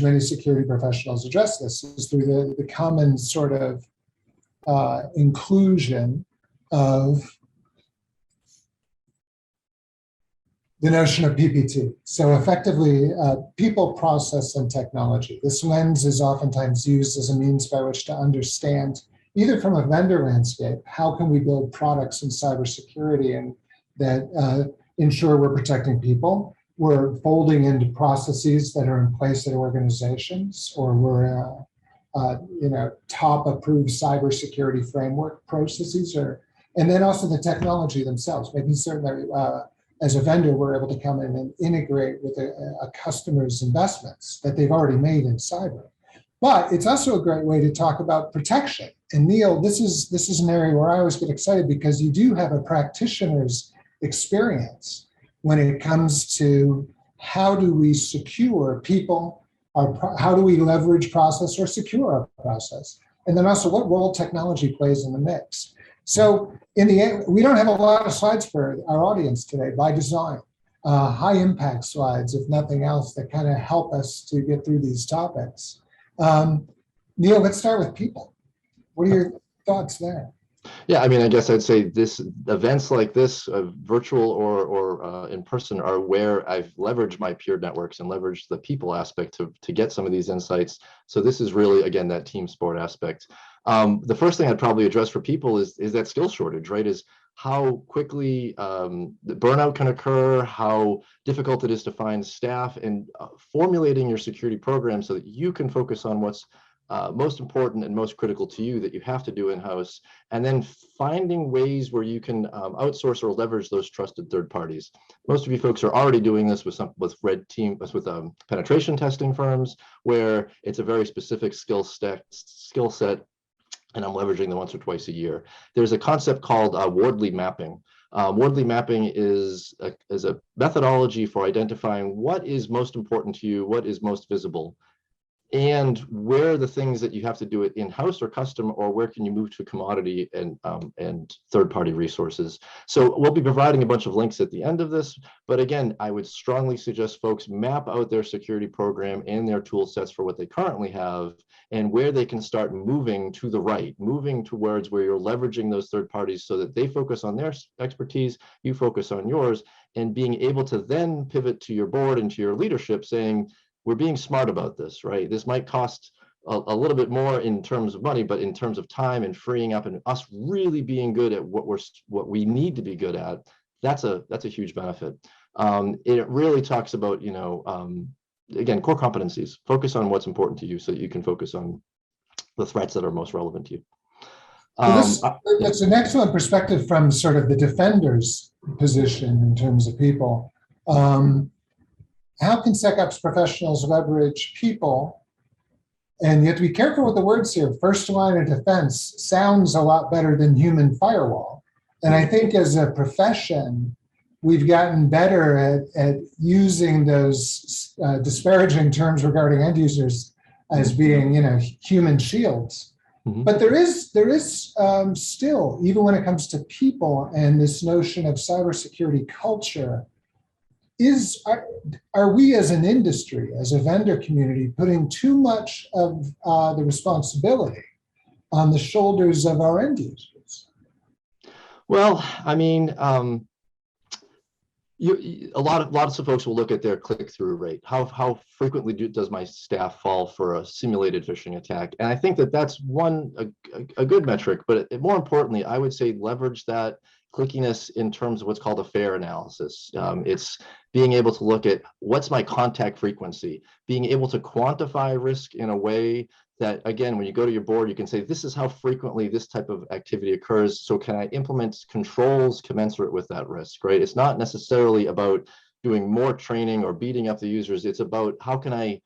many security professionals address this is through the common sort of inclusion of the notion of PPT. So effectively, people, process, and technology. This lens is oftentimes used as a means by which to understand, either from a vendor landscape, how can we build products in cybersecurity and that ensure we're protecting people, we're folding into processes that are in place at organizations, or we're top approved cybersecurity framework processes, and then also the technology themselves, making certain that as a vendor, we're able to come in and integrate with a customer's investments that they've already made in cyber. But it's also a great way to talk about protection. And Neil, this is an area where I always get excited because you do have a practitioner's experience when it comes to how do we secure people, how do we leverage process or secure our process, and then also what role technology plays in the mix. So in the end, we don't have a lot of slides for our audience today by design, high impact slides, if nothing else, that kind of help us to get through these topics. Neil, let's start with people. What are your thoughts there? Yeah, I mean, I guess I'd say events like this, virtual or in person, are where I've leveraged my peer networks and leveraged the people aspect to get some of these insights. So this is really, again, that team sport aspect. The first thing I'd probably address for people is that skill shortage, right? Is how quickly the burnout can occur, how difficult it is to find staff, and formulating your security program so that you can focus on what's most important and most critical to you that you have to do in-house, and then finding ways where you can outsource or leverage those trusted third parties. Most of you folks are already doing this with penetration testing firms, where it's a very specific skill set, and I'm leveraging them once or twice a year. There's a concept called Wardley mapping. Wardley mapping is a methodology for identifying what is most important to you, what is most visible, and where are the things that you have to do it in-house or custom, or where can you move to commodity and third-party resources. So we'll be providing a bunch of links at the end of this, but again, I would strongly suggest folks map out their security program and their tool sets for what they currently have, and where they can start moving to the right, moving towards where you're leveraging those third parties so that they focus on their expertise, you focus on yours, and being able to then pivot to your board and to your leadership saying, we're being smart about this, right? This might cost a little bit more in terms of money, but in terms of time and freeing up and us really being good at what we need to be good at, that's a huge benefit. It really talks about, again, core competencies. Focus on what's important to you so that you can focus on the threats that are most relevant to you. That's an excellent perspective from sort of the defender's position in terms of people. How can SecOps professionals leverage people? And you have to be careful with the words here. First line of defense sounds a lot better than human firewall. And I think as a profession, we've gotten better at using those disparaging terms regarding end users as being, human shields. Mm-hmm. But there is still, even when it comes to people and this notion of cybersecurity culture, are we as an industry, as a vendor community, putting too much of the responsibility on the shoulders of our end users? Well, I mean, a lot of folks will look at their click-through rate. How frequently does my staff fall for a simulated phishing attack? And I think that's a good metric, but more importantly, I would say leverage that clickiness in terms of what's called a FAIR analysis. It's being able to look at what's my contact frequency, being able to quantify risk in a way that, again, when you go to your board, you can say, this is how frequently this type of activity occurs. So can I implement controls commensurate with that risk, right? It's not necessarily about doing more training or beating up the users. It's about how can I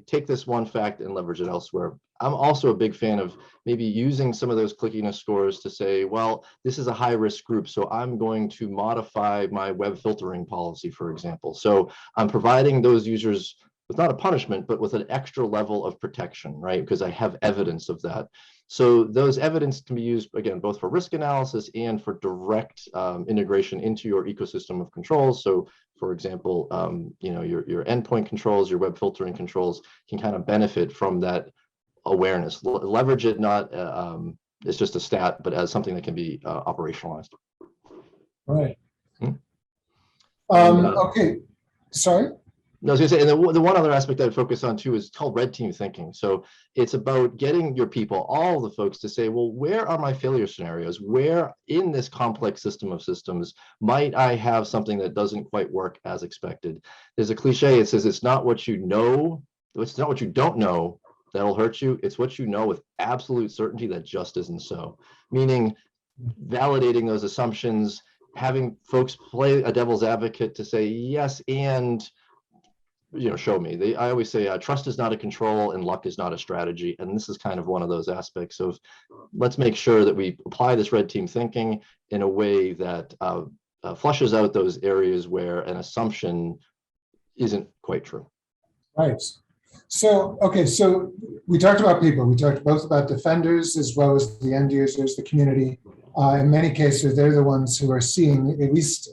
take this one fact and leverage it elsewhere. I'm also a big fan of maybe using some of those clickiness scores to say, well, this is a high risk group, so I'm going to modify my web filtering policy, for example. So I'm providing those users with not a punishment, but with an extra level of protection, right? Because I have evidence of that. So those evidence can be used, again, both for risk analysis and for direct integration into your ecosystem of controls. So for example, your endpoint controls, your web filtering controls can kind of benefit from that awareness. Leverage it not it's just a stat, but as something that can be operationalized. Right. Hmm? Okay. Sorry. No, I was going to say, and the one other aspect I'd focus on too is called red team thinking. So it's about getting your people, all the folks, to say, well, where are my failure scenarios? Where in this complex system of systems might I have something that doesn't quite work as expected? There's a cliche, it says, it's not what you know, it's not what you don't know that'll hurt you. It's what you know with absolute certainty that just isn't so. Meaning validating those assumptions, having folks play a devil's advocate to say, yes, and show me. I always say trust is not a control and luck is not a strategy. And this is kind of one of those aspects of let's make sure that we apply this red team thinking in a way that flushes out those areas where an assumption isn't quite true. Right. So, okay, so we talked about people. We talked both about defenders as well as the end users, the community. In many cases, they're the ones who are seeing, at least,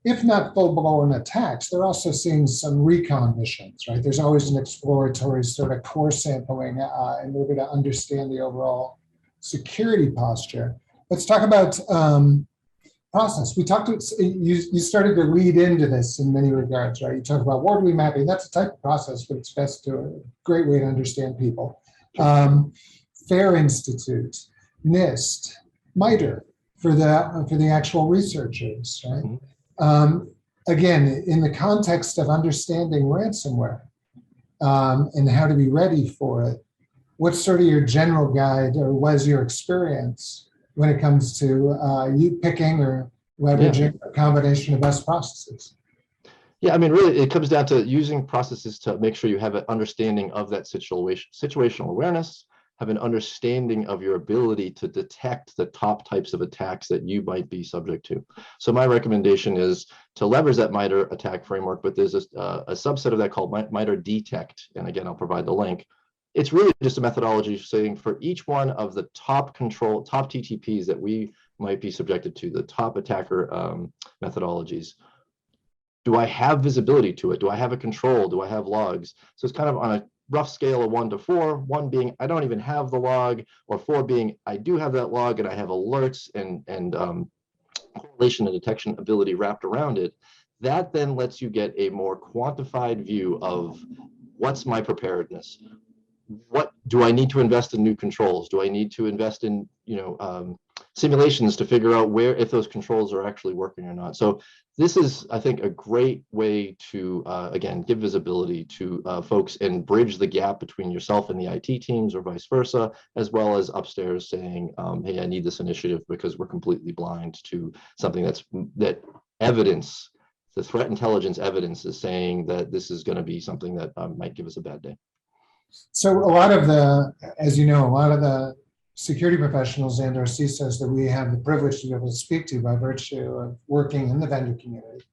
if not full-blown attacks, they're also seeing some recon missions, right? There's always an exploratory sort of core sampling in order to understand the overall security posture. Let's talk about process. We talked, you started to lead into this in many regards, right? You talk about worldly mapping. That's a type of process, but it's best to a great way to understand people. FAIR Institute, NIST, MITRE for the actual researchers, right? Again, in the context of understanding ransomware and how to be ready for it, what's sort of your general guide, or was your experience when it comes to you picking or leveraging a combination of best processes? Yeah, I mean, really, it comes down to using processes to make sure you have an understanding of that situational awareness, have an understanding of your ability to detect the top types of attacks that you might be subject to. So my recommendation is to leverage that MITRE attack framework, but there's a subset of that called MITRE Detect. And again, I'll provide the link. It's really just a methodology saying for each one of the top TTPs that we might be subjected to, the top attacker methodologies, do I have visibility to it? Do I have a control? Do I have logs? So it's kind of on a rough scale of 1 to 4, 1 being I don't even have the log, or 4 being I do have that log and I have alerts and correlation and detection ability wrapped around it. That then lets you get a more quantified view of what's my preparedness. What do I need to invest in new controls? Do I need to invest in simulations to figure out where if those controls are actually working or not? So this is, I think, a great way to again give visibility to folks and bridge the gap between yourself and the IT teams, or vice versa, as well as upstairs saying, "Hey, I need this initiative because we're completely blind to something that evidence." The threat intelligence evidence is saying that this is going to be something that might give us a bad day. So a lot of the, as you know, a lot of the security professionals and our CISOs that we have the privilege to be able to speak to by virtue of working in the vendor community,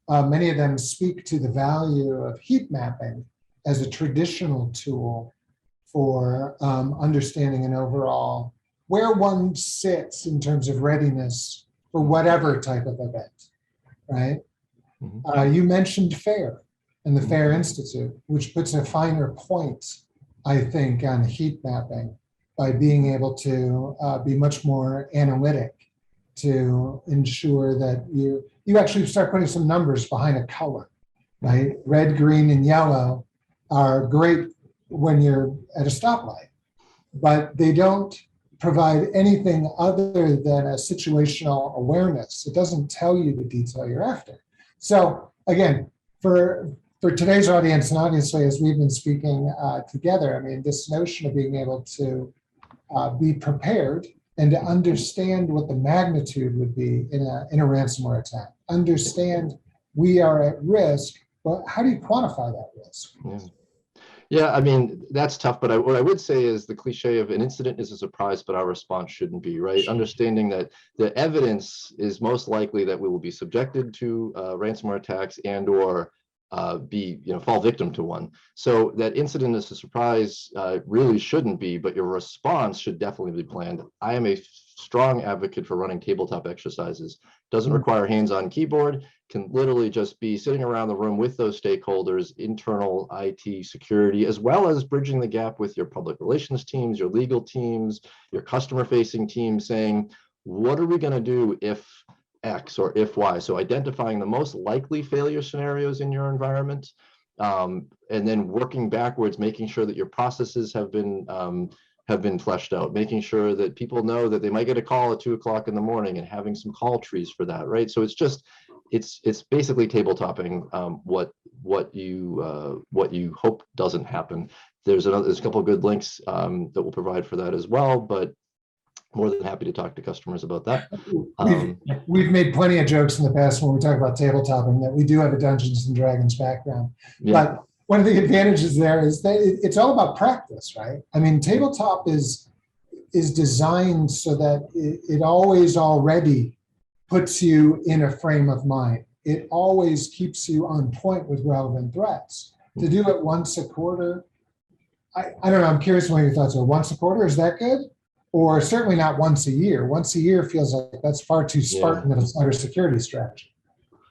many of them speak to the value of heat mapping as a traditional tool for understanding an overall where one sits in terms of readiness for whatever type of event, right? You mentioned FAIR and the FAIR Institute, which puts a finer point, I think, on heat mapping by being able to be much more analytic to ensure that you actually start putting some numbers behind a color, right? Red, green, and yellow are great when you're at a stoplight, but they don't provide anything other than a situational awareness. It doesn't tell you the detail you're after. So again, for today's audience, and obviously as we've been speaking together, I mean, this notion of being able to be prepared and to understand what the magnitude would be in a ransomware attack. Understand we are at risk, but how do you quantify that risk? Yeah, I mean, that's tough, but what I would say is the cliche of an incident is a surprise, but our response shouldn't be, right? Understanding that the evidence is most likely that we will be subjected to ransomware attacks and or fall victim to one. So that incident is a surprise really shouldn't be, but your response should definitely be planned. I am a strong advocate for running tabletop exercises. Doesn't require hands-on keyboard. can literally just be sitting around the room with those stakeholders, internal IT security, as well as bridging the gap with your public relations teams, your legal teams, your customer facing teams, saying, what are we going to do if X or if Y? So identifying the most likely failure scenarios in your environment, and then working backwards, making sure that your processes have been fleshed out, making sure that people know that they might get a call at 2 o'clock in the morning, and having some call trees for that, right? So it's basically tabletopping what you hope doesn't happen. There's a couple of good links that we'll provide for that as well, but more than happy to talk to customers about that. We've made plenty of jokes in the past when we talk about tabletopping that we do have a Dungeons and Dragons background. Yeah. But one of the advantages there is that it's all about practice, right? I mean, tabletop is designed so that it always already puts you in a frame of mind. It always keeps you on point with relevant threats. To do it once a quarter, I don't know, I'm curious what your thoughts are. Once a quarter, is that good? Or certainly not once a year. Once a year feels like that's far too Spartan of a cybersecurity strategy.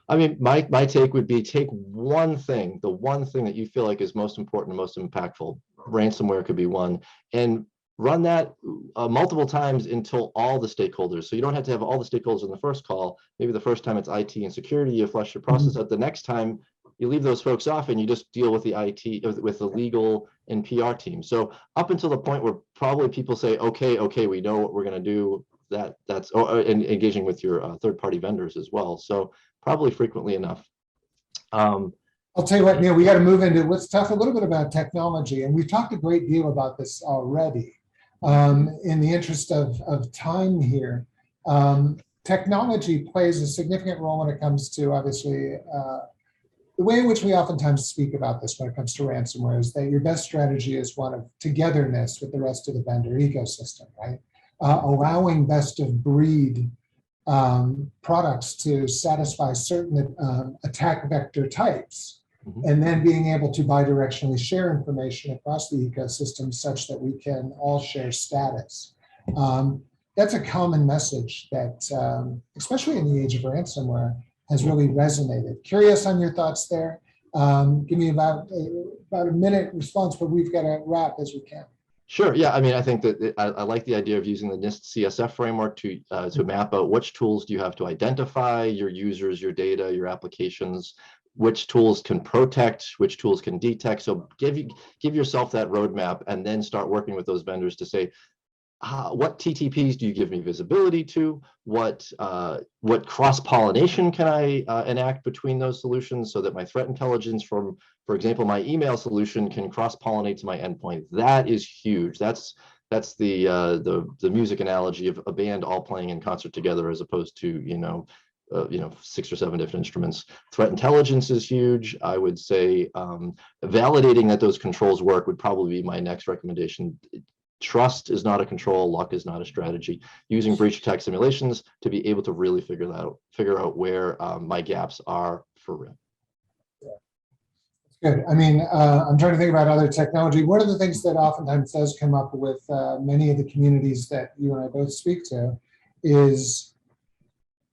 I mean, my take would be take one thing, the one thing that you feel like is most important and most impactful. Ransomware could be one, and run that multiple times until all the stakeholders. So you don't have to have all the stakeholders in the first call. Maybe the first time it's IT and security, you flush your process out. The next time you leave those folks off and you just deal with the IT, with the legal and PR team. So up until the point where probably people say, okay, we know what we're going to do. That's and engaging with your third-party vendors as well. So probably frequently enough. I'll tell you what, Neil, we got to move into, let's talk a little bit about technology. And we've talked a great deal about this already. In the interest of time here, technology plays a significant role when it comes to, obviously, the way in which we oftentimes speak about this when it comes to ransomware is that your best strategy is one of togetherness with the rest of the vendor ecosystem, right? Allowing best of breed products to satisfy certain attack vector types, and then being able to bidirectionally share information across the ecosystem such that we can all share status. That's a common message that, especially in the age of ransomware, has really resonated. Curious on your thoughts there. Give me about a minute response, but we've got to wrap as we can. Sure. Yeah. I mean, I think that I like the idea of using the NIST CSF framework to map out which tools do you have to identify your users, your data, your applications, which tools can protect, which tools can detect. So give yourself that roadmap and then start working with those vendors to say, what TTPs do you give me visibility to? What cross-pollination can I enact between those solutions so that my threat intelligence from, for example, my email solution can cross-pollinate to my endpoint? That is huge. That's the music analogy of a band all playing in concert together as opposed to 6 or 7 different instruments. Threat intelligence is huge. I would say validating that those controls work would probably be my next recommendation. Trust is not a control, luck is not a strategy. Using breach attack simulations to be able to really figure out where my gaps are for real. Good. I mean, I'm trying to think about other technology. One of the things that oftentimes does come up with many of the communities that you and I both speak to is,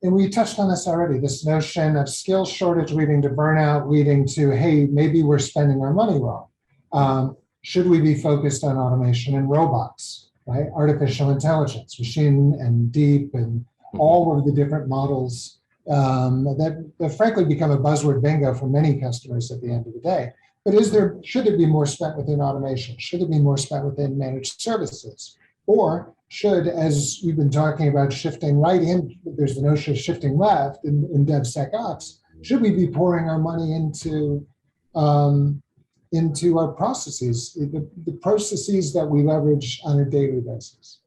and we touched on this already, this notion of skill shortage leading to burnout, leading to, hey, maybe we're spending our money wrong. Should we be focused on automation and robots, right? Artificial intelligence, machine and deep, and all of the different models that frankly become a buzzword bingo for many customers at the end of the day. But should it be more spent within automation? Should it be more spent within managed services? Or should, as we've been talking about, shifting right in, there's the notion of shifting left in DevSecOps, should we be pouring our money into our processes, the processes that we leverage on a daily basis?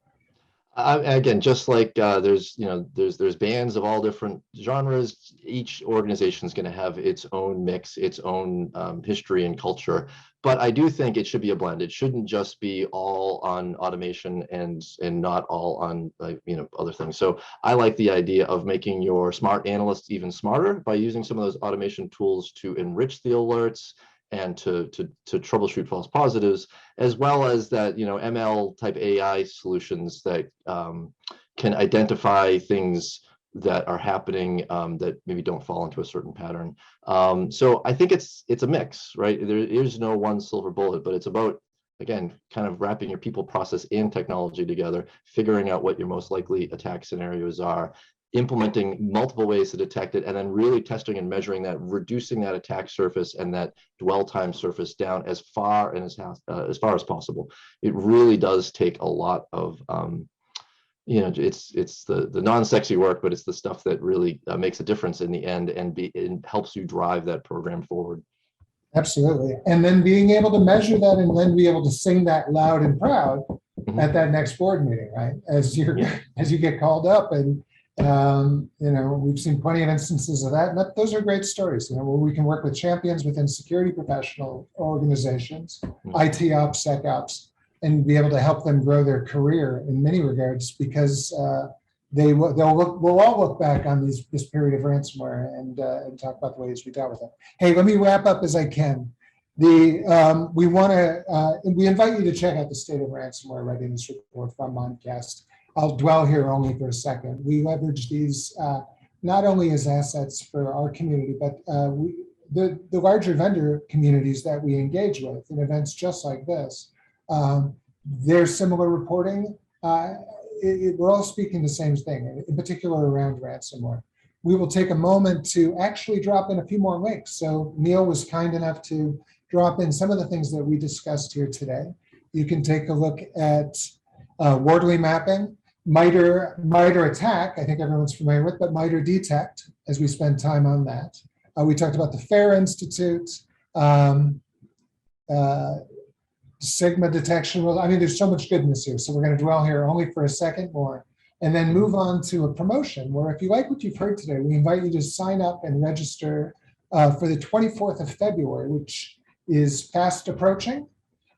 Again, just like there's bands of all different genres. Each organization is going to have its own mix, its own history and culture. But I do think it should be a blend. It shouldn't just be all on automation and not all on other things. So I like the idea of making your smart analysts even smarter by using some of those automation tools to enrich the alerts and to troubleshoot false positives, as well as that ML type AI solutions that can identify things that are happening that maybe don't fall into a certain pattern. So I think it's a mix, right? There is no one silver bullet, but it's about, again, kind of wrapping your people, process, and technology together, figuring out what your most likely attack scenarios are, implementing multiple ways to detect it, and then really testing and measuring that, reducing that attack surface and that dwell time surface down as far as possible. It really does take a lot of it's the non-sexy work, but it's the stuff that really makes a difference in the end and helps you drive that program forward. Absolutely. And then being able to measure that and then be able to sing that loud and proud at that next board meeting, right? As you get called up, and we've seen plenty of instances of that. And those are great stories, where we can work with champions within security professional organizations, IT ops, SecOps, and be able to help them grow their career in many regards, because we'll all look back on this period of ransomware and talk about the ways we dealt with it. Hey, let me wrap up as I can. We invite you to check out the State of Ransomware Readiness Report from Mimecast. I'll dwell here only for a second. We leverage these not only as assets for our community, but the larger vendor communities that we engage with in events just like this. There's similar reporting. We're all speaking the same thing, in particular around ransomware. We will take a moment to actually drop in a few more links. So Neil was kind enough to drop in some of the things that we discussed here today. You can take a look at Wardley mapping, MITRE attack, I think everyone's familiar with, but MITRE detect, as we spend time on that. We talked about the FAIR Institute, Sigma detection. I mean, there's so much goodness here. So we're going to dwell here only for a second more, and then move on to a promotion where, if you like what you've heard today, we invite you to sign up and register for the 24th of February, which is fast approaching.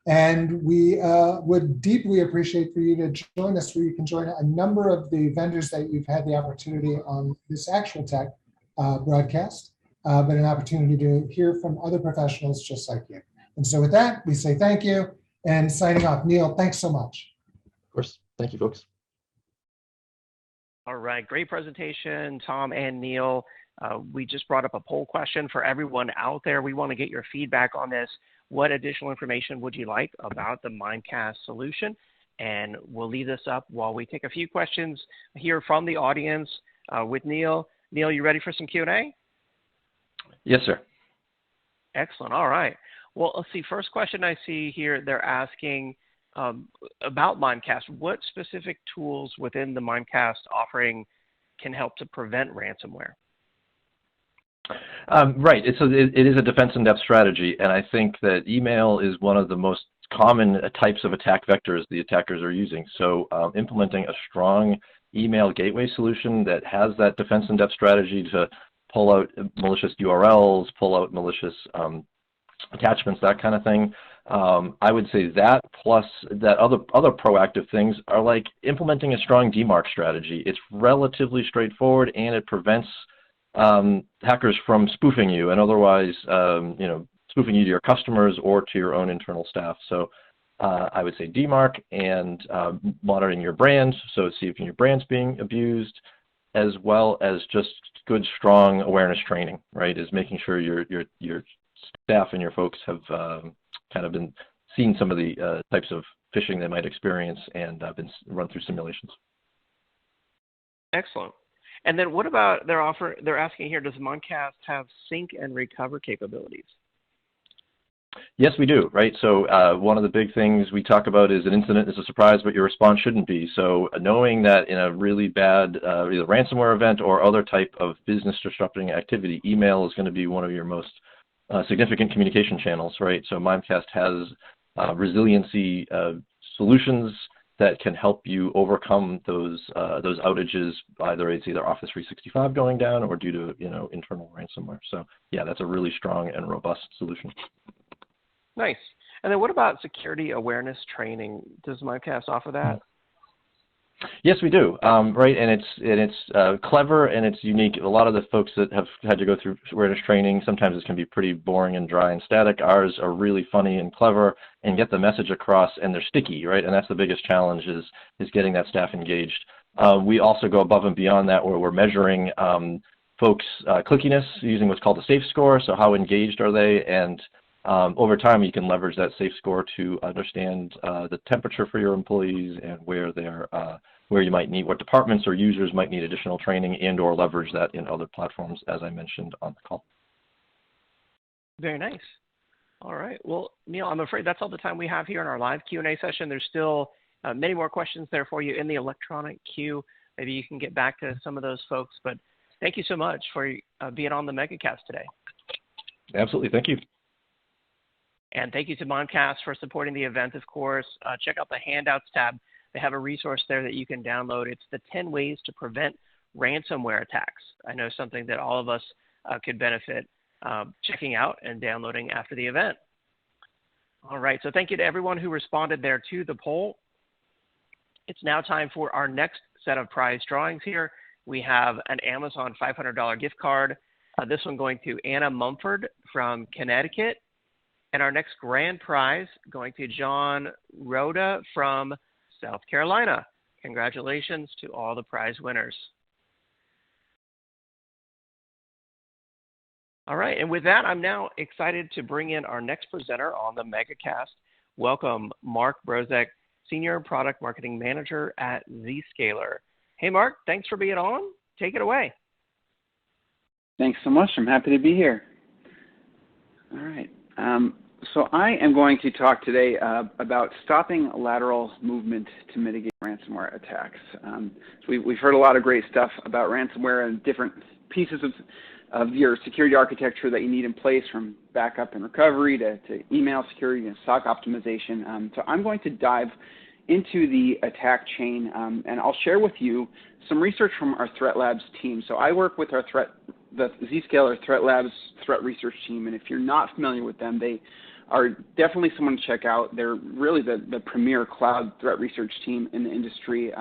And we would deeply appreciate for you to join us, where you can join a number of the vendors that you've had the opportunity on this actual tech broadcast, but an opportunity to hear from other professionals just like you. And so with that, we say thank you, and signing off. Neil, thanks so much. Of course. Thank you, folks. All right. Great presentation, Tom and Neil. We just brought up a poll question for everyone out there. We want to get your feedback on this. What additional information would you like about the Mimecast solution? And we'll leave this up while we take a few questions here from the audience with Neil. Neil, you ready for some Q&A? Yes, sir. Excellent. All right. Well, let's see. First question I see here, they're asking about Mimecast. What specific tools within the Mimecast offering can help to prevent ransomware? Right. So it is a defense in-depth strategy, and I think that email is one of the most common types of attack vectors the attackers are using. So implementing a strong email gateway solution that has that defense in-depth strategy to pull out malicious URLs, pull out malicious attachments, that kind of thing. I would say that, plus that other proactive things are like implementing a strong DMARC strategy. It's relatively straightforward, and it prevents hackers from spoofing you and otherwise, spoofing you to your customers or to your own internal staff. So I would say DMARC and monitoring your brand, so see if your brand's being abused, as well as just good, strong awareness training, right, is making sure your staff and your folks have kind of been seeing some of the types of phishing they might experience and been run through simulations. Excellent. And then what about they're asking here, does Mimecast have sync and recover capabilities? Yes, we do, right? So one of the big things we talk about is an incident is a surprise, but your response shouldn't be. So knowing that in a really bad either ransomware event or other type of business disrupting activity, email is going to be one of your most significant communication channels, right? So Mimecast has resiliency solutions that can help you overcome those outages. It's either Office 365 going down or due to internal ransomware. So yeah, that's a really strong and robust solution. Nice. And then what about security awareness training? Does Mimecast offer that? Yes, we do. Right, and it's clever and it's unique. A lot of the folks that have had to go through awareness training, sometimes it can be pretty boring and dry and static. Ours are really funny and clever and get the message across, and they're sticky, right? And that's the biggest challenge is getting that staff engaged. We also go above and beyond that, where we're measuring folks' clickiness using what's called a safe score. So how engaged are they? And over time, you can leverage that safe score to understand the temperature for your employees and where they're, where you might need, what departments or users might need additional training and/or leverage that in other platforms, as I mentioned on the call. Very nice. All right. Well, Neil, I'm afraid that's all the time we have here in our live Q&A session. There's still many more questions there for you in the electronic queue. Maybe you can get back to some of those folks. But thank you so much for being on the Megacast today. Absolutely. Thank you. And thank you to Mimecast for supporting the event, of course. Check out the handouts tab. They have a resource there that you can download. It's the 10 ways to prevent ransomware attacks. I know something that all of us could benefit checking out and downloading after the event. All right, so thank you to everyone who responded there to the poll. It's now time for our next set of prize drawings here. We have an Amazon $500 gift card. This one going to Anna Mumford from Connecticut. And our next grand prize going to John Rhoda from South Carolina. Congratulations to all the prize winners. All right, and with that, I'm now excited to bring in our next presenter on the Megacast. Welcome, Mark Brozek, Senior Product Marketing Manager at Zscaler. Hey, Mark, thanks for being on. Take it away. Thanks so much. I'm happy to be here. All right. So I am going to talk today about stopping lateral movement to mitigate ransomware attacks. So we've heard a lot of great stuff about ransomware and different pieces of your security architecture that you need in place, from backup and recovery to email security and SOC optimization. So I'm going to dive into the attack chain, and I'll share with you some research from our Threat Labs team. So I work with the Zscaler Threat Labs threat research team, and if you're not familiar with them, they are definitely someone to check out. They're really the premier cloud threat research team in the industry.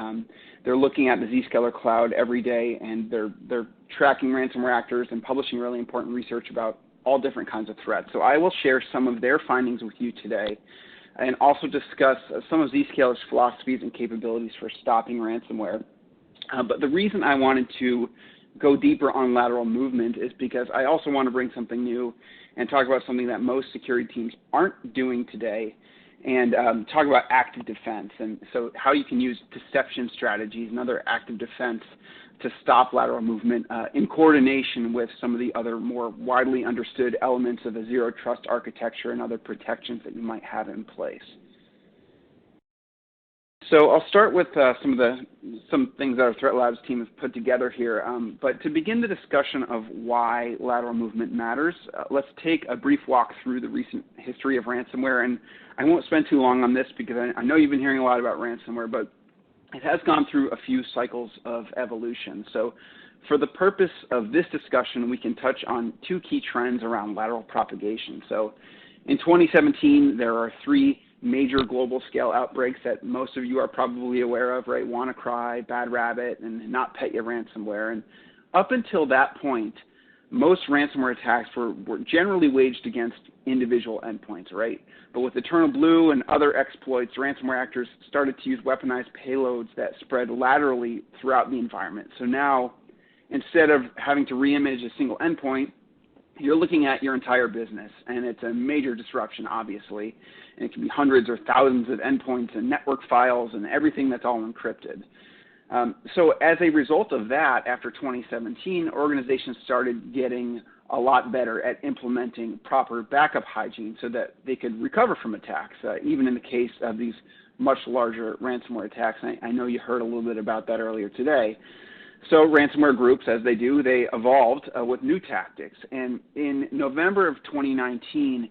They're looking at the Zscaler cloud every day, and they're tracking ransomware actors and publishing really important research about all different kinds of threats. So I will share some of their findings with you today, and also discuss some of Zscaler's philosophies and capabilities for stopping ransomware. But the reason I wanted to go deeper on lateral movement is because I also want to bring something new and talk about something that most security teams aren't doing today, and talk about active defense, and so how you can use deception strategies and other active defense to stop lateral movement in coordination with some of the other more widely understood elements of a zero trust architecture and other protections that you might have in place. So I'll start with some things that our Threat Labs team has put together here. But to begin the discussion of why lateral movement matters, let's take a brief walk through the recent history of ransomware. And I won't spend too long on this because I know you've been hearing a lot about ransomware, but it has gone through a few cycles of evolution. So for the purpose of this discussion, we can touch on two key trends around lateral propagation. So in 2017, there are three major global scale outbreaks that most of you are probably aware of, right? WannaCry, Bad Rabbit, and NotPetya ransomware. And up until that point, most ransomware attacks were generally waged against individual endpoints, right? But with Eternal Blue and other exploits, ransomware actors started to use weaponized payloads that spread laterally throughout the environment. So now, instead of having to reimage a single endpoint, you're looking at your entire business, and it's a major disruption, obviously. And it can be hundreds or thousands of endpoints and network files and everything that's all encrypted. So as a result of that, after 2017, organizations started getting a lot better at implementing proper backup hygiene so that they could recover from attacks, even in the case of these much larger ransomware attacks. And I know you heard a little bit about that earlier today. So ransomware groups, as they do, they evolved with new tactics. And in November of 2019,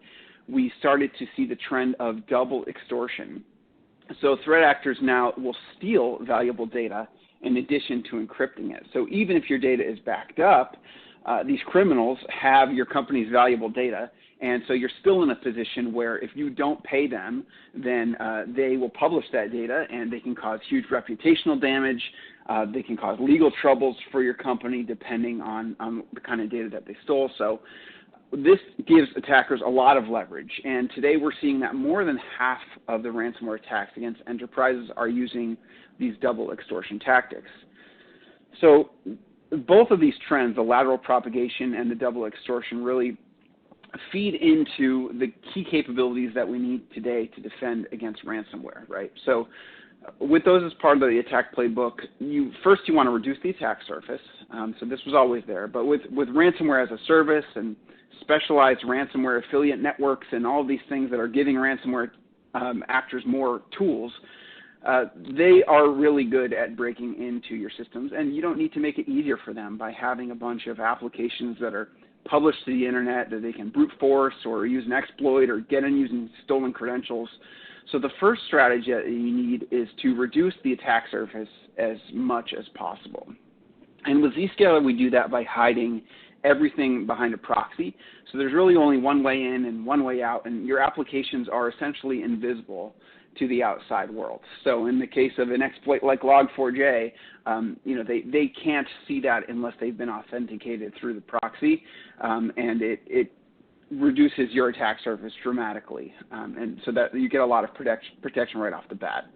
we started to see the trend of double extortion. So threat actors now will steal valuable data in addition to encrypting it. So even if your data is backed up, these criminals have your company's valuable data, and so you're still in a position where if you don't pay them, then they will publish that data, and they can cause huge reputational damage. They can cause legal troubles for your company depending on the kind of data that they stole. So this gives attackers a lot of leverage, and today we're seeing that more than half of the ransomware attacks against enterprises are using these double extortion tactics. So both of these trends, the lateral propagation and the double extortion, really feed into the key capabilities that we need today to defend against ransomware, right? So with those as part of the attack playbook, you want to reduce the attack surface. So this was always there, but with ransomware as a service and specialized ransomware affiliate networks and all of these things that are giving ransomware actors more tools, they are really good at breaking into your systems, and you don't need to make it easier for them by having a bunch of applications that are published to the internet that they can brute force or use an exploit or get in using stolen credentials. So the first strategy that you need is to reduce the attack surface as much as possible. And with Zscaler, we do that by hiding everything behind a proxy. So there's really only one way in and one way out, and your applications are essentially invisible to the outside world. So in the case of an exploit like Log4j, they can't see that unless they've been authenticated through the proxy, and it reduces your attack surface dramatically, and so that you get a lot of protection right off the bat.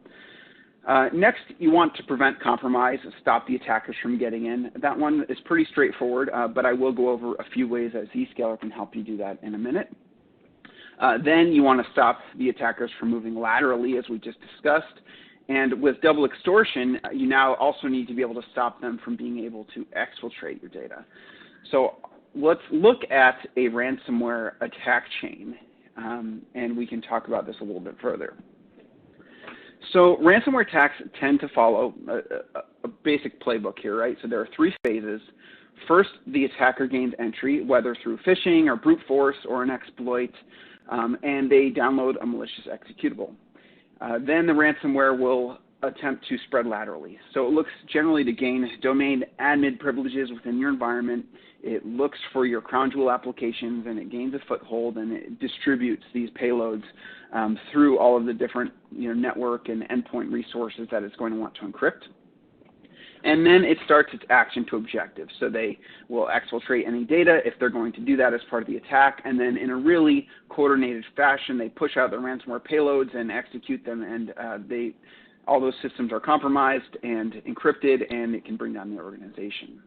Next, you want to prevent compromise, stop the attackers from getting in. That one is pretty straightforward, but I will go over a few ways that Zscaler can help you do that in a minute. Then you want to stop the attackers from moving laterally, as we just discussed. And with double extortion, you now also need to be able to stop them from being able to exfiltrate your data. So let's look at a ransomware attack chain, and we can talk about this a little bit further. So ransomware attacks tend to follow a basic playbook here, right? So there are three phases. First, the attacker gains entry, whether through phishing or brute force or an exploit, and they download a malicious executable. Then the ransomware will attempt to spread laterally. So it looks generally to gain domain admin privileges within your environment. It looks for your crown jewel applications, and it gains a foothold, and it distributes these payloads through all of the different network and endpoint resources that it's going to want to encrypt. And then it starts its action to objective. So they will exfiltrate any data if they're going to do that as part of the attack. And then in a really coordinated fashion, they push out the ransomware payloads and execute them. And all those systems are compromised and encrypted, and it can bring down the organization.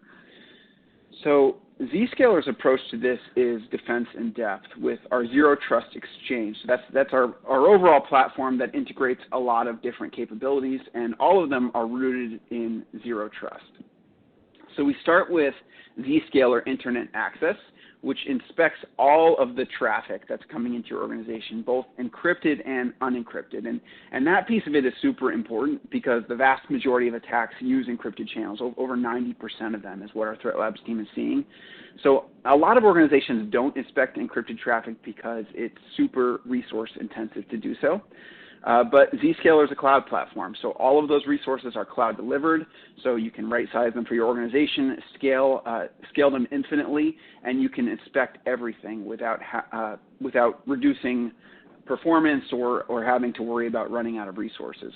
So Zscaler's approach to this is defense in depth with our Zero Trust Exchange. So that's our overall platform that integrates a lot of different capabilities, and all of them are rooted in Zero Trust. So we start with Zscaler Internet Access, which inspects all of the traffic that's coming into your organization, both encrypted and unencrypted. And that piece of it is super important because the vast majority of attacks use encrypted channels. Over 90% of them is what our Threat Labs team is seeing. So a lot of organizations don't inspect encrypted traffic because it's super resource intensive to do so. But Zscaler is a cloud platform, so all of those resources are cloud delivered, so you can right-size them for your organization, scale them infinitely, and you can inspect everything without reducing performance or having to worry about running out of resources.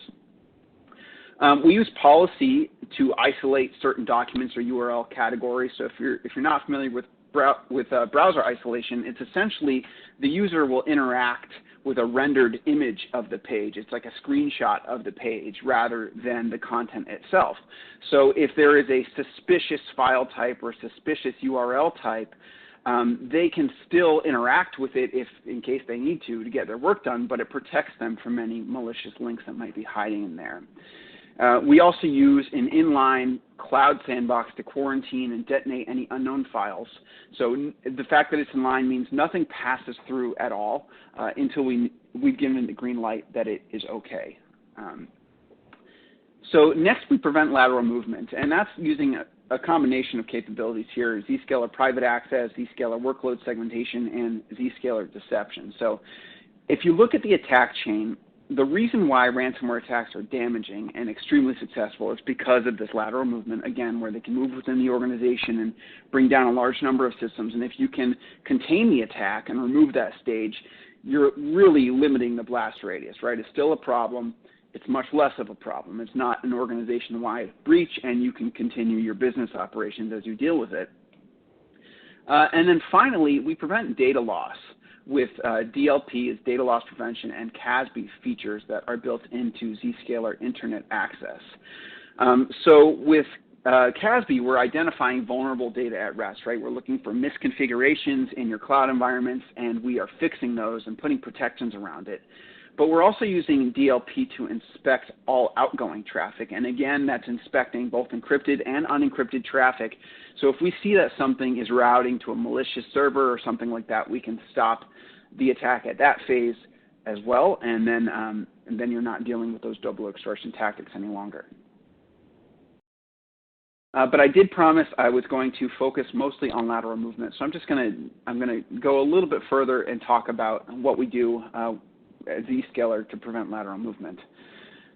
We use policy to isolate certain documents or URL categories. So if you're not familiar with browser isolation, it's essentially the user will interact with a rendered image of the page. It's like a screenshot of the page rather than the content itself. So if there is a suspicious file type or suspicious URL type, they can still interact with it in case they need to get their work done, but it protects them from any malicious links that might be hiding in there. We also use an inline cloud sandbox to quarantine and detonate any unknown files. So the fact that it's inline means nothing passes through at all until we've given the green light that it is okay. So next we prevent lateral movement, and that's using a combination of capabilities here: Zscaler Private Access, Zscaler Workload Segmentation, and Zscaler Deception. So if you look at the attack chain, the reason why ransomware attacks are damaging and extremely successful is because of this lateral movement, again, where they can move within the organization and bring down a large number of systems. And if you can contain the attack and remove that stage, you're really limiting the blast radius, right? It's still a problem. It's much less of a problem. It's not an organization-wide breach, and you can continue your business operations as you deal with it. And then finally, we prevent data loss with DLP's data loss prevention and CASB features that are built into Zscaler Internet Access. So with CASB, we're identifying vulnerable data at rest, right? We're looking for misconfigurations in your cloud environments, and we are fixing those and putting protections around it. But we're also using DLP to inspect all outgoing traffic. And again, that's inspecting both encrypted and unencrypted traffic. So if we see that something is routing to a malicious server or something like that, we can stop the attack at that phase as well. And then you're not dealing with those double extortion tactics any longer. But I did promise I was going to focus mostly on lateral movement. So I'm going to go a little bit further and talk about what we do at Zscaler to prevent lateral movement.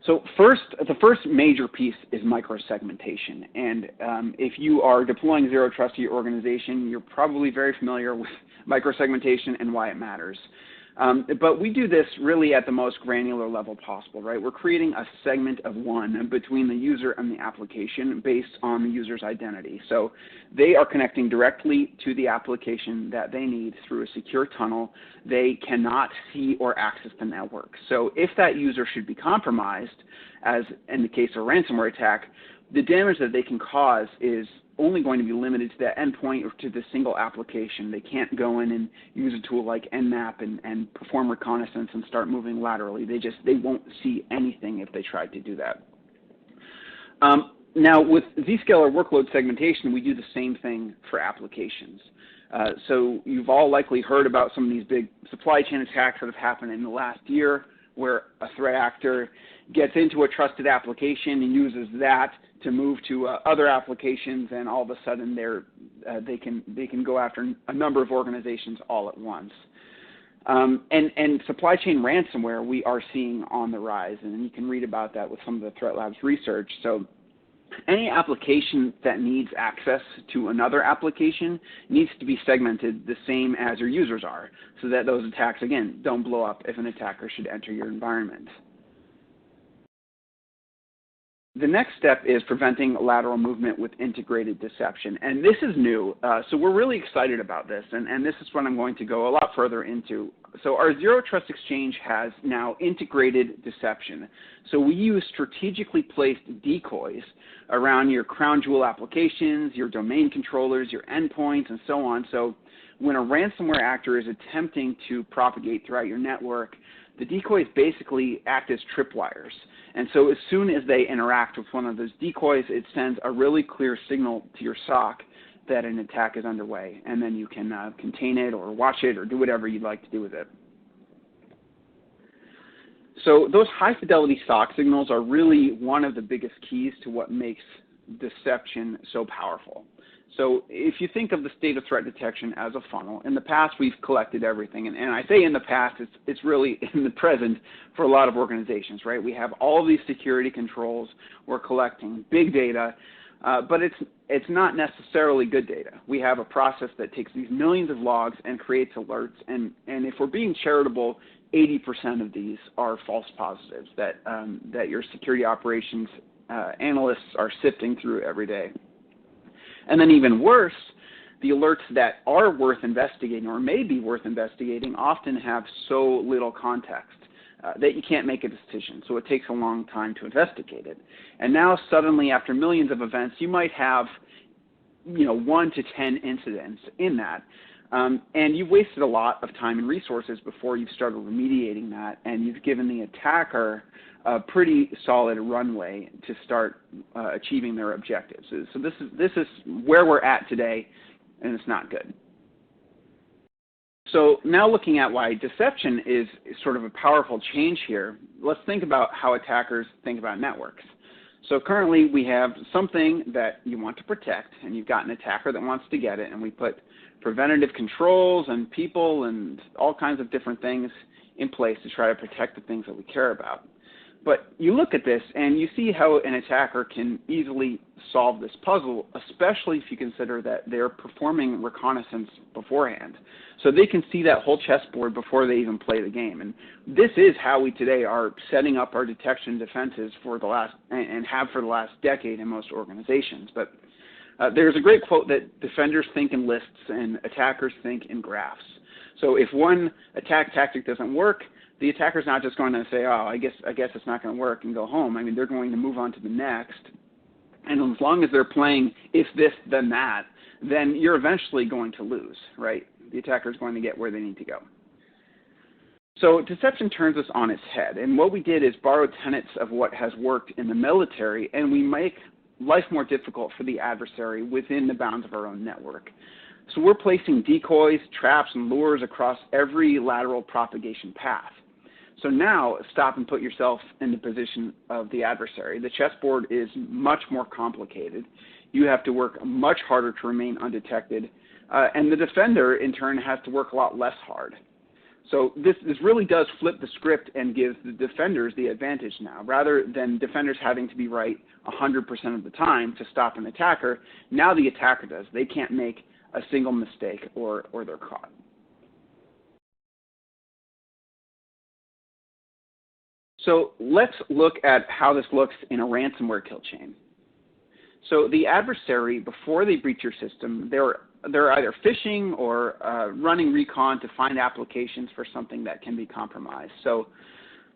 So the first major piece is microsegmentation. And if you are deploying Zero Trust to your organization, you're probably very familiar with microsegmentation and why it matters. But we do this really at the most granular level possible, right? We're creating a segment of one between the user and the application based on the user's identity. So they are connecting directly to the application that they need through a secure tunnel. They cannot see or access the network. So if that user should be compromised, as in the case of a ransomware attack, the damage that they can cause is only going to be limited to that endpoint or to the single application. They can't go in and use a tool like Nmap and perform reconnaissance and start moving laterally. They won't see anything if they tried to do that. Now with Zscaler workload segmentation, we do the same thing for applications. So you've all likely heard about some of these big supply chain attacks that have happened in the last year, where a threat actor gets into a trusted application and uses that to move to other applications, and all of a sudden they can go after a number of organizations all at once. And supply chain ransomware we are seeing on the rise, and you can read about that with some of the Threat Labs research. So any application that needs access to another application needs to be segmented the same as your users are, so that those attacks, again, don't blow up if an attacker should enter your environment. The next step is preventing lateral movement with integrated deception. And this is new, so we're really excited about this, and this is what I'm going to go a lot further into. So our Zero Trust Exchange has now integrated deception. So we use strategically placed decoys around your crown jewel applications, your domain controllers, your endpoints, and so on. So when a ransomware actor is attempting to propagate throughout your network, the decoys basically act as tripwires. And so as soon as they interact with one of those decoys, it sends a really clear signal to your SOC that an attack is underway. And then you can contain it or watch it or do whatever you'd like to do with it. So those high-fidelity SOC signals are really one of the biggest keys to what makes deception so powerful. So if you think of the state of threat detection as a funnel, in the past we've collected everything. And I say in the past, it's really in the present for a lot of organizations, right? We have all of these security controls. We're collecting big data, but it's not necessarily good data. We have a process that takes these millions of logs and creates alerts. And if we're being charitable, 80% of these are false positives that your security operations analysts are sifting through every day. And then even worse, the alerts that are worth investigating or may be worth investigating often have so little context that you can't make a decision. So it takes a long time to investigate it. And now suddenly, after millions of events, you might have 1 to 10 incidents in that. And you've wasted a lot of time and resources before you've started remediating that, and you've given the attacker a pretty solid runway to start achieving their objectives. So this is where we're at today, and it's not good. So now looking at why deception is sort of a powerful change here, let's think about how attackers think about networks. So currently we have something that you want to protect, and you've got an attacker that wants to get it, and we put preventative controls and people and all kinds of different things in place to try to protect the things that we care about. But you look at this and you see how an attacker can easily solve this puzzle, especially if you consider that they're performing reconnaissance beforehand. So they can see that whole chessboard before they even play the game. And this is how we today are setting up our detection defenses for the last, and have for the last decade in most organizations. But There's a great quote that defenders think in lists and attackers think in graphs. So if one attack tactic doesn't work, the attacker's not just going to say, oh, I guess it's not going to work and go home. I mean, they're going to move on to the next. And as long as they're playing if this, then that, then you're eventually going to lose, right? The attacker's going to get where they need to go. So deception turns us on its head. And what we did is borrow tenets of what has worked in the military, and we make life more difficult for the adversary within the bounds of our own network. So we're placing decoys, traps, and lures across every lateral propagation path. So now stop and put yourself in the position of the adversary. The chessboard is much more complicated. You have to work much harder to remain undetected, and the defender, in turn, has to work a lot less hard. So this really does flip the script and gives the defenders the advantage now. Rather than defenders having to be right 100% of the time to stop an attacker, now the attacker does. They can't make a single mistake or they're caught. So let's look at how this looks in a ransomware kill chain. So the adversary, before they breach your system, they're either phishing or running recon to find applications for something that can be compromised. So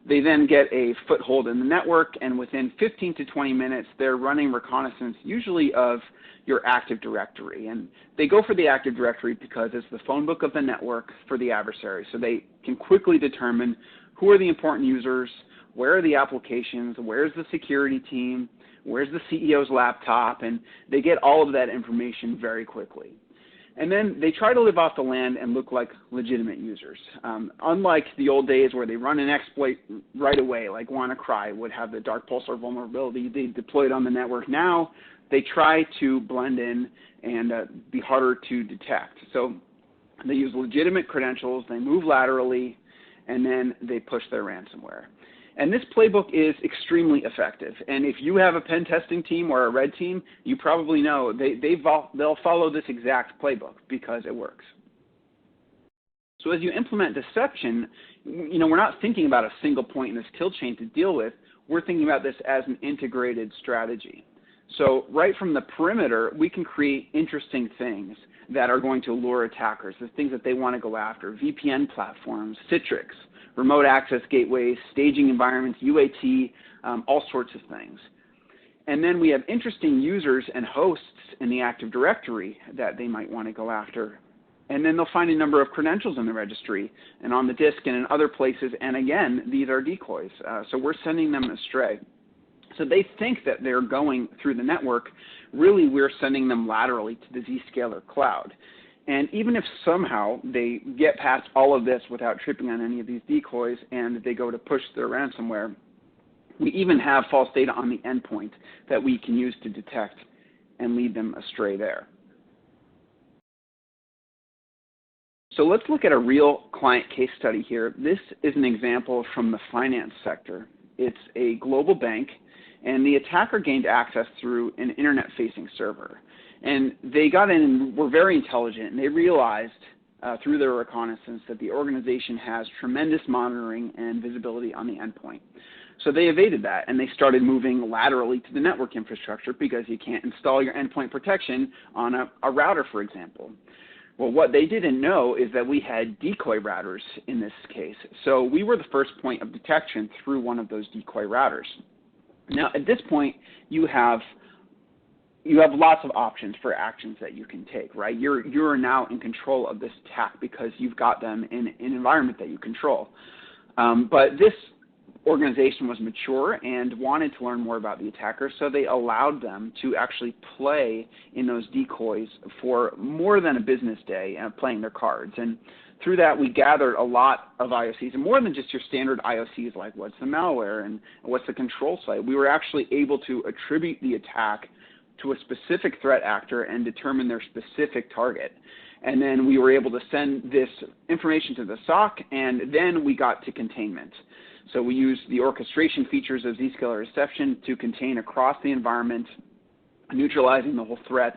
they then get a foothold in the network, and within 15 to 20 minutes, they're running reconnaissance, usually of your Active Directory. And they go for the Active Directory because it's the phone book of the network for the adversary. So they can quickly determine who are the important users, where are the applications, where's the security team, where's the CEO's laptop, and they get all of that information very quickly. And then they try to live off the land and look like legitimate users. Unlike the old days where they run an exploit right away, like WannaCry would have the dark pulsar vulnerability they deployed on the network. Now they try to blend in and be harder to detect. So they use legitimate credentials, they move laterally, and then they push their ransomware. And this playbook is extremely effective. And if you have a pen testing team or a red team, you probably know they'll follow this exact playbook because it works. So as you implement deception, we're not thinking about a single point in this kill chain to deal with. We're thinking about this as an integrated strategy. So right from the perimeter, we can create interesting things that are going to lure attackers, the things that they want to go after, VPN platforms, Citrix, remote access gateways, staging environments, UAT, all sorts of things. And then we have interesting users and hosts in the Active Directory that they might want to go after. And then they'll find a number of credentials in the registry and on the disk and in other places. And again, these are decoys. So we're sending them astray. So they think that they're going through the network. Really, we're sending them laterally to the Zscaler cloud. And even if somehow they get past all of this without tripping on any of these decoys and they go to push their ransomware, we even have false data on the endpoint that we can use to detect and lead them astray there. So let's look at a real client case study here. This is an example from the finance sector. It's a global bank, and the attacker gained access through an internet-facing server. And they got in and were very intelligent, and they realized through their reconnaissance that the organization has tremendous monitoring and visibility on the endpoint. So they evaded that, and they started moving laterally to the network infrastructure because you can't install your endpoint protection on a router, for example. Well, what they didn't know is that we had decoy routers in this case. So we were the first point of detection through one of those decoy routers. Now, at this point, you have lots of options for actions that you can take, right? You're now in control of this attack because you've got them in an environment that you control. But this organization was mature and wanted to learn more about the attacker, so they allowed them to actually play in those decoys for more than a business day, playing their cards. And through that, we gathered a lot of IOCs, and more than just your standard IOCs like what's the malware and what's the control site. We were actually able to attribute the attack to a specific threat actor and determine their specific target. And then we were able to send this information to the SOC, and then we got to containment. So we used the orchestration features of Zscaler Reception to contain across the environment, neutralizing the whole threat.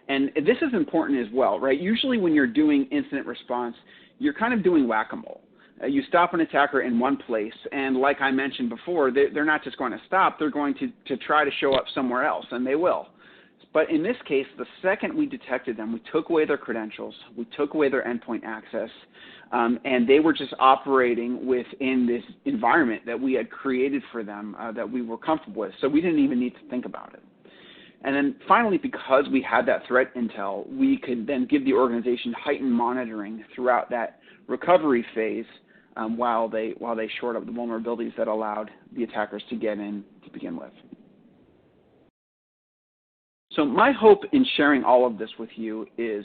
And this is important as well, right? Usually when you're doing incident response, you're kind of doing whack-a-mole. You stop an attacker in one place, and like I mentioned before, they're not just going to stop, they're going to try to show up somewhere else, and they will. But in this case, the second we detected them, we took away their credentials, we took away their endpoint access, and they were just operating within this environment that we had created for them that we were comfortable with. So we didn't even need to think about it. And then finally, because we had that threat intel, we could then give the organization heightened monitoring throughout that recovery phase while they shored up the vulnerabilities that allowed the attackers to get in to begin with. So my hope in sharing all of this with you is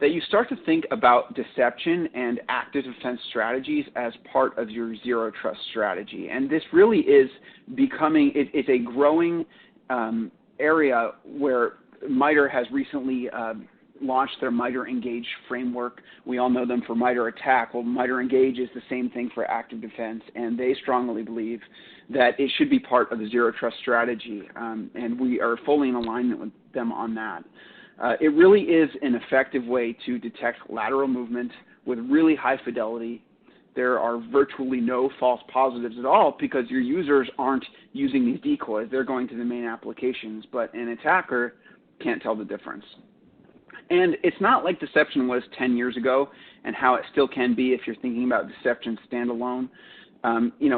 that you start to think about deception and active defense strategies as part of your zero trust strategy. And this really is becoming, it's a growing area where MITRE has recently launched their MITRE Engage framework. We all know them for MITRE Attack. Well, MITRE Engage is the same thing for active defense, and they strongly believe that it should be part of the zero trust strategy, and we are fully in alignment with them on that. It really is an effective way to detect lateral movement with really high fidelity. There are virtually no false positives at all because your users aren't using these decoys. They're going to the main applications, but an attacker can't tell the difference. And it's not like deception was 10 years ago and how it still can be if you're thinking about deception standalone.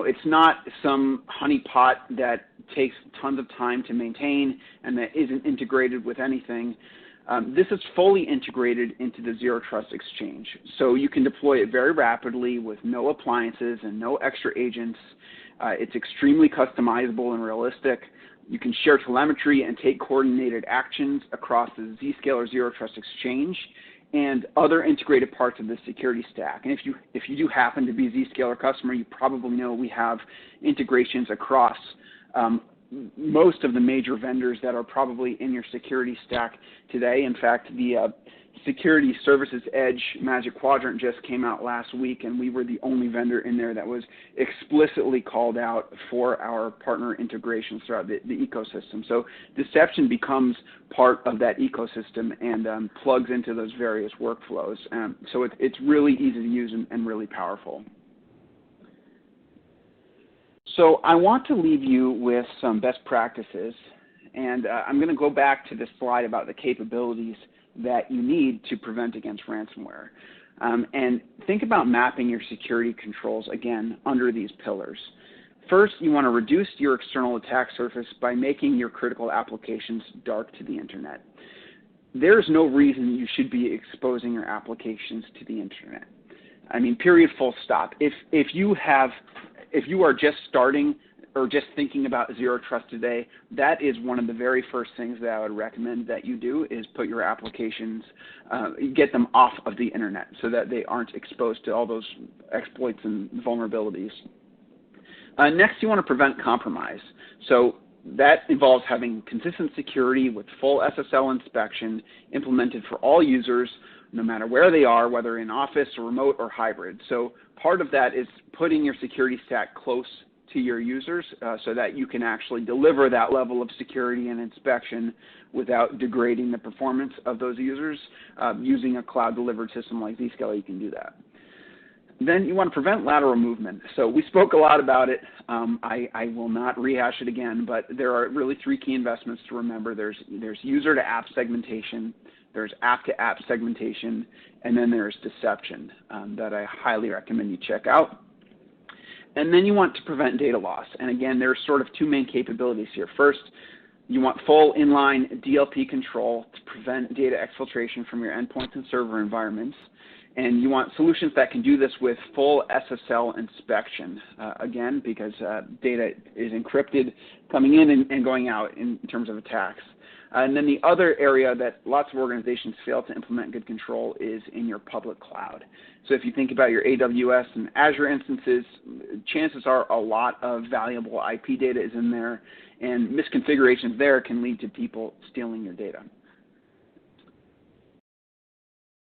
It's not some honeypot that takes tons of time to maintain and that isn't integrated with anything. This is fully integrated into the Zero Trust Exchange. So you can deploy it very rapidly with no appliances and no extra agents. It's extremely customizable and realistic. You can share telemetry and take coordinated actions across the Zscaler Zero Trust Exchange and other integrated parts of the security stack. And if you do happen to be a Zscaler customer, you probably know we have integrations across most of the major vendors that are probably in your security stack today. In fact, the Security Services Edge Magic Quadrant just came out last week, and we were the only vendor in there that was explicitly called out for our partner integrations throughout the ecosystem. So deception becomes part of that ecosystem and plugs into those various workflows. So it's really easy to use and really powerful. So I want to leave you with some best practices, and I'm going to go back to this slide about the capabilities that you need to prevent against ransomware. And think about mapping your security controls, again, under these pillars. First, you want to reduce your external attack surface by making your critical applications dark to the internet. There's no reason you should be exposing your applications to the internet. I mean, period, full stop. If you are just starting or just thinking about zero trust today, that is one of the very first things that I would recommend that you do is put your applications, get them off of the internet so that they aren't exposed to all those exploits and vulnerabilities. Next, you want to prevent compromise. So that involves having consistent security with full SSL inspection implemented for all users, no matter where they are, whether in office or remote or hybrid. So part of that is putting your security stack close to your users so that you can actually deliver that level of security and inspection without degrading the performance of those users. Using a cloud-delivered system like Zscaler, you can do that. Then you want to prevent lateral movement. So we spoke a lot about it. I will not rehash it again, but there are really three key investments to remember. There's user-to-app segmentation, there's app-to-app segmentation, and then there's deception that I highly recommend you check out. And then you want to prevent data loss. And again, there's sort of two main capabilities here. First, you want full inline DLP control to prevent data exfiltration from your endpoints and server environments. And you want solutions that can do this with full SSL inspection, again, because data is encrypted coming in and going out in terms of attacks. And then the other area that lots of organizations fail to implement good control is in your public cloud. So if you think about your AWS and Azure instances, chances are a lot of valuable IP data is in there, and misconfigurations there can lead to people stealing your data.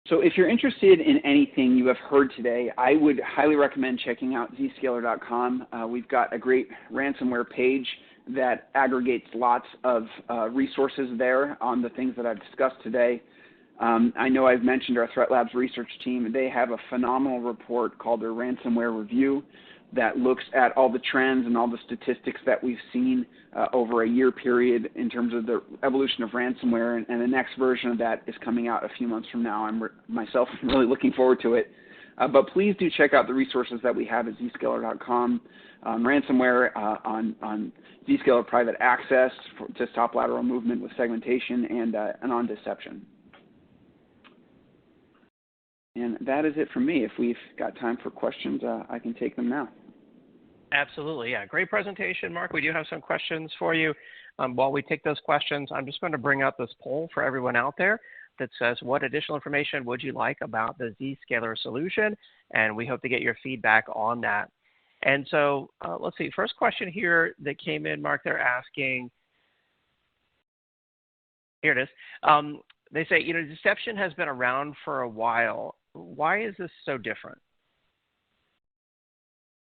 So if you're interested in anything you have heard today, I would highly recommend checking out Zscaler.com. We've got a great ransomware page that aggregates lots of resources there on the things that I've discussed today. I know I've mentioned our Threat Labs research team. They have a phenomenal report called their Ransomware Review that looks at all the trends and all the statistics that we've seen over a year period in terms of the evolution of ransomware, and the next version of that is coming out a few months from now. I'm really looking forward to it. But please do check out the resources that we have at zscaler.com on ransomware, on Zscaler Private Access to stop lateral movement with segmentation, and on deception. And that is it from me. If we've got time for questions, I can take them now. Absolutely. Yeah. Great presentation, Mark. We do have some questions for you. While we take those questions, I'm just going to bring up this poll for everyone out there that says, what additional information would you like about the Zscaler solution? And we hope to get your feedback on that. And so let's see. First question here that came in, Mark, they're asking, here it is. They say, deception has been around for a while. Why is this so different?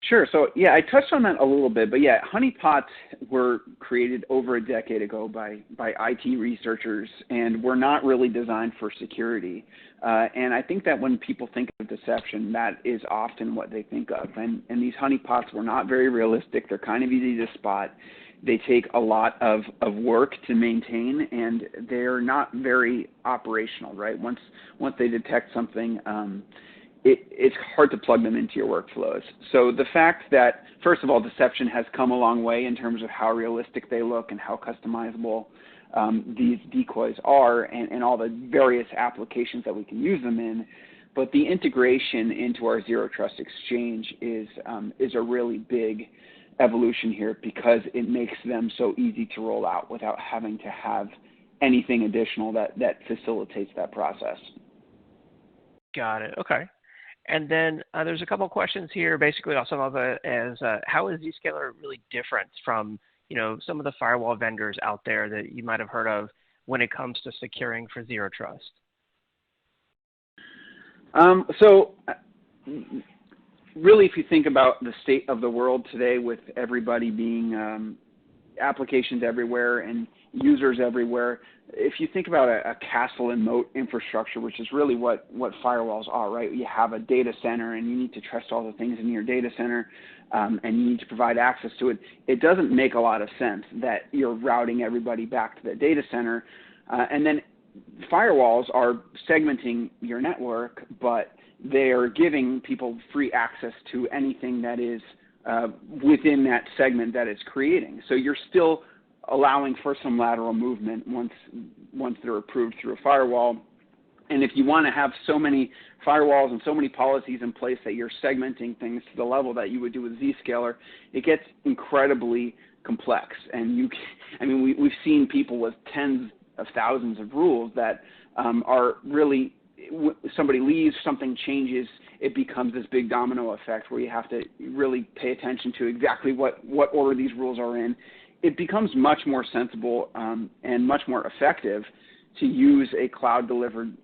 Sure. So, yeah, I touched on that a little bit. But, yeah, honeypots were created over a decade ago by IT researchers, and were not really designed for security. And I think that when people think of deception, that is often what they think of. And these honeypots were not very realistic. They're kind of easy to spot. They take a lot of work to maintain, and they're not very operational, right? Once they detect something, it's hard to plug them into your workflows. So the fact that, first of all, deception has come a long way in terms of how realistic they look and how customizable these decoys are, and all the various applications that we can use them in. But the integration into our Zero Trust Exchange is a really big evolution here, because it makes them so easy to roll out without having to have anything additional that facilitates that process. Got it. Okay. And then there's a couple of questions here. Basically, some of it is, how is Zscaler really different from, some of the firewall vendors out there that you might have heard of when it comes to securing for Zero Trust? Really, if you think about the state of the world today, with everybody being applications everywhere and users everywhere, if you think about a castle and moat infrastructure, which is really what firewalls are, right? You have a data center, and you need to trust all the things in your data center, and you need to provide access to it. It doesn't make a lot of sense that you're routing everybody back to the data center. And then firewalls are segmenting your network, but they are giving people free access to anything that is within that segment that it's creating. So you're still allowing for some lateral movement once they're approved through a firewall. And if you want to have so many firewalls and so many policies in place that you're segmenting things to the level that you would do with Zscaler, it gets incredibly complex. And we've seen people with tens of thousands of rules that are really, somebody leaves, something changes, it becomes this big domino effect where you have to really pay attention to exactly what order these rules are in. It becomes much more sensible and much more effective to use a cloud-delivered,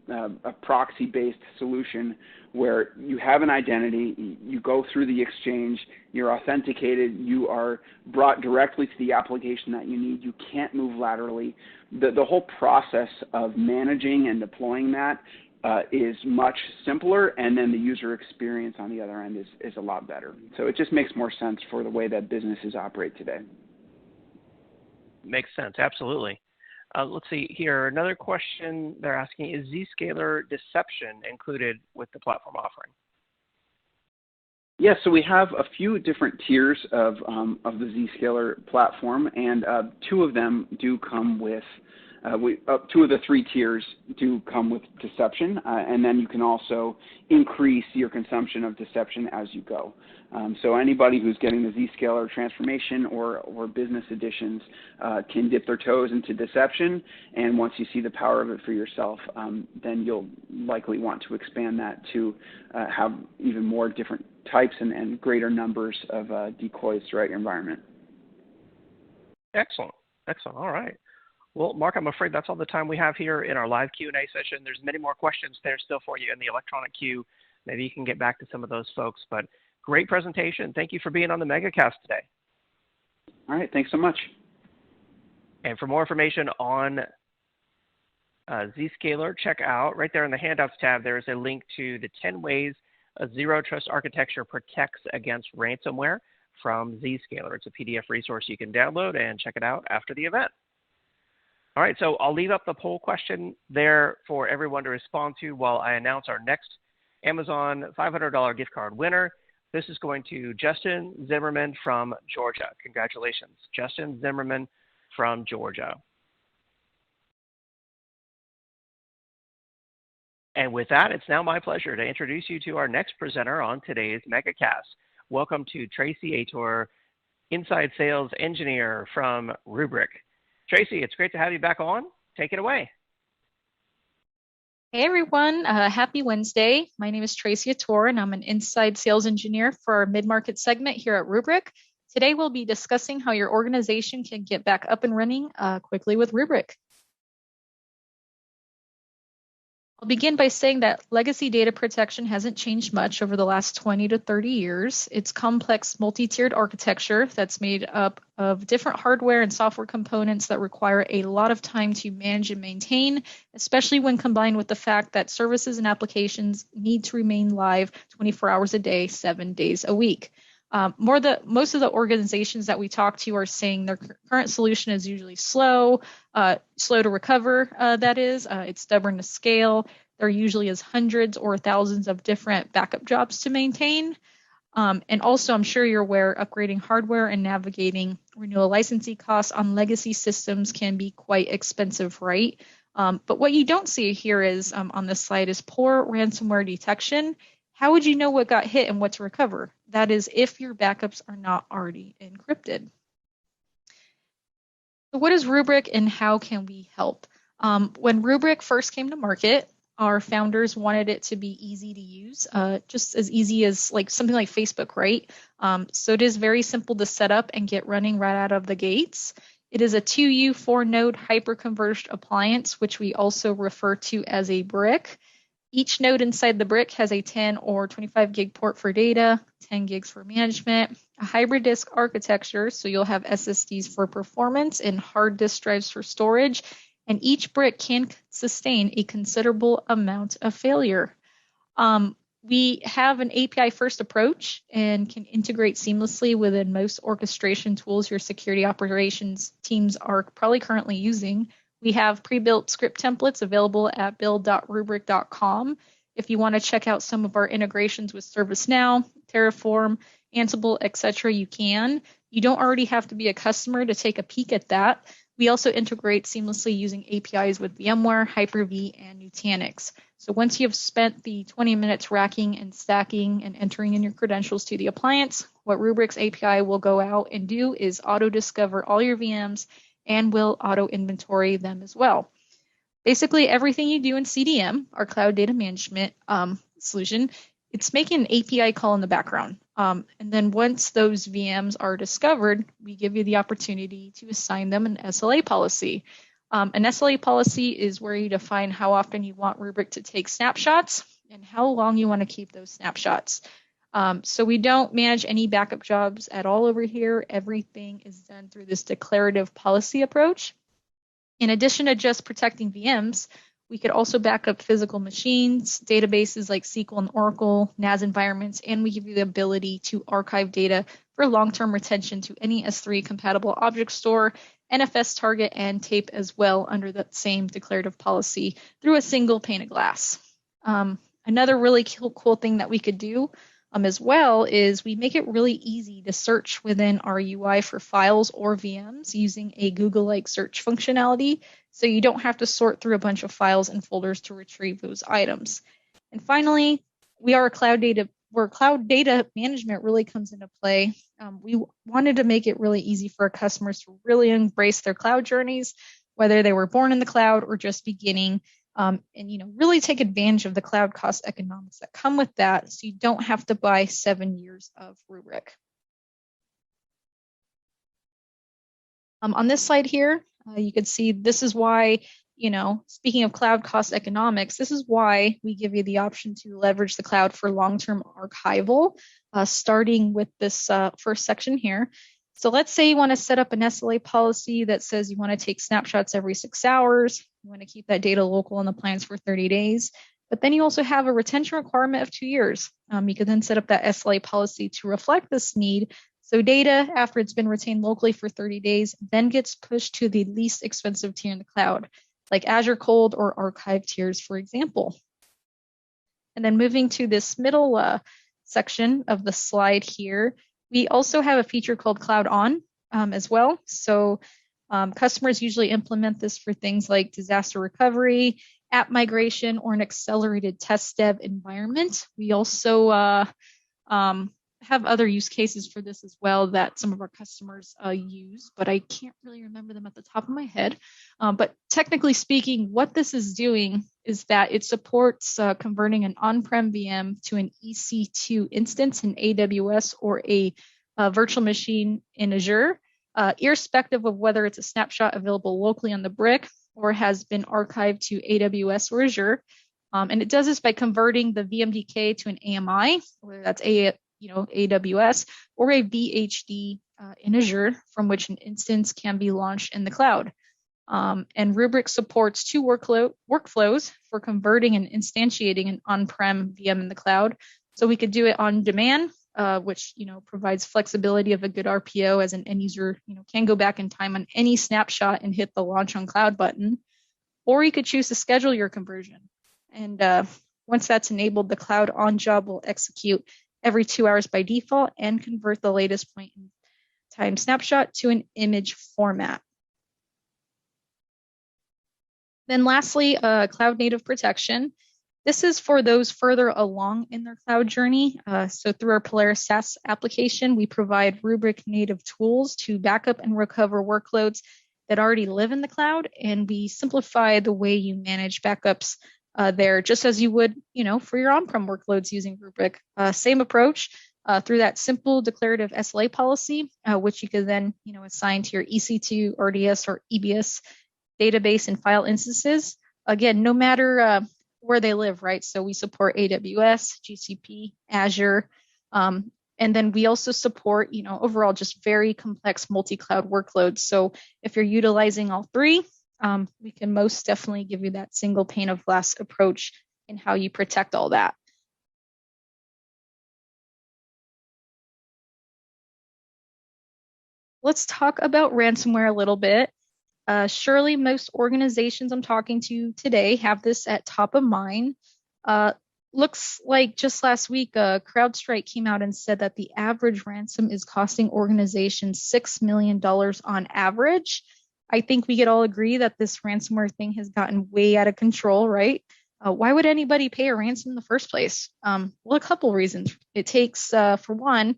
a proxy-based solution where you have an identity, you go through the exchange, you're authenticated, you are brought directly to the application that you need, you can't move laterally. The whole process of managing and deploying that is much simpler, and then the user experience on the other end is a lot better. So it just makes more sense for the way that businesses operate today. Makes sense, absolutely. Let's see here. Another question they're asking, is Zscaler deception included with the platform offering? Yes, so we have a few different tiers of the Zscaler platform, and two of them do come with, two of the three tiers do come with deception, and then you can also increase your consumption of deception as you go. So anybody who's getting the Zscaler transformation or business editions can dip their toes into deception, and once you see the power of it for yourself, then you'll likely want to expand that to have even more different types and greater numbers of decoys throughout your environment. Excellent. All right. Well, Mark, I'm afraid that's all the time we have here in our live Q&A session. There's many more questions there still for you in the electronic queue. Maybe you can get back to some of those folks. But great presentation. Thank you for being on the Megacast today. All right. Thanks so much. And for more information on Zscaler, check out right there in the handouts tab. There is a link to the 10 ways a zero trust architecture protects against ransomware from Zscaler. It's a PDF resource you can download and check it out after the event. All right, so I'll leave up the poll question there for everyone to respond to while I announce our next Amazon $500 gift card winner. This is going to Justin Zimmerman from Georgia. Congratulations, Justin Zimmerman from Georgia. And with that, it's now my pleasure to introduce you to our next presenter on today's Megacast. Welcome to Tracy Ator, Inside Sales Engineer from Rubrik. Tracy, it's great to have you back on. Take it away. Hey everyone, happy Wednesday. My name is Tracy Ator and I'm an Inside Sales Engineer for our mid-market segment here at Rubrik. Today we'll be discussing how your organization can get back up and running quickly with Rubrik. I'll begin by saying that legacy data protection hasn't changed much over the last 20 to 30 years. It's complex multi-tiered architecture that's made up of different hardware and software components that require a lot of time to manage and maintain, especially when combined with the fact that services and applications need to remain live 24 hours a day, 7 days a week. Most of the organizations that we talk to are saying their current solution is usually slow to recover, that is. It's stubborn to scale. There usually is hundreds or thousands of different backup jobs to maintain. And also, I'm sure you're aware, upgrading hardware and navigating renewal licensing costs on legacy systems can be quite expensive, right? But what you don't see here is on this slide is poor ransomware detection. How would you know what got hit and what to recover? That is, if your backups are not already encrypted. So what is Rubrik and how can we help? When Rubrik first came to market, our founders wanted it to be easy to use, just as easy as like something like Facebook, right? So it is very simple to set up and get running right out of the gates. It is a 2U 4-node hyper-converged appliance, which we also refer to as a brick. Each node inside the brick has a 10 or 25 gig port for data, 10 gigs for management, a hybrid disk architecture, so you'll have SSDs for performance and hard disk drives for storage, and each brick can sustain a considerable amount of failure. We have an API-first approach and can integrate seamlessly within most orchestration tools your security operations teams are probably currently using. We have pre-built script templates available at build.rubrik.com. If you want to check out some of our integrations with ServiceNow, Terraform, Ansible, etc., you can. You don't already have to be a customer to take a peek at that. We also integrate seamlessly using APIs with VMware, Hyper-V, and Nutanix. So once you've spent the 20 minutes racking and stacking and entering in your credentials to the appliance, what Rubrik's API will go out and do is auto-discover all your VMs and will auto-inventory them as well. Basically, everything you do in CDM, our cloud data management solution, it's making an API call in the background. And then once those VMs are discovered, we give you the opportunity to assign them an SLA policy. An SLA policy is where you define how often you want Rubrik to take snapshots and how long you want to keep those snapshots. So we don't manage any backup jobs at all over here. Everything is done through this declarative policy approach. In addition to just protecting VMs, we could also back up physical machines, databases like SQL and Oracle, NAS environments, and we give you the ability to archive data for long-term retention to any S3 compatible object store, NFS target, and tape as well under that same declarative policy through a single pane of glass. Another really cool thing that we could do as well is we make it really easy to search within our UI for files or VMs using a Google-like search functionality, so you don't have to sort through a bunch of files and folders to retrieve those items. And finally, where cloud data management really comes into play. We wanted to make it really easy for our customers to really embrace their cloud journeys, whether they were born in the cloud or just beginning. And really take advantage of the cloud cost economics that come with that, so you don't have to buy 7 years of Rubrik. On this slide here, you can see this is why, speaking of cloud cost economics, this is why we give you the option to leverage the cloud for long-term archival, starting with this first section here. So let's say you want to set up an SLA policy that says you want to take snapshots every 6 hours. You want to keep that data local on the plans for 30 days. But then you also have a retention requirement of 2 years. You could then set up that SLA policy to reflect this need. So data, after it's been retained locally for 30 days, then gets pushed to the least expensive tier in the cloud, like Azure Cold or Archive tiers, for example. And then moving to this middle section of the slide here, we also have a feature called Cloud On as well. So customers usually implement this for things like disaster recovery, app migration, or an accelerated test dev environment. We also have other use cases for this as well that some of our customers use, but I can't really remember them at the top of my head. But technically speaking, what this is doing is that it supports converting an on-prem VM to an EC2 instance in AWS or a virtual machine in Azure, irrespective of whether it's a snapshot available locally on the brick or has been archived to AWS or Azure. And it does this by converting the VMDK to an AMI, whether that's AWS, or a VHD in Azure, from which an instance can be launched in the cloud. And Rubrik supports 2 workflows for converting and instantiating an on-prem VM in the cloud. So we could do it on demand, which provides flexibility of a good RPO, as an end user can go back in time on any snapshot and hit the launch on cloud button. Or you could choose to schedule your conversion. And once that's enabled, the cloud on job will execute every 2 hours by default and convert the latest point in time snapshot to an image format. Then lastly, cloud native protection. This is for those further along in their cloud journey. So through our Polaris SaaS application, we provide Rubrik native tools to backup and recover workloads that already live in the cloud, and we simplify the way you manage backups there, just as you would, for your on-prem workloads using Rubrik. Same approach through that simple declarative SLA policy, which you could then, assign to your EC2, RDS, or EBS database and file instances. Again, no matter where they live, right? So we support AWS, GCP, Azure, and then we also support, overall just very complex multi-cloud workloads. So if you're utilizing all 3, we can most definitely give you that single pane of glass approach in how you protect all that. Let's talk about ransomware a little bit. Surely most organizations I'm talking to today have this at top of mind. Looks like just last week, CrowdStrike came out and said that the average ransom is costing organizations $6 million on average. I think we could all agree that this ransomware thing has gotten way out of control, right? Why would anybody pay a ransom in the first place? Well, a couple reasons. It takes, for one,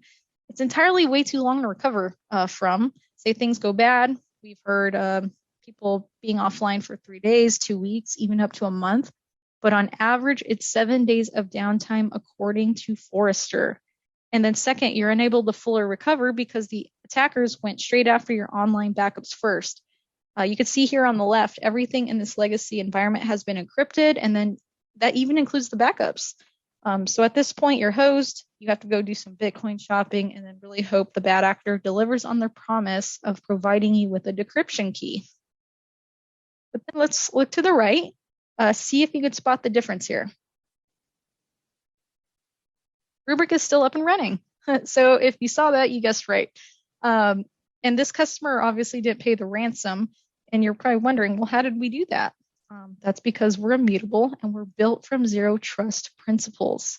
it's entirely way too long to recover from. Say things go bad. We've heard people being offline for 3 days, 2 weeks, even up to a month. But on average, it's 7 days of downtime, according to Forrester. And then second, you're unable to fully recover because the attackers went straight after your online backups first. You can see here on the left, everything in this legacy environment has been encrypted, and then that even includes the backups. So at this point, you're hosed. You have to go do some Bitcoin shopping and then really hope the bad actor delivers on their promise of providing you with a decryption key. But then let's look to the right, see if you could spot the difference here. Rubrik is still up and running. So if you saw that, you guessed right. And this customer obviously didn't pay the ransom. And you're probably wondering, well, how did we do that? That's because we're immutable and we're built from zero trust principles.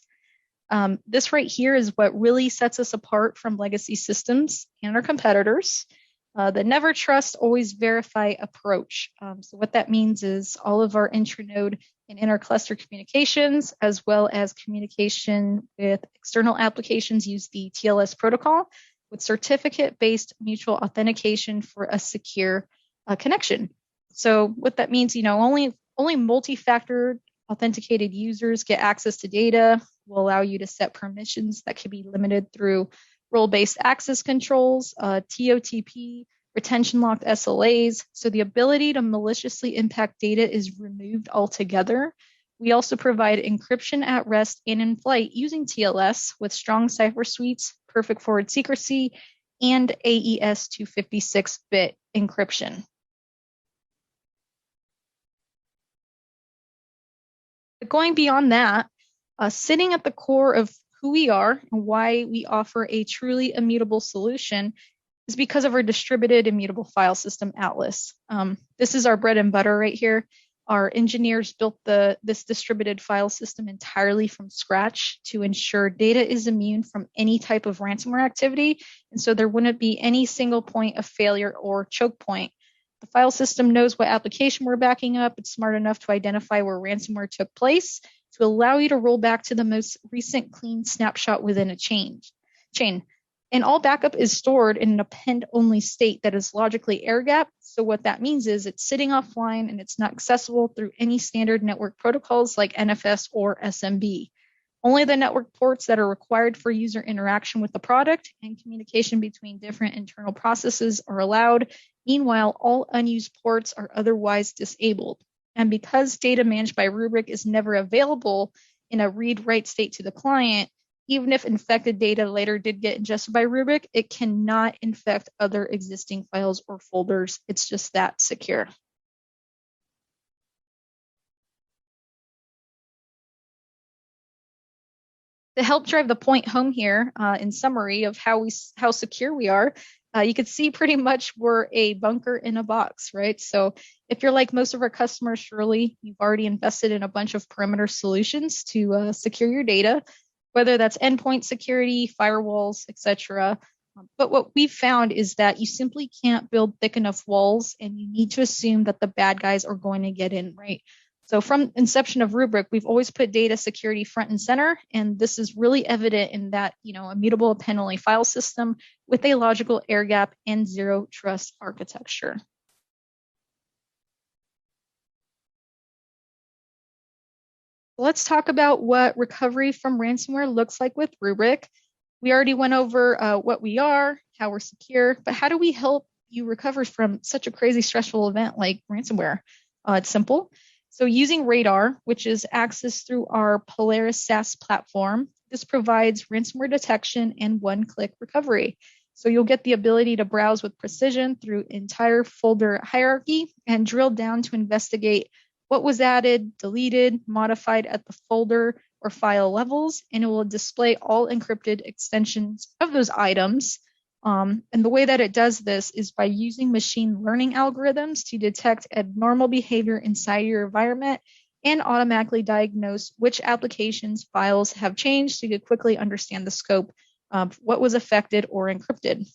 This right here is what really sets us apart from legacy systems and our competitors. The never trust, always verify approach. So what that means is all of our intranode and intercluster communications, as well as communication with external applications, use the TLS protocol with certificate-based mutual authentication for a secure connection. So what that means, only multi-factor authenticated users get access to data, will allow you to set permissions that can be limited through role-based access controls, TOTP, retention-locked SLAs. So the ability to maliciously impact data is removed altogether. We also provide encryption at rest and in flight using TLS with strong cipher suites, perfect forward secrecy, and AES 256-bit encryption. But going beyond that, sitting at the core of who we are and why we offer a truly immutable solution is because of our distributed immutable file system, Atlas. This is our bread and butter right here. Our engineers built this distributed file system entirely from scratch to ensure data is immune from any type of ransomware activity. And so there wouldn't be any single point of failure or choke point. The file system knows what application we're backing up. It's smart enough to identify where ransomware took place to allow you to roll back to the most recent clean snapshot within a chain. And all backup is stored in an append-only state that is logically air-gapped. So what that means is it's sitting offline and it's not accessible through any standard network protocols like NFS or SMB. Only the network ports that are required for user interaction with the product and communication between different internal processes are allowed. Meanwhile, all unused ports are otherwise disabled. And because data managed by Rubrik is never available in a read-write state to the client, even if infected data later did get ingested by Rubrik, it cannot infect other existing files or folders. It's just that secure. To help drive the point home here, in summary of how secure we are, you could see pretty much we're a bunker in a box, right? So if you're like most of our customers, surely you've already invested in a bunch of perimeter solutions to secure your data, whether that's endpoint security, firewalls, etc. But what we've found is that you simply can't build thick enough walls, and you need to assume that the bad guys are going to get in, right? So from inception of Rubrik, we've always put data security front and center, and this is really evident in that, immutable append-only file system with a logical air gap and zero trust architecture. Let's talk about what recovery from ransomware looks like with Rubrik. We already went over what we are, how we're secure, but how do we help you recover from such a crazy stressful event like ransomware? It's simple. So using Radar, which is accessed through our Polaris SaaS platform, this provides ransomware detection and one-click recovery. So you'll get the ability to browse with precision through entire folder hierarchy and drill down to investigate what was added, deleted, modified at the folder or file levels, and it will display all encrypted extensions of those items. And the way that it does this is by using machine learning algorithms to detect abnormal behavior inside your environment and automatically diagnose which applications files have changed so you could quickly understand the scope of what was affected or encrypted.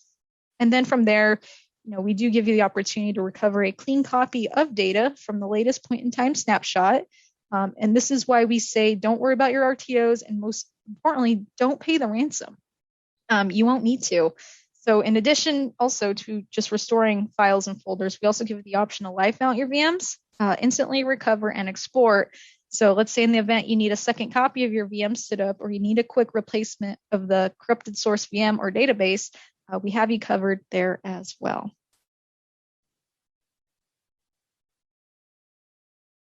And then from there, we do give you the opportunity to recover a clean copy of data from the latest point in time snapshot. And this is why we say, don't worry about your RTOs, and most importantly, don't pay the ransom. You won't need to. So in addition also to just restoring files and folders, we also give you the option to live mount your VMs, instantly recover and export. So let's say in the event you need a second copy of your VM stood up, or you need a quick replacement of the corrupted source VM or database, we have you covered there as well.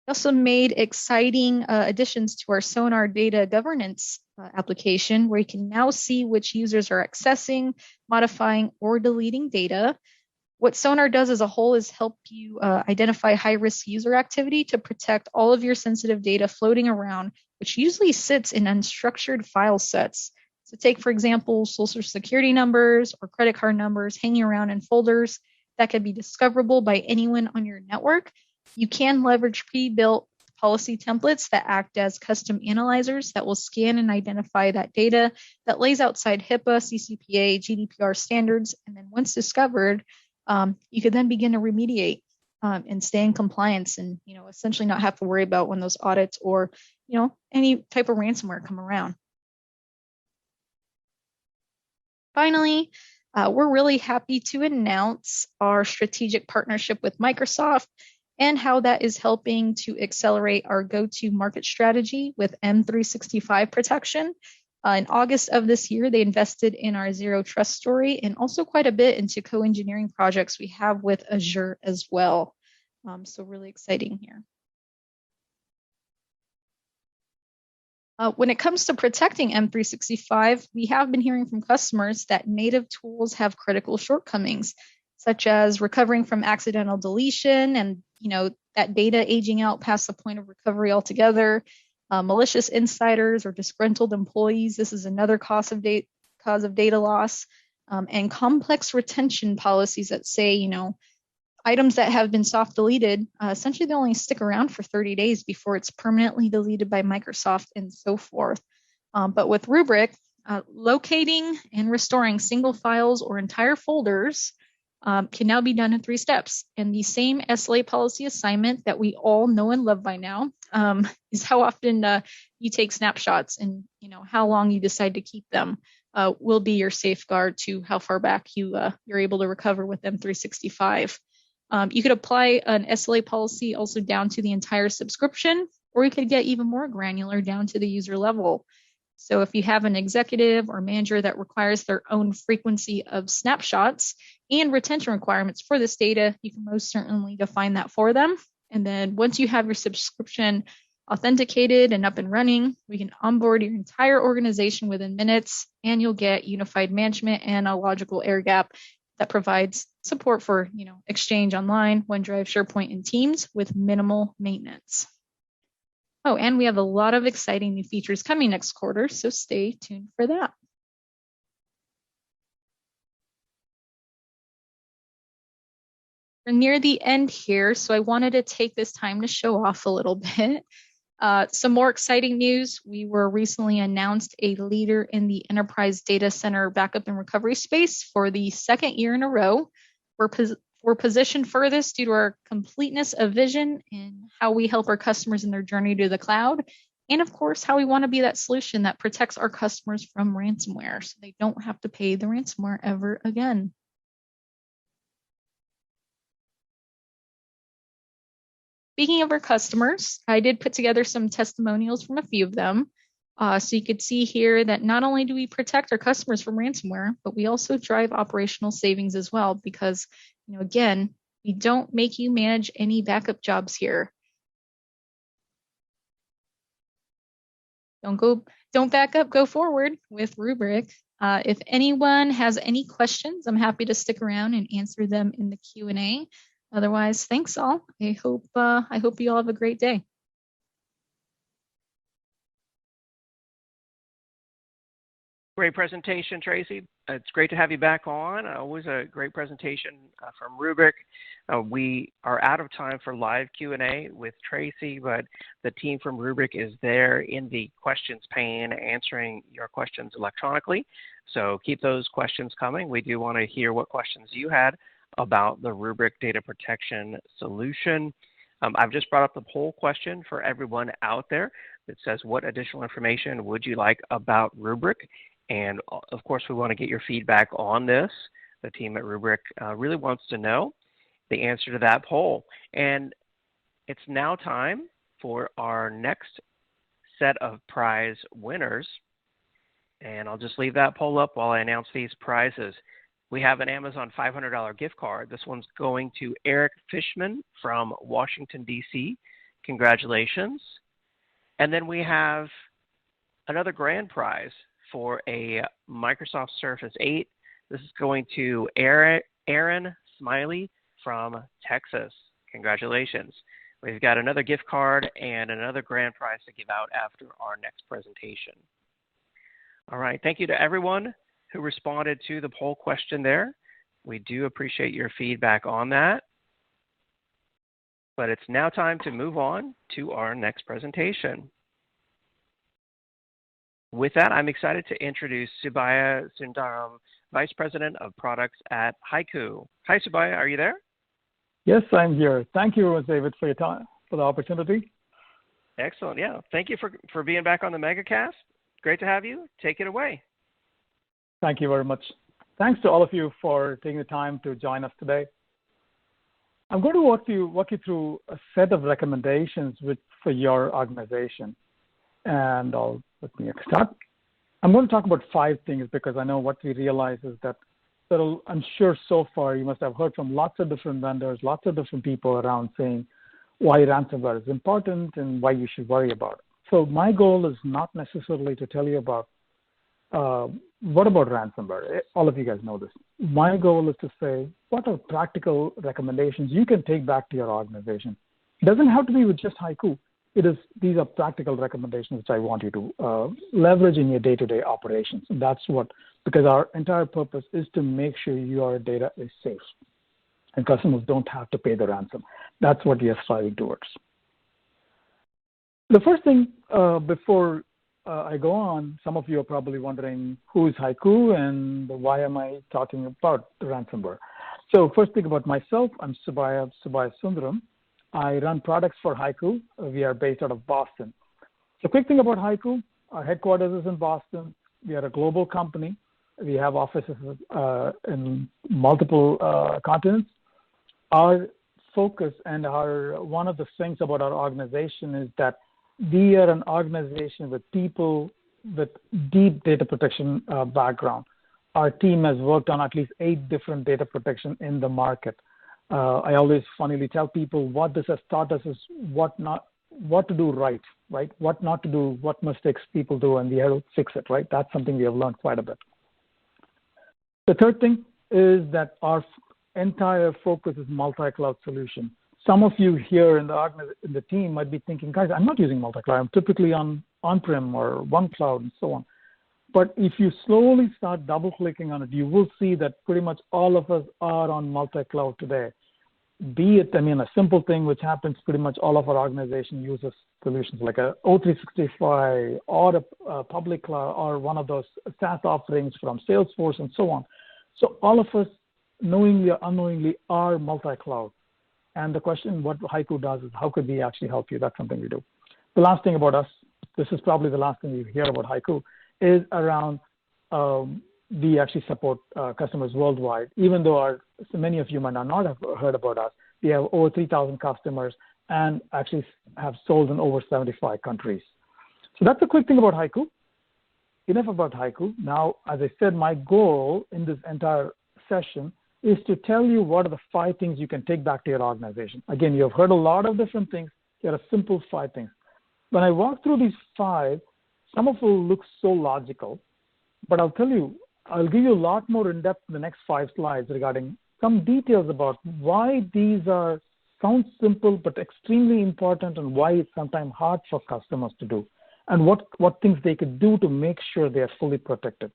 We also made exciting additions to our Sonar data governance application, where you can now see which users are accessing, modifying, or deleting data. What Sonar does as a whole is help you identify high-risk user activity to protect all of your sensitive data floating around, which usually sits in unstructured file sets. So take, for example, social security numbers or credit card numbers hanging around in folders that could be discoverable by anyone on your network. You can leverage pre-built policy templates that act as custom analyzers that will scan and identify that data that lays outside HIPAA, CCPA, GDPR standards. And then once discovered, you could then begin to remediate and stay in compliance and, essentially not have to worry about when those audits or, any type of ransomware come around. Finally, we're really happy to announce our strategic partnership with Microsoft and how that is helping to accelerate our go-to-market strategy with M365 protection. In August of this year, they invested in our Zero Trust story and also quite a bit into co-engineering projects we have with Azure as well. So really exciting here. When it comes to protecting M365, we have been hearing from customers that native tools have critical shortcomings, such as recovering from accidental deletion and that data aging out past the point of recovery altogether. Malicious insiders or disgruntled employees. This is another cause of data loss. And complex retention policies that say, items that have been soft deleted, essentially they only stick around for 30 days before it's permanently deleted by Microsoft and so forth. But with Rubrik, locating and restoring single files or entire folders can now be done in 3 steps. And the same SLA policy assignment that we all know and love by now is how often you take snapshots and how long you decide to keep them will be your safeguard to how far back you're able to recover with M365. You could apply an SLA policy also down to the entire subscription, or you could get even more granular down to the user level. So if you have an executive or manager that requires their own frequency of snapshots and retention requirements for this data, you can most certainly define that for them. And then once you have your subscription authenticated and up and running, we can onboard your entire organization within minutes, and you'll get unified management and a logical air gap that provides support for Exchange Online, OneDrive, SharePoint, and Teams with minimal maintenance. Oh, and we have a lot of exciting new features coming next quarter, so stay tuned for that. We're near the end here, so I wanted to take this time to show off a little bit. Some more exciting news. We were recently announced a leader in the enterprise data center backup and recovery space for the 2nd year in a row. We're positioned for this due to our completeness of vision and how we help our customers in their journey to the cloud. And of course, how we want to be that solution that protects our customers from ransomware so they don't have to pay the ransomware ever again. Speaking of our customers, I did put together some testimonials from a few of them. So you could see here that not only do we protect our customers from ransomware, but we also drive operational savings as well because, again, we don't make you manage any backup jobs here. Don't back up, go forward with Rubrik. If anyone has any questions, I'm happy to stick around and answer them in the Q&A. Otherwise, thanks all. I hope you all have a great day. Great presentation, Tracy. It's great to have you back on. Always a great presentation from Rubrik. We are out of time for live Q&A with Tracy, but the team from Rubrik is there in the questions pane answering your questions electronically. So keep those questions coming. We do want to hear what questions you had about the Rubrik data protection solution. I've just brought up the poll question for everyone out there that says, what additional information would you like about Rubrik? And of course, we want to get your feedback on this. The team at Rubrik really wants to know the answer to that poll. And it's now time for our next set of prize winners. And I'll just leave that poll up while I announce these prizes. We have an Amazon $500 gift card. This one's going to Eric Fishman from Washington, D.C. Congratulations. And then we have another grand prize for a Microsoft Surface 8. This is going to Aaron Smiley from Texas. Congratulations. We've got another gift card and another grand prize to give out after our next presentation. All right. Thank you to everyone who responded to the poll question there. We do appreciate your feedback on that. But it's now time to move on to our next presentation. With that, I'm excited to introduce Subaya Sundaram, Vice President of Products at Haiku. Hi, Subaya, are you there? Yes, I'm here. Thank you, David, for your time, for the opportunity. Excellent. Yeah. Thank you for being back on the Megacast. Great to have you. Take it away. Thank you very much. Thanks to all of you for taking the time to join us today. I'm going to walk you through a set of recommendations for your organization. And let me start. I'm going to talk about 5 things because I know what we realize is that I'm sure so far you must have heard from lots of different vendors, lots of different people around saying why ransomware is important and why you should worry about it. So my goal is not necessarily to tell you about what about ransomware. All of you guys know this. My goal is to say, what are practical recommendations you can take back to your organization? It doesn't have to be with just Haiku. These are practical recommendations which I want you to leverage in your day-to-day operations. And that's because our entire purpose is to make sure your data is safe and customers don't have to pay the ransom. That's what we are striving towards. The first thing before I go on, some of you are probably wondering who is Haiku and why am I talking about ransomware. So first thing about myself, I'm Subhaya Sundaram. I run products for Haiku. We are based out of Boston. So quick thing about Haiku, our headquarters is in Boston. We are a global company. We have offices in multiple continents. Our focus and one of the things about our organization is that we are an organization with people with deep data protection background. Our team has worked on at least 8 different data protection in the market. I always funnily tell people what this has taught us is what to do right? What not to do, what mistakes people do, and we have to fix it, right? That's something we have learned quite a bit. The third thing is that our entire focus is multi-cloud solution. Some of you here in the team might be thinking, guys, I'm not using multi-cloud. I'm typically on-prem or one cloud and so on. But if you slowly start double-clicking on it, you will see that pretty much all of us are on multi-cloud today. Be it, a simple thing which happens pretty much all of our organization uses solutions like a O365 or a public cloud or one of those SaaS offerings from Salesforce and so on. So all of us, knowingly or unknowingly, are multi-cloud. And the question what Haiku does is how could we actually help you? That's something we do. The last thing about us, this is probably the last thing you hear about Haiku, is around we actually support customers worldwide. Even though so many of you might not have heard about us, we have over 3,000 customers and actually have sold in over 75 countries. So that's a quick thing about Haiku. Enough about Haiku. Now, as I said, my goal in this entire session is to tell you what are the 5 things you can take back to your organization. Again, you have heard a lot of different things. Here are simple 5 things. When I walk through these 5, some of them will look so logical, but I'll give you a lot more in depth in the next 5 slides regarding some details about why these sound simple but extremely important and why it's sometimes hard for customers to do and what things they could do to make sure they are fully protected.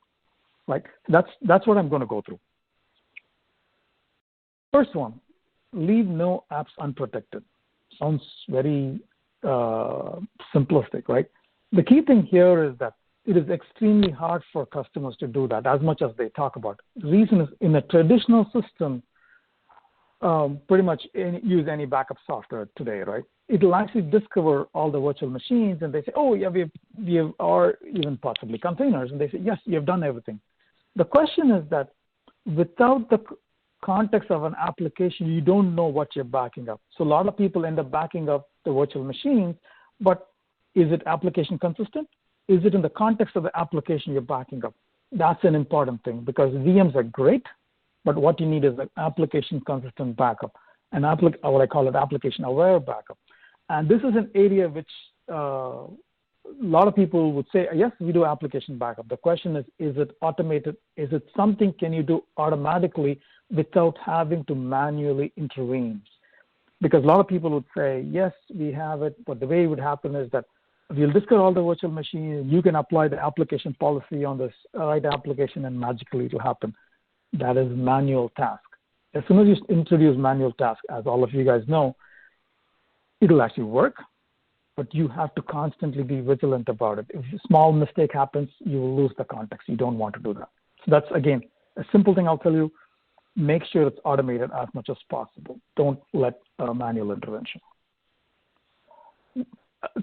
Right? That's what I'm going to go through. First one, leave no apps unprotected. Sounds very simplistic, right? The key thing here is that it is extremely hard for customers to do that as much as they talk about. The reason is in a traditional system, pretty much use any backup software today, right? It'll actually discover all the virtual machines and they say, oh yeah, we have or even possibly containers. And they say, yes, you have done everything. The question is that without the context of an application, you don't know what you're backing up. So a lot of people end up backing up the virtual machines, but is it application consistent? Is it in the context of the application you're backing up? That's an important thing because VMs are great, but what you need is an application consistent backup, and what I call it application aware backup. And this is an area which a lot of people would say, yes, we do application backup. The question is it automated? Is it something can you do automatically without having to manually intervene? Because a lot of people would say, yes, we have it, but the way it would happen is that we'll discover all the virtual machines, you can apply the application policy on this right application and magically it will happen. That is manual task. As soon as you introduce manual task, as all of you guys know, it'll actually work, but you have to constantly be vigilant about it. If a small mistake happens, you will lose the context. You don't want to do that. So that's, again, a simple thing I'll tell you. Make sure it's automated as much as possible. Don't let manual intervention.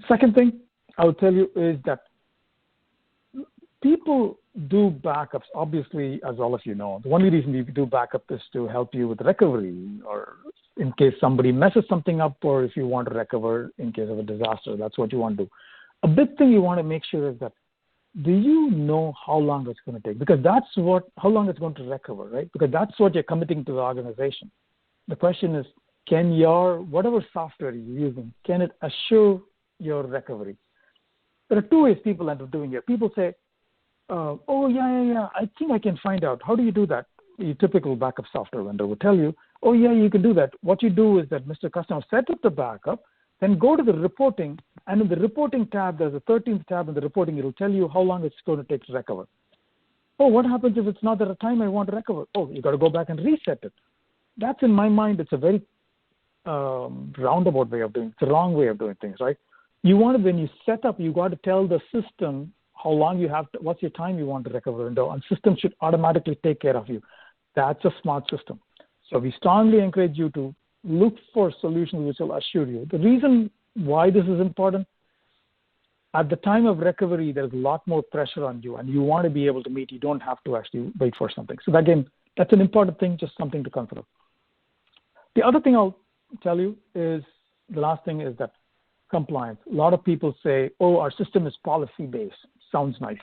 Second thing I would tell you is that people do backups, obviously, as all of you know. The only reason we do backup is to help you with recovery or in case somebody messes something up or if you want to recover in case of a disaster. That's what you want to do. A big thing you want to make sure is that do you know how long it's going to take? Because that's how long it's going to recover, right? Because that's what you're committing to the organization. The question is, can whatever software you're using, can it assure your recovery? There are two ways people end up doing it. People say, oh, yeah, I think I can find out. How do you do that? Your typical backup software vendor will tell you, oh, yeah, you can do that. What you do is that, Mr. Customer, set up the backup, then go to the reporting, and in the reporting tab, there's a 13th tab in the reporting. It will tell you how long it's going to take to recover. Oh, what happens if it's not at a time I want to recover? Oh, you got to go back and reset it. That's, in my mind, it's a very roundabout way of doing it. It's the wrong way of doing things, right? You want to, when you set up, you got to tell the system how long you have to, what's your time you want to recover window, and system should automatically take care of you. That's a smart system. So we strongly encourage you to look for solutions which will assure you. The reason why this is important, at the time of recovery, there's a lot more pressure on you, and you want to be able to meet. You don't have to actually wait for something. So again, that's an important thing, just something to consider. The other thing I'll tell you is, the last thing is that compliance. A lot of people say, oh, our system is policy-based. Sounds nice.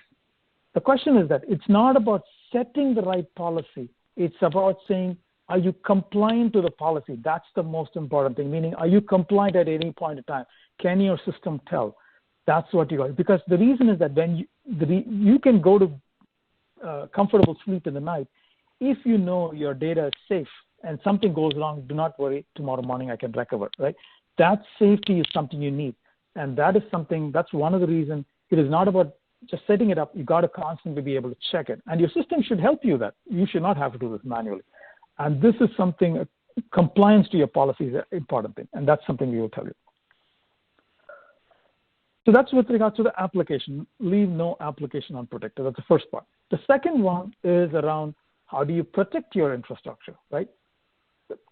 The question is that it's not about setting the right policy. It's about saying, are you compliant to the policy? That's the most important thing, meaning, are you compliant at any point in time? Can your system tell? That's what you got. Because the reason is that when you can go to comfortable sleep in the night if you know your data is safe and something goes wrong, do not worry, tomorrow morning I can recover, right? That safety is something you need. And that is something, that's one of the reasons. It is not about just setting it up. You got to constantly be able to check it. And your system should help you that. You should not have to do this manually. And this is something, compliance to your policy is an important thing. And that's something we will tell you. So that's with regards to the application. Leave no application unprotected. That's the first part. The second one is around how do you protect your infrastructure, right?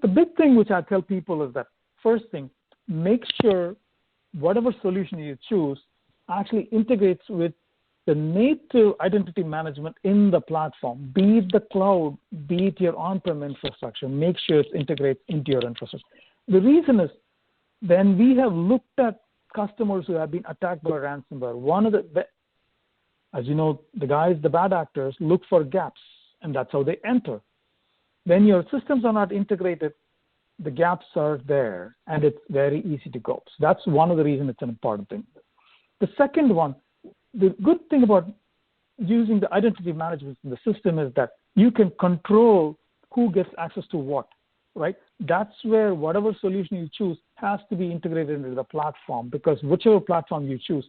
The big thing which I tell people is that, first thing, make sure whatever solution you choose actually integrates with the native identity management in the platform, be it the cloud, be it your on-prem infrastructure. Make sure it integrates into your infrastructure. The reason is, when we have looked at customers who have been attacked by ransomware, one of the, as you know, the bad actors look for gaps, and that's how they enter. When your systems are not integrated, the gaps are there, and it's very easy to go. So that's one of the reasons it's an important thing. The second one, the good thing about using the identity management in the system is that you can control who gets access to what, right? That's where whatever solution you choose has to be integrated into the platform, because whichever platform you choose,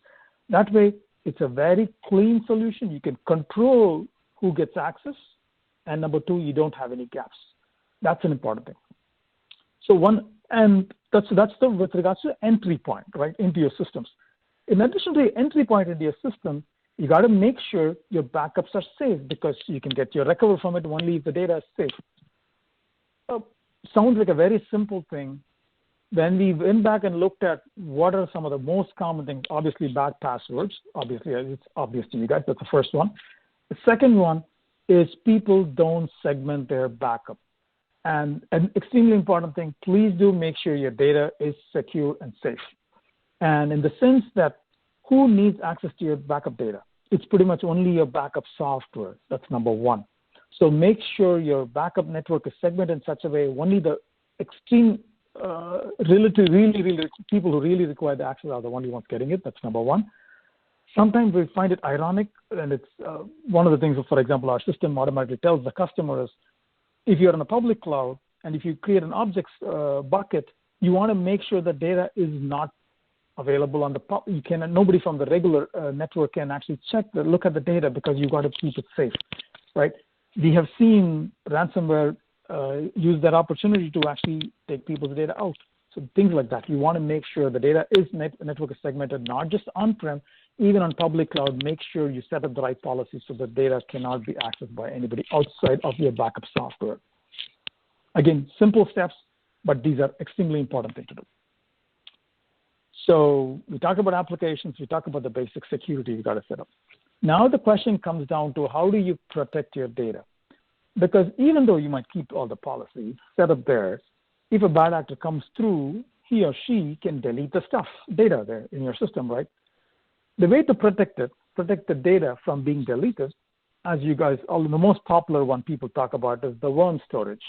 that way it's a very clean solution. You can control who gets access, and number two, you don't have any gaps. That's an important thing. So that's with regards to entry point, right, into your systems. In addition to the entry point into your system, you got to make sure your backups are safe, because you can get your recovery from it only if the data is safe. Sounds like a very simple thing. When we went back and looked at what are some of the most common things, obviously bad passwords. Obviously, it's obvious to you guys. That's the first one. The second one is people don't segment their backup. And an extremely important thing, please do make sure your data is secure and safe. And in the sense that who needs access to your backup data? It's pretty much only your backup software. That's number one. So make sure your backup network is segmented in such a way only the extreme, really people who really require the access are the only ones getting it. That's number one. Sometimes we find it ironic, and it's one of the things, for example, our system automatically tells the customers, if you're in a public cloud and if you create an objects bucket, you want to make sure the data is not available on the nobody from the regular network can actually look at the data, because you got to keep it safe, right? We have seen ransomware use that opportunity to actually take people's data out. So things like that. You want to make sure the data is network is segmented, not just on-prem, even on public cloud. Make sure you set up the right policies so the data cannot be accessed by anybody outside of your backup software. Again, simple steps, but these are extremely important things to do. So we talk about applications, we talk about the basic security you got to set up. Now the question comes down to, how do you protect your data? Because even though you might keep all the policies set up there, if a bad actor comes through, he or she can delete the data there in your system, right? The way to protect the data from being deleted, as you guys, the most popular one people talk about is the worm storage,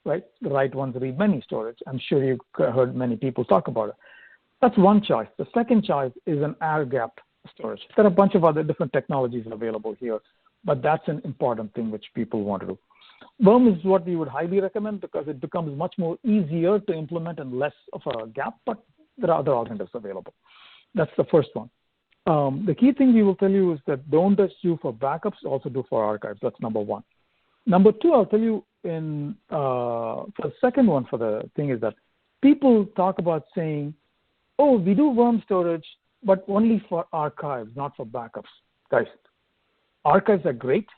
right? The write ones, read many storage. I'm sure you've heard many people talk about it. That's one choice. The second choice is an air gap storage. There are a bunch of other different technologies available here, but that's an important thing which people want to do. Worm is what we would highly recommend because it becomes much more easier to implement and less of a gap, but there are other alternatives available. That's the first one. The key thing we will tell you is that don't just do for backups, also do for archives. That's number one. Number two, I'll tell you for the second one for the thing is that people talk about saying, oh, we do worm storage, but only for archives, not for backups. Guys, archives are great,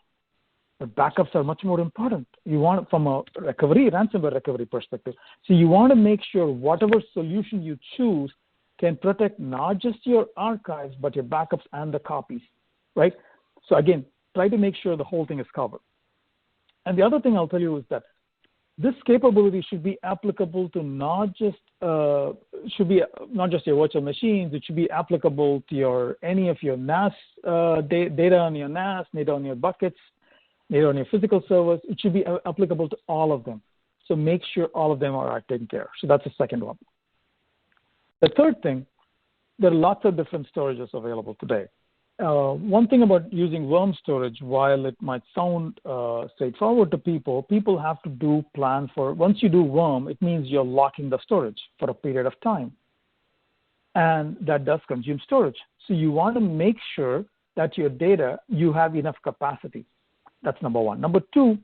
but backups are much more important. You want from a ransomware recovery perspective. So you want to make sure whatever solution you choose can protect not just your archives, but your backups and the copies, right? So again, try to make sure the whole thing is covered. And the other thing I'll tell you is that this capability should be applicable to not just your virtual machines. It should be applicable to any of your NAS data on your NAS, data on your buckets, data on your physical servers. It should be applicable to all of them. So make sure all of them are taken care of. So that's the second one. The third thing, there are lots of different storages available today. One thing about using worm storage, while it might sound straightforward to people, people have to do plan for, once you do worm, it means you're locking the storage for a period of time. And that does consume storage. So you want to make sure that your data, you have enough capacity. That's number one. Number two,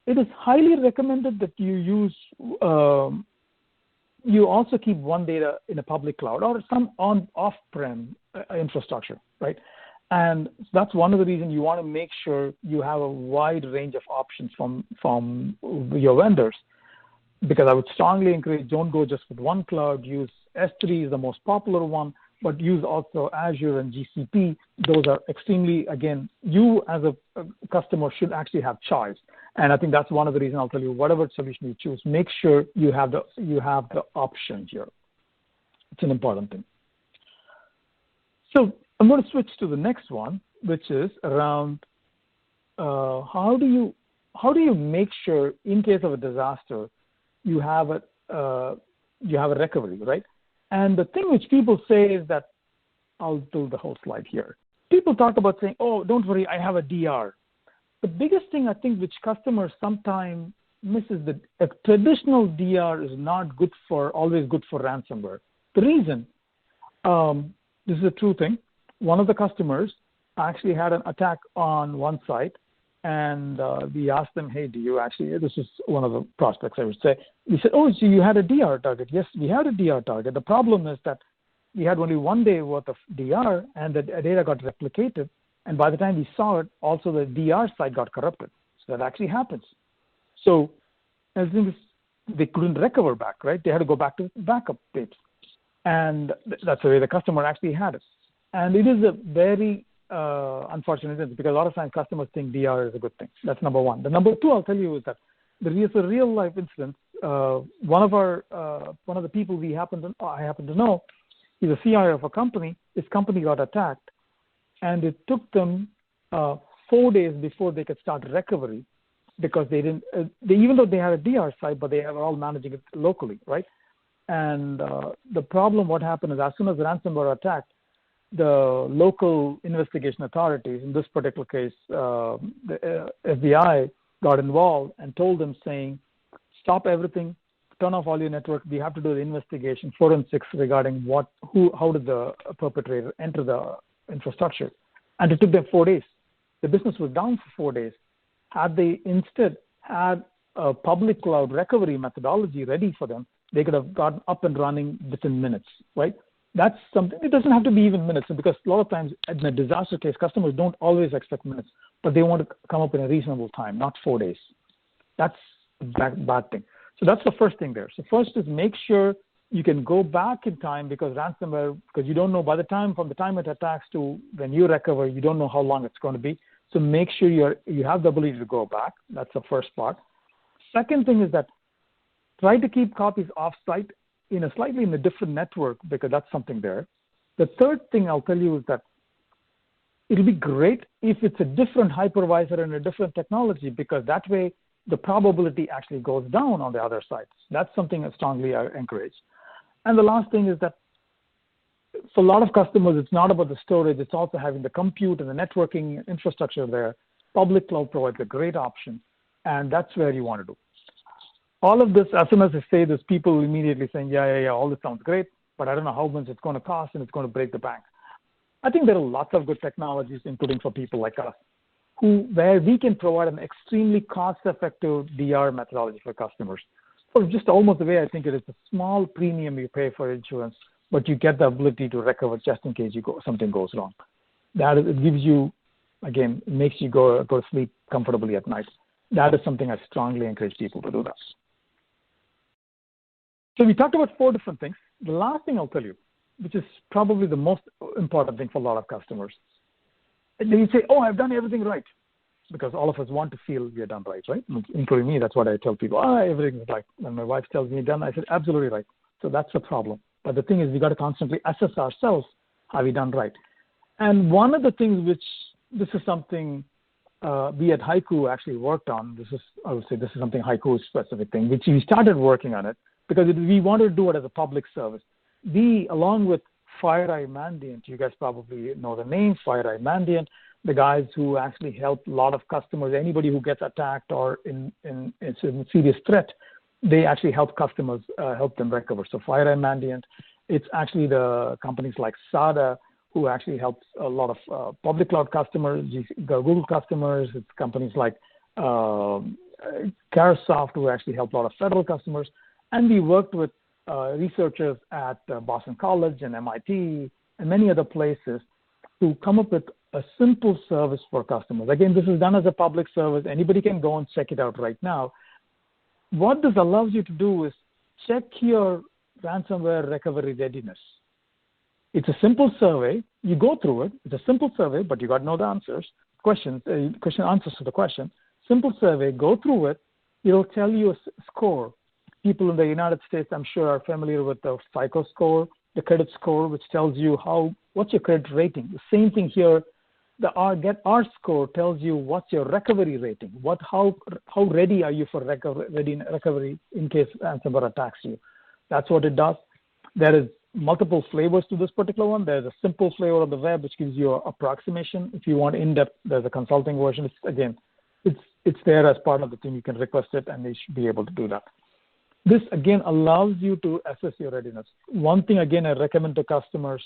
it is highly recommended that you use, you also keep one data in a public cloud or some off-prem infrastructure, right? And that's one of the reasons you want to make sure you have a wide range of options from your vendors. Because I would strongly encourage, don't go just with one cloud. Use S3 is the most popular one, but use also Azure and GCP. Those are extremely, again, you as a customer should actually have choice. And I think that's one of the reasons I'll tell you, whatever solution you choose, make sure you have the option here. It's an important thing. So I'm going to switch to the next one, which is around how do you make sure in case of a disaster you have a recovery, right? And the thing which people say is that, I'll do the whole slide here. People talk about saying, oh, don't worry, I have a DR. The biggest thing I think which customers sometimes miss is that a traditional DR is not always good for ransomware. The reason, this is a true thing. One of the customers actually had an attack on one site, and we asked them, hey, this is one of the prospects, I would say. We said, oh, so you had a DR target. Yes, we had a DR target. The problem is that we had only 1 day worth of DR, and the data got replicated. And by the time we saw it, also the DR site got corrupted. So that actually happens. So as things, they couldn't recover back, right? They had to go back to backup tapes. And that's the way the customer actually had it. And it is a very unfortunate thing because a lot of times customers think DR is a good thing. That's number one. The number two I'll tell you is that there is a real life incident. One of the people I happen to know, he's a CIO of a company. His company got attacked, and it took them 4 days before they could start recovery because they didn't. Even though they had a DR site, but they were all managing it locally, right? And the problem, what happened is, as soon as the ransomware attacked, the local investigation authorities, in this particular case, the FBI, got involved and told them, saying, stop everything, turn off all your network. We have to do the investigation, forensics regarding how did the perpetrator enter the infrastructure. And it took them 4 days. The business was down for 4 days. Had they instead had a public cloud recovery methodology ready for them, they could have gotten up and running within minutes, right? That's something, it doesn't have to be even minutes, because a lot of times in a disaster case, customers don't always expect minutes, but they want to come up in a reasonable time, not 4 days. That's a bad thing. So that's the first thing there. So first is make sure you can go back in time, because ransomware, because you don't know from the time it attacks to when you recover, you don't know how long it's going to be. So make sure you have the ability to go back. That's the first part. Second thing is that try to keep copies off-site in a different network, because that's something there. The third thing I'll tell you is that it'll be great if it's a different hypervisor and a different technology, because that way the probability actually goes down on the other sides. That's something I strongly encourage. And the last thing is that for a lot of customers, it's not about the storage. It's also having the compute and the networking infrastructure there. Public cloud provides a great option, and that's where you want to do. All of this, as soon as I say this, people immediately saying, yeah, all this sounds great, but I don't know how much it's going to cost and it's going to break the bank. I think there are lots of good technologies, including for people like us, where we can provide an extremely cost-effective DR methodology for customers. For just almost the way I think it is, a small premium you pay for insurance, but you get the ability to recover just in case something goes wrong. It gives you, again, it makes you go to sleep comfortably at night. That is something I strongly encourage people to do that. So we talked about 4 different things. The last thing I'll tell you, which is probably the most important thing for a lot of customers, they say, oh, I've done everything right. Because all of us want to feel we are done right? Including me, that's what I tell people. Everything is right. When my wife tells me done, I said, absolutely right. So that's the problem. But the thing is, we got to constantly assess ourselves, have we done right? And one of the things this is something we at Haiku actually worked on. I would say this is something Haiku specific thing, which we started working on it because we wanted to do it as a public service. We, along with FireEye Mandiant, you guys probably know the name, FireEye Mandiant, the guys who actually help a lot of customers, anybody who gets attacked or it's a serious threat, they actually help customers, help them recover. So FireEye Mandiant, it's actually the companies like SADA who actually helps a lot of public cloud customers, Google customers. It's companies like Carasoft who actually help a lot of federal customers. And we worked with researchers at Boston College and MIT and many other places to come up with a simple service for customers. Again, this is done as a public service. Anybody can go and check it out right now. What this allows you to do is check your ransomware recovery readiness. It's a simple survey. You go through it. It's a simple survey, but you got to know the answers. Answers to the question. Simple survey. Go through it. It'll tell you a score. People in the United States, I'm sure, are familiar with the FICO score, the credit score, which tells you what's your credit rating. The same thing here. The R score tells you what's your recovery rating. How ready are you for recovery in case ransomware attacks you? That's what it does. There is multiple flavors to this particular one. There's a simple flavor on the web which gives you an approximation. If you want in-depth, there's a consulting version. It's there as part of the thing. You can request it, and they should be able to do that. This, again, allows you to assess your readiness. One thing, again, I recommend to customers,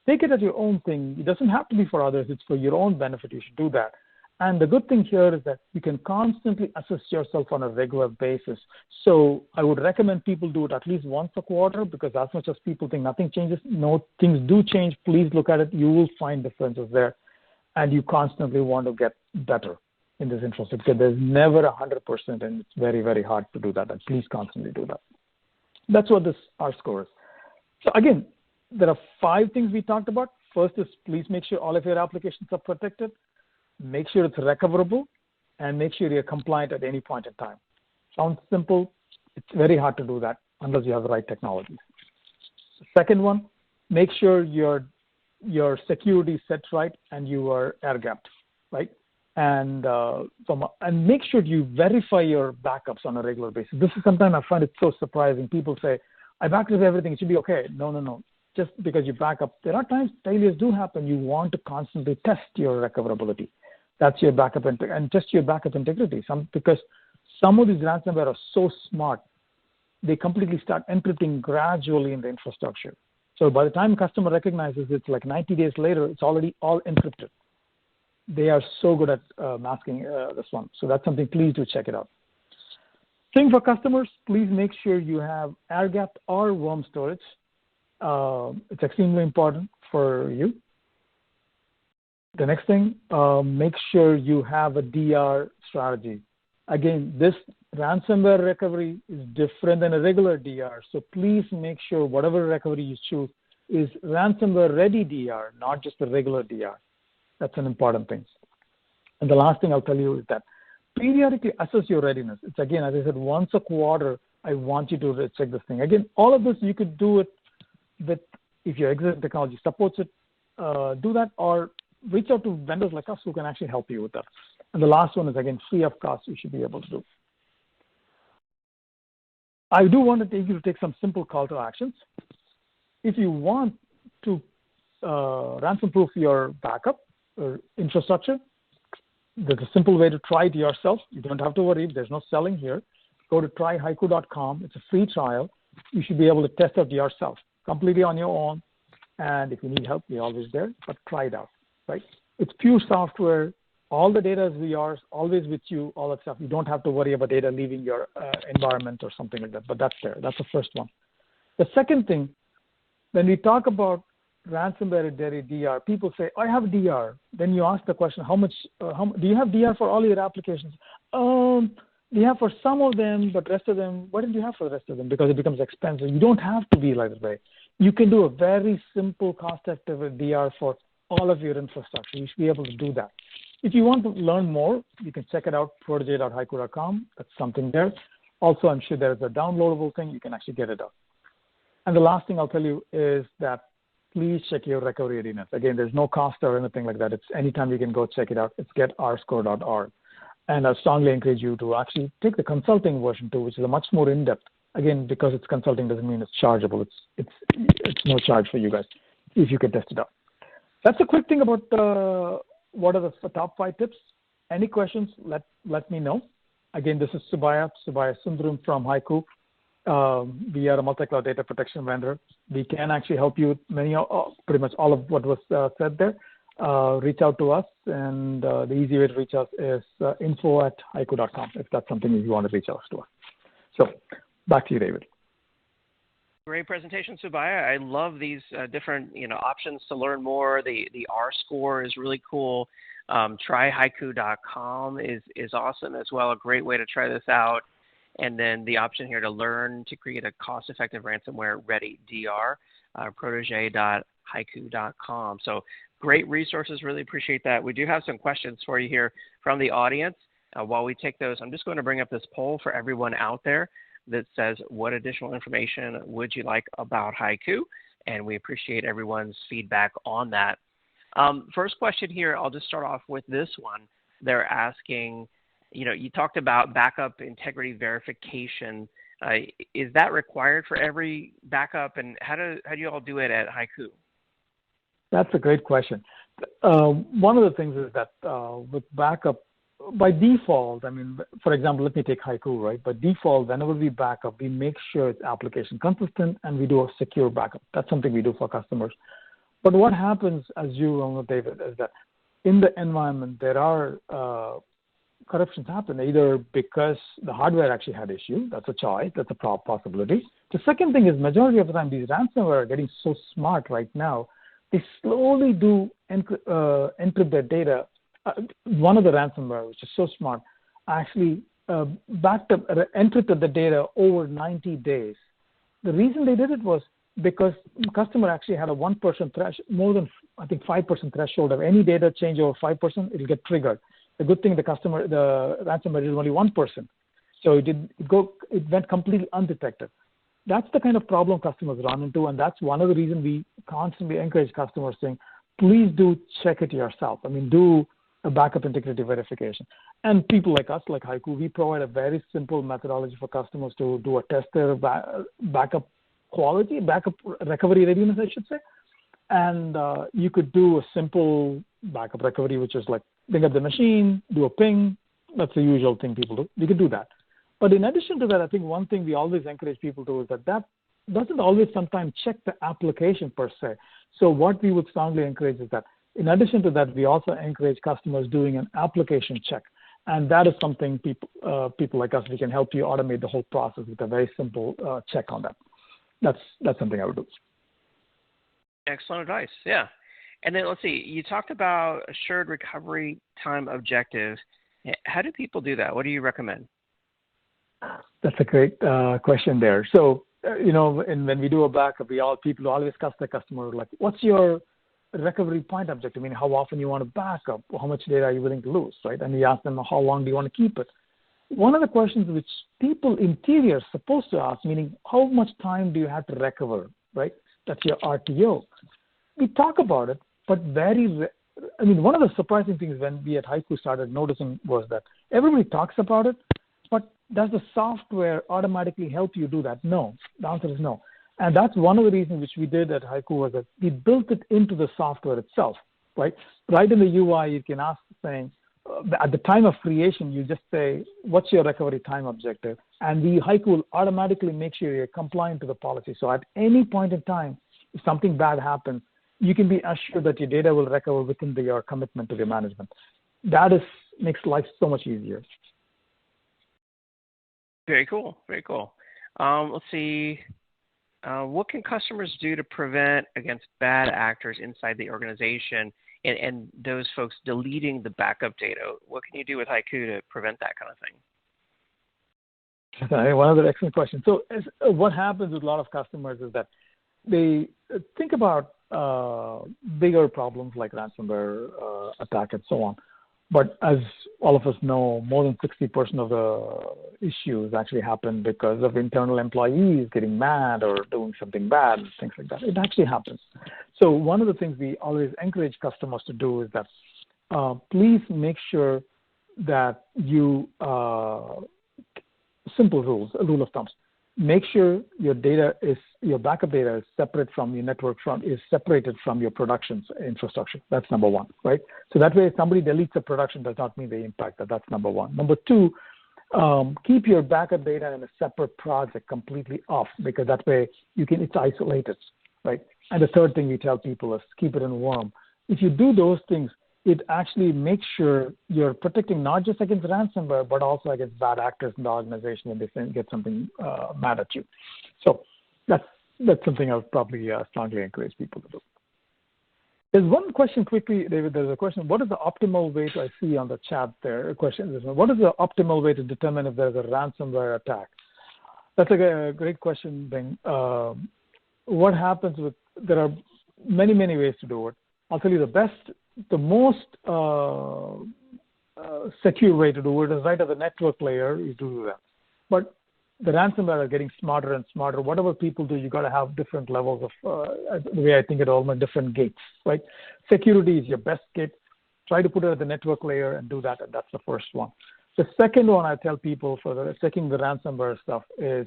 take it as your own thing. It doesn't have to be for others. It's for your own benefit. You should do that. And the good thing here is that you can constantly assess yourself on a regular basis. So I would recommend people do it at least once a quarter, because as much as people think nothing changes, no, things do change. Please look at it. You will find differences there. And you constantly want to get better in this infrastructure, because there's never 100%, and it's very, very hard to do that. And please constantly do that. That's what this R score is. So again, there are 5 things we talked about. First is please make sure all of your applications are protected. Make sure it's recoverable, and make sure you're compliant at any point in time. Sounds simple. It's very hard to do that unless you have the right technology. The second one, make sure your security is set right and you are air-gapped, right? And make sure you verify your backups on a regular basis. This is sometimes I find it so surprising. People say, I backed up everything. It should be okay. No. Just because you back up, there are times failures do happen. You want to constantly test your recoverability. That's your backup and test your backup integrity. Because some of these ransomware are so smart, they completely start encrypting gradually in the infrastructure. So by the time customer recognizes it's like 90 days later, it's already all encrypted. They are so good at masking this one. So that's something, please do check it out. Thing for customers, please make sure you have air-gapped or worm storage. It's extremely important for you. The next thing, make sure you have a DR strategy. Again, this ransomware recovery is different than a regular DR. So please make sure whatever recovery you choose is ransomware ready DR, not just a regular DR. That's an important thing. And the last thing I'll tell you is that periodically assess your readiness. It's again, as I said, once a quarter, I want you to check this thing. Again, all of this, you could do it with, if your existing technology supports it, do that, or reach out to vendors like us who can actually help you with that. And the last one is, again, free of cost, you should be able to do. I do want to take you to take some simple call to actions. If you want to ransom-proof your backup infrastructure, there's a simple way to try it yourself. You don't have to worry. There's no selling here. Go to tryhaiku.com. It's a free trial. You should be able to test it yourself completely on your own. And if you need help, we're always there. But try it out, right? It's pure software. All the data is yours, always with you, all that stuff. You don't have to worry about data leaving your environment or something like that. But that's there. That's the first one. The second thing, when we talk about ransomware DR, people say, I have DR. Then you ask the question, how do you have DR for all your applications? We have for some of them, but rest of them, what did you have for the rest of them? Because it becomes expensive. You don't have to be like that way. You can do a very simple, cost-effective DR for all of your infrastructure. You should be able to do that. If you want to learn more, you can check it out, protege.haiku.com. That's something there. Also, I'm sure there's a downloadable thing. You can actually get it out. And the last thing I'll tell you is that please check your recovery readiness. Again, there's no cost or anything like that. It's anytime you can go check it out. It's getarscore.org. And I strongly encourage you to actually take the consulting version too, which is a much more in-depth. Again, because it's consulting doesn't mean it's chargeable. It's no charge for you guys if you can test it out. That's a quick thing about what are the top 5 tips. Any questions, let me know. Again, this is Subaya Sundaram from Haiku. We are a multi-cloud data protection vendor. We can actually help you with pretty much all of what was said there. Reach out to us, and the easy way to reach us is info@haiku.com if that's something you want to reach out to us. So back to you, David. Great presentation, Subaya. I love these different options to learn more. The R score is really cool. Tryhaiku.com is awesome as well. A great way to try this out. And then the option here to learn to create a cost-effective ransomware-ready DR, protege.haiku.com. So great resources. Really appreciate that. We do have some questions for you here from the audience. While we take those, I'm just going to bring up this poll for everyone out there that says, what additional information would you like about Haiku? And we appreciate everyone's feedback on that. First question here, I'll just start off with this one. They're asking, you talked about backup integrity verification. Is that required for every backup, and how do you all do it at Haiku? That's a great question. One of the things is that with backup, by default, for example, let me take Haiku, right? By default, whenever we back up, we make sure it's application consistent and we do a secure backup. That's something we do for customers. But what happens, as you know, David, is that in the environment, there are corruptions happen, either because the hardware actually had issue. That's a choice. That's a possibility. The second thing is majority of the time, these ransomware are getting so smart right now, they slowly do encrypt their data. One of the ransomware, which is so smart, actually encrypted the data over 90 days. The reason they did it was because the customer actually had a 1% threshold, more than, 5% threshold of any data change over 5%, it'll get triggered. The good thing, the ransomware is only 1%. So it went completely undetected. That's the kind of problem customers run into, and that's one of the reasons we constantly encourage customers saying, please do check it yourself. Do a backup integrity verification. And people like us, like Haiku, we provide a very simple methodology for customers to do a test their backup quality, backup recovery readiness, I should say. And you could do a simple backup recovery, which is like bring up the machine, do a ping. That's the usual thing people do. We could do that. But in addition to that, I think one thing we always encourage people to do is that doesn't always sometimes check the application per se. So what we would strongly encourage is that in addition to that, we also encourage customers doing an application check. And that is something people like us, we can help you automate the whole process with a very simple check on that. That's something I would do. Excellent advice. Yeah. And then let's see, you talked about assured recovery time objectives. How do people do that? What do you recommend? That's a great question there. So, and when we do a backup, people always ask the customer, like, what's your recovery point objective? How often you want to back up? How much data are you willing to lose, right? And we ask them, how long do you want to keep it? One of the questions which people interior are supposed to ask, meaning how much time do you have to recover, right? That's your RTO. We talk about it, but one of the surprising things when we at Haiku started noticing was that everybody talks about it, but does the software automatically help you do that? No. The answer is no. And that's one of the reasons which we did at Haiku was that we built it into the software itself, right? Right in the UI, you can ask saying, at the time of creation, you just say, what's your recovery time objective? And the Haiku will automatically make sure you're compliant to the policy. So at any point in time, if something bad happens, you can be assured that your data will recover within your commitment to the management. That makes life so much easier. Very cool. Very cool. Let's see. What can customers do to prevent against bad actors inside the organization and those folks deleting the backup data? What can you do with Haiku to prevent that kind of thing? Okay, one other excellent question. So what happens with a lot of customers is that they think about bigger problems like ransomware attack and so on. But as all of us know, more than 60% of the issues actually happen because of internal employees getting mad or doing something bad, things like that. It actually happens. So one of the things we always encourage customers to do is that please make sure that you, simple rules, a rule of thumbs. Make sure your backup data is separate from your network is separated from your production infrastructure. That's number one, right? So that way, if somebody deletes a production, does not mean they impact that. That's number one. Number two, keep your backup data in a separate project completely off, because that way it's isolated, right? And the third thing we tell people is keep it in warm. If you do those things, it actually makes sure you're protecting not just against ransomware, but also against bad actors in the organization when they get something mad at you. So that's something I would probably strongly encourage people to do. There's one question quickly, David. There's a question. What is the optimal way I see on the chat there? A question. What is the optimal way to determine if there's a ransomware attack? That's a great question, Bing. What happens there are many, many ways to do it. I'll tell you the most secure way to do it is right at the network layer is to do that. But the ransomware are getting smarter and smarter. Whatever people do, you got to have different levels of, the way I think it all, different gates, right? Security is your best gate. Try to put it at the network layer and do that, and that's the first one. The second one I tell people for checking the ransomware stuff is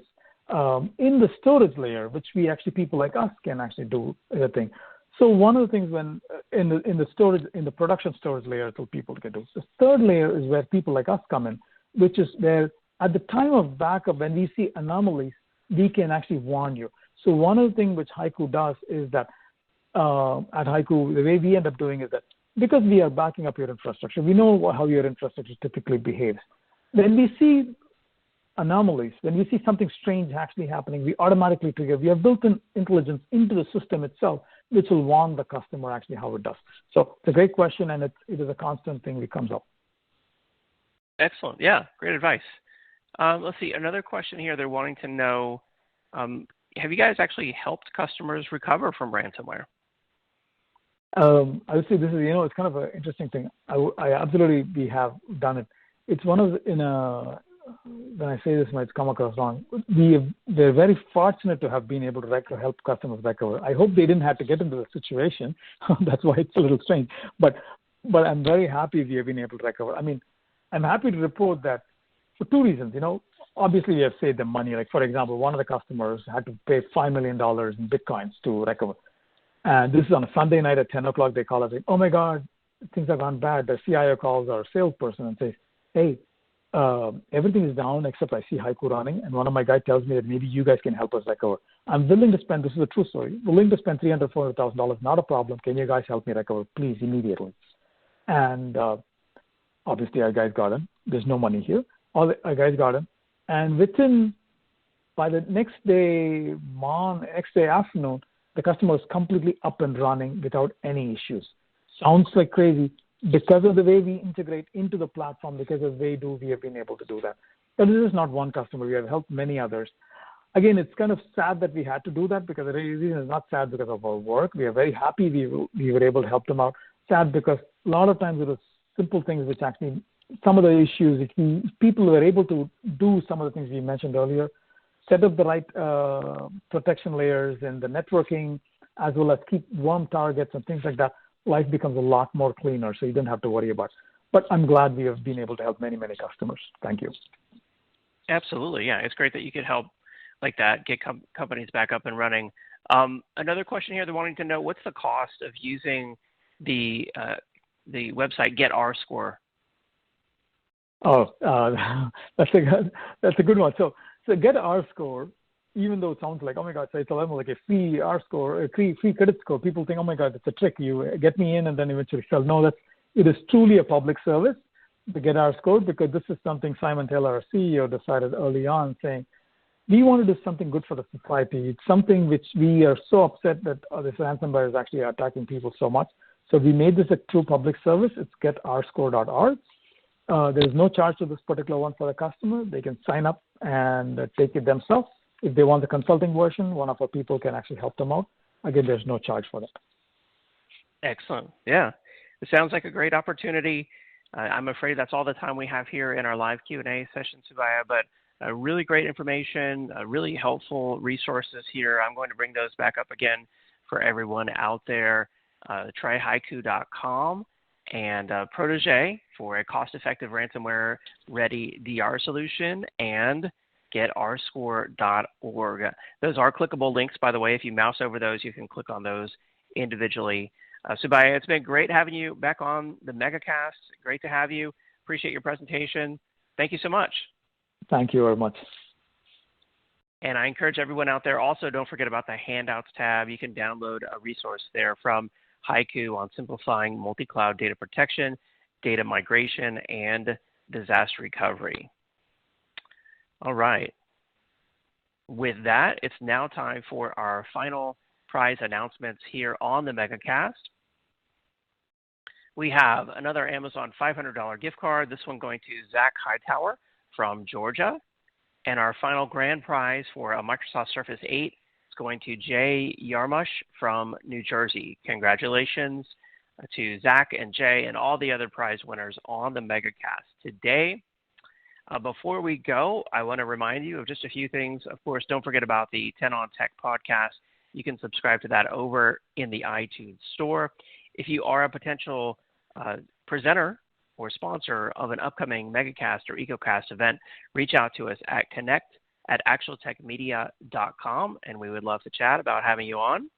in the storage layer, which people like us can actually do the thing. So one of the things when in the production storage layer, so people can do. The third layer is where people like us come in, which is where at the time of backup, when we see anomalies, we can actually warn you. So one of the things which Haiku does is that at Haiku, the way we end up doing is that because we are backing up your infrastructure, we know how your infrastructure typically behaves. When we see anomalies, when we see something strange actually happening, we automatically trigger. We have built-in intelligence into the system itself, which will warn the customer actually how it does. So it's a great question, and it is a constant thing that comes up. Excellent. Yeah, great advice. Let's see, another question here. They're wanting to know, have you guys actually helped customers recover from ransomware? I would say this is, it's kind of an interesting thing. I absolutely, we have done it. It's one of when I say this might come across wrong, we're very fortunate to have been able to help customers recover. I hope they didn't have to get into the situation. That's why it's a little strange. But I'm very happy we have been able to recover. I mean, I'm happy to report that for two reasons. Obviously we have saved them money. Like, for example, one of the customers had to pay $5 million in Bitcoins to recover. And this is on a Sunday night at 10 o'clock. They call us, like, oh my God, things have gone bad. The CIO calls our salesperson and says, hey, everything is down except I see Haiku running, and one of my guys tells me that maybe you guys can help us recover. I'm willing to spend, this is a true story, willing to spend $300,000, $400,000, not a problem. Can you guys help me recover, please, immediately? And obviously our guys got him. There's no money here. Our guys got him. And by the next day afternoon, the customer was completely up and running without any issues. Sounds like crazy. Because of the way we integrate into the platform, because of the way we have been able to do that. But this is not one customer. We have helped many others. Again, it's kind of sad that we had to do that, because the reason is not sad because of our work. We are very happy we were able to help them out. Sad because a lot of times it was simple things which actually, some of the issues, people were able to do some of the things we mentioned earlier, set up the right protection layers and the networking, as well as keep warm targets and things like that. Life becomes a lot more cleaner, so you don't have to worry about it. But I'm glad we have been able to help many, many customers. Thank you. Absolutely, yeah. It's great that you could help like that, get companies back up and running. Another question here, they're wanting to know, what's the cost of using the website Get Our Score? Oh, that's a good one. So Get Our Score, even though it sounds like, oh my God, so it's like a free R score, a free credit score. People think, oh my God, it's a trick. You get me in and then eventually sell. No, it is truly a public service, the Get Our Score, because this is something Simon Taylor, our CEO, decided early on, saying, we want to do something good for the society. It's something which we are so upset that this ransomware is actually attacking people so much. So we made this a true public service. It's getourscore.org. There is no charge to this particular one for the customer. They can sign up and take it themselves. If they want the consulting version, one of our people can actually help them out. Again, there's no charge for that. Excellent. Yeah, it sounds like a great opportunity. I'm afraid that's all the time we have here in our live Q&A session, Subhaya, but really great information, really helpful resources here. I'm going to bring those back up again for everyone out there. Try haiku.com and Protege for a cost-effective ransomware-ready DR solution, and getourscore.org. Those are clickable links, by the way. If you mouse over those, you can click on those individually. Subhaya, it's been great having you back on the Megacast. Great to have you. Appreciate your presentation. Thank you so much. Thank you very much. And I encourage everyone out there, also don't forget about the Handouts tab. You can download a resource there from Haiku on simplifying multi-cloud data protection, data migration, and disaster recovery. All right. With that, it's now time for our final prize announcements here on the Megacast. We have another Amazon $500 gift card, this one going to Zach Hightower from Georgia. And our final grand prize for a Microsoft Surface 8 is going to Jay Yarmush from New Jersey. Congratulations to Zach and Jay and all the other prize winners on the Megacast today. Before we go, I want to remind you of just a few things. Of course, don't forget about the 10 on Tech podcast. You can subscribe to that over in the iTunes store. If you are a potential presenter or sponsor of an upcoming Megacast or EcoCast event, reach out to us at connect@actualtechmedia.com, and we would love to chat about having you on.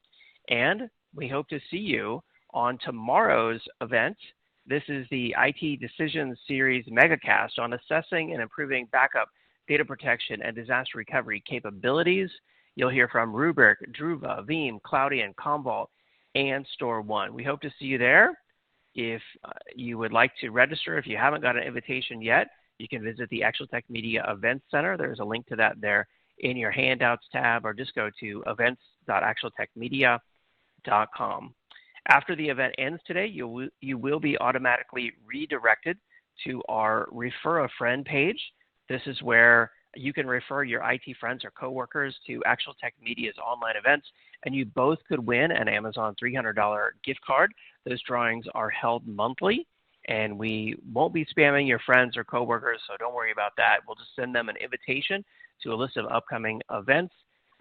And we hope to see you on tomorrow's event. This is the IT Decisions Series Megacast on assessing and improving backup, data protection, and disaster recovery capabilities. You'll hear from Rubrik, Druva, Veeam, Cloudian, Commvault, and StoreOne. We hope to see you there. If you would like to register, if you haven't got an invitation yet, you can visit the Actual Tech Media Events Center. There's a link to that there in your Handouts tab, or just go to events.actualtechmedia.com. After the event ends today, you will be automatically redirected to our Refer a Friend page. This is where you can refer your IT friends or coworkers to Actual Tech Media's online events, and you both could win an Amazon $300 gift card. Those drawings are held monthly, and we won't be spamming your friends or coworkers, so don't worry about that. We'll just send them an invitation to a list of upcoming events.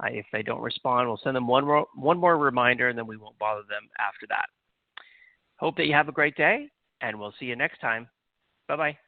If they don't respond, we'll send them one more reminder, and then we won't bother them after that. Hope that you have a great day, and we'll see you next time. Bye-bye.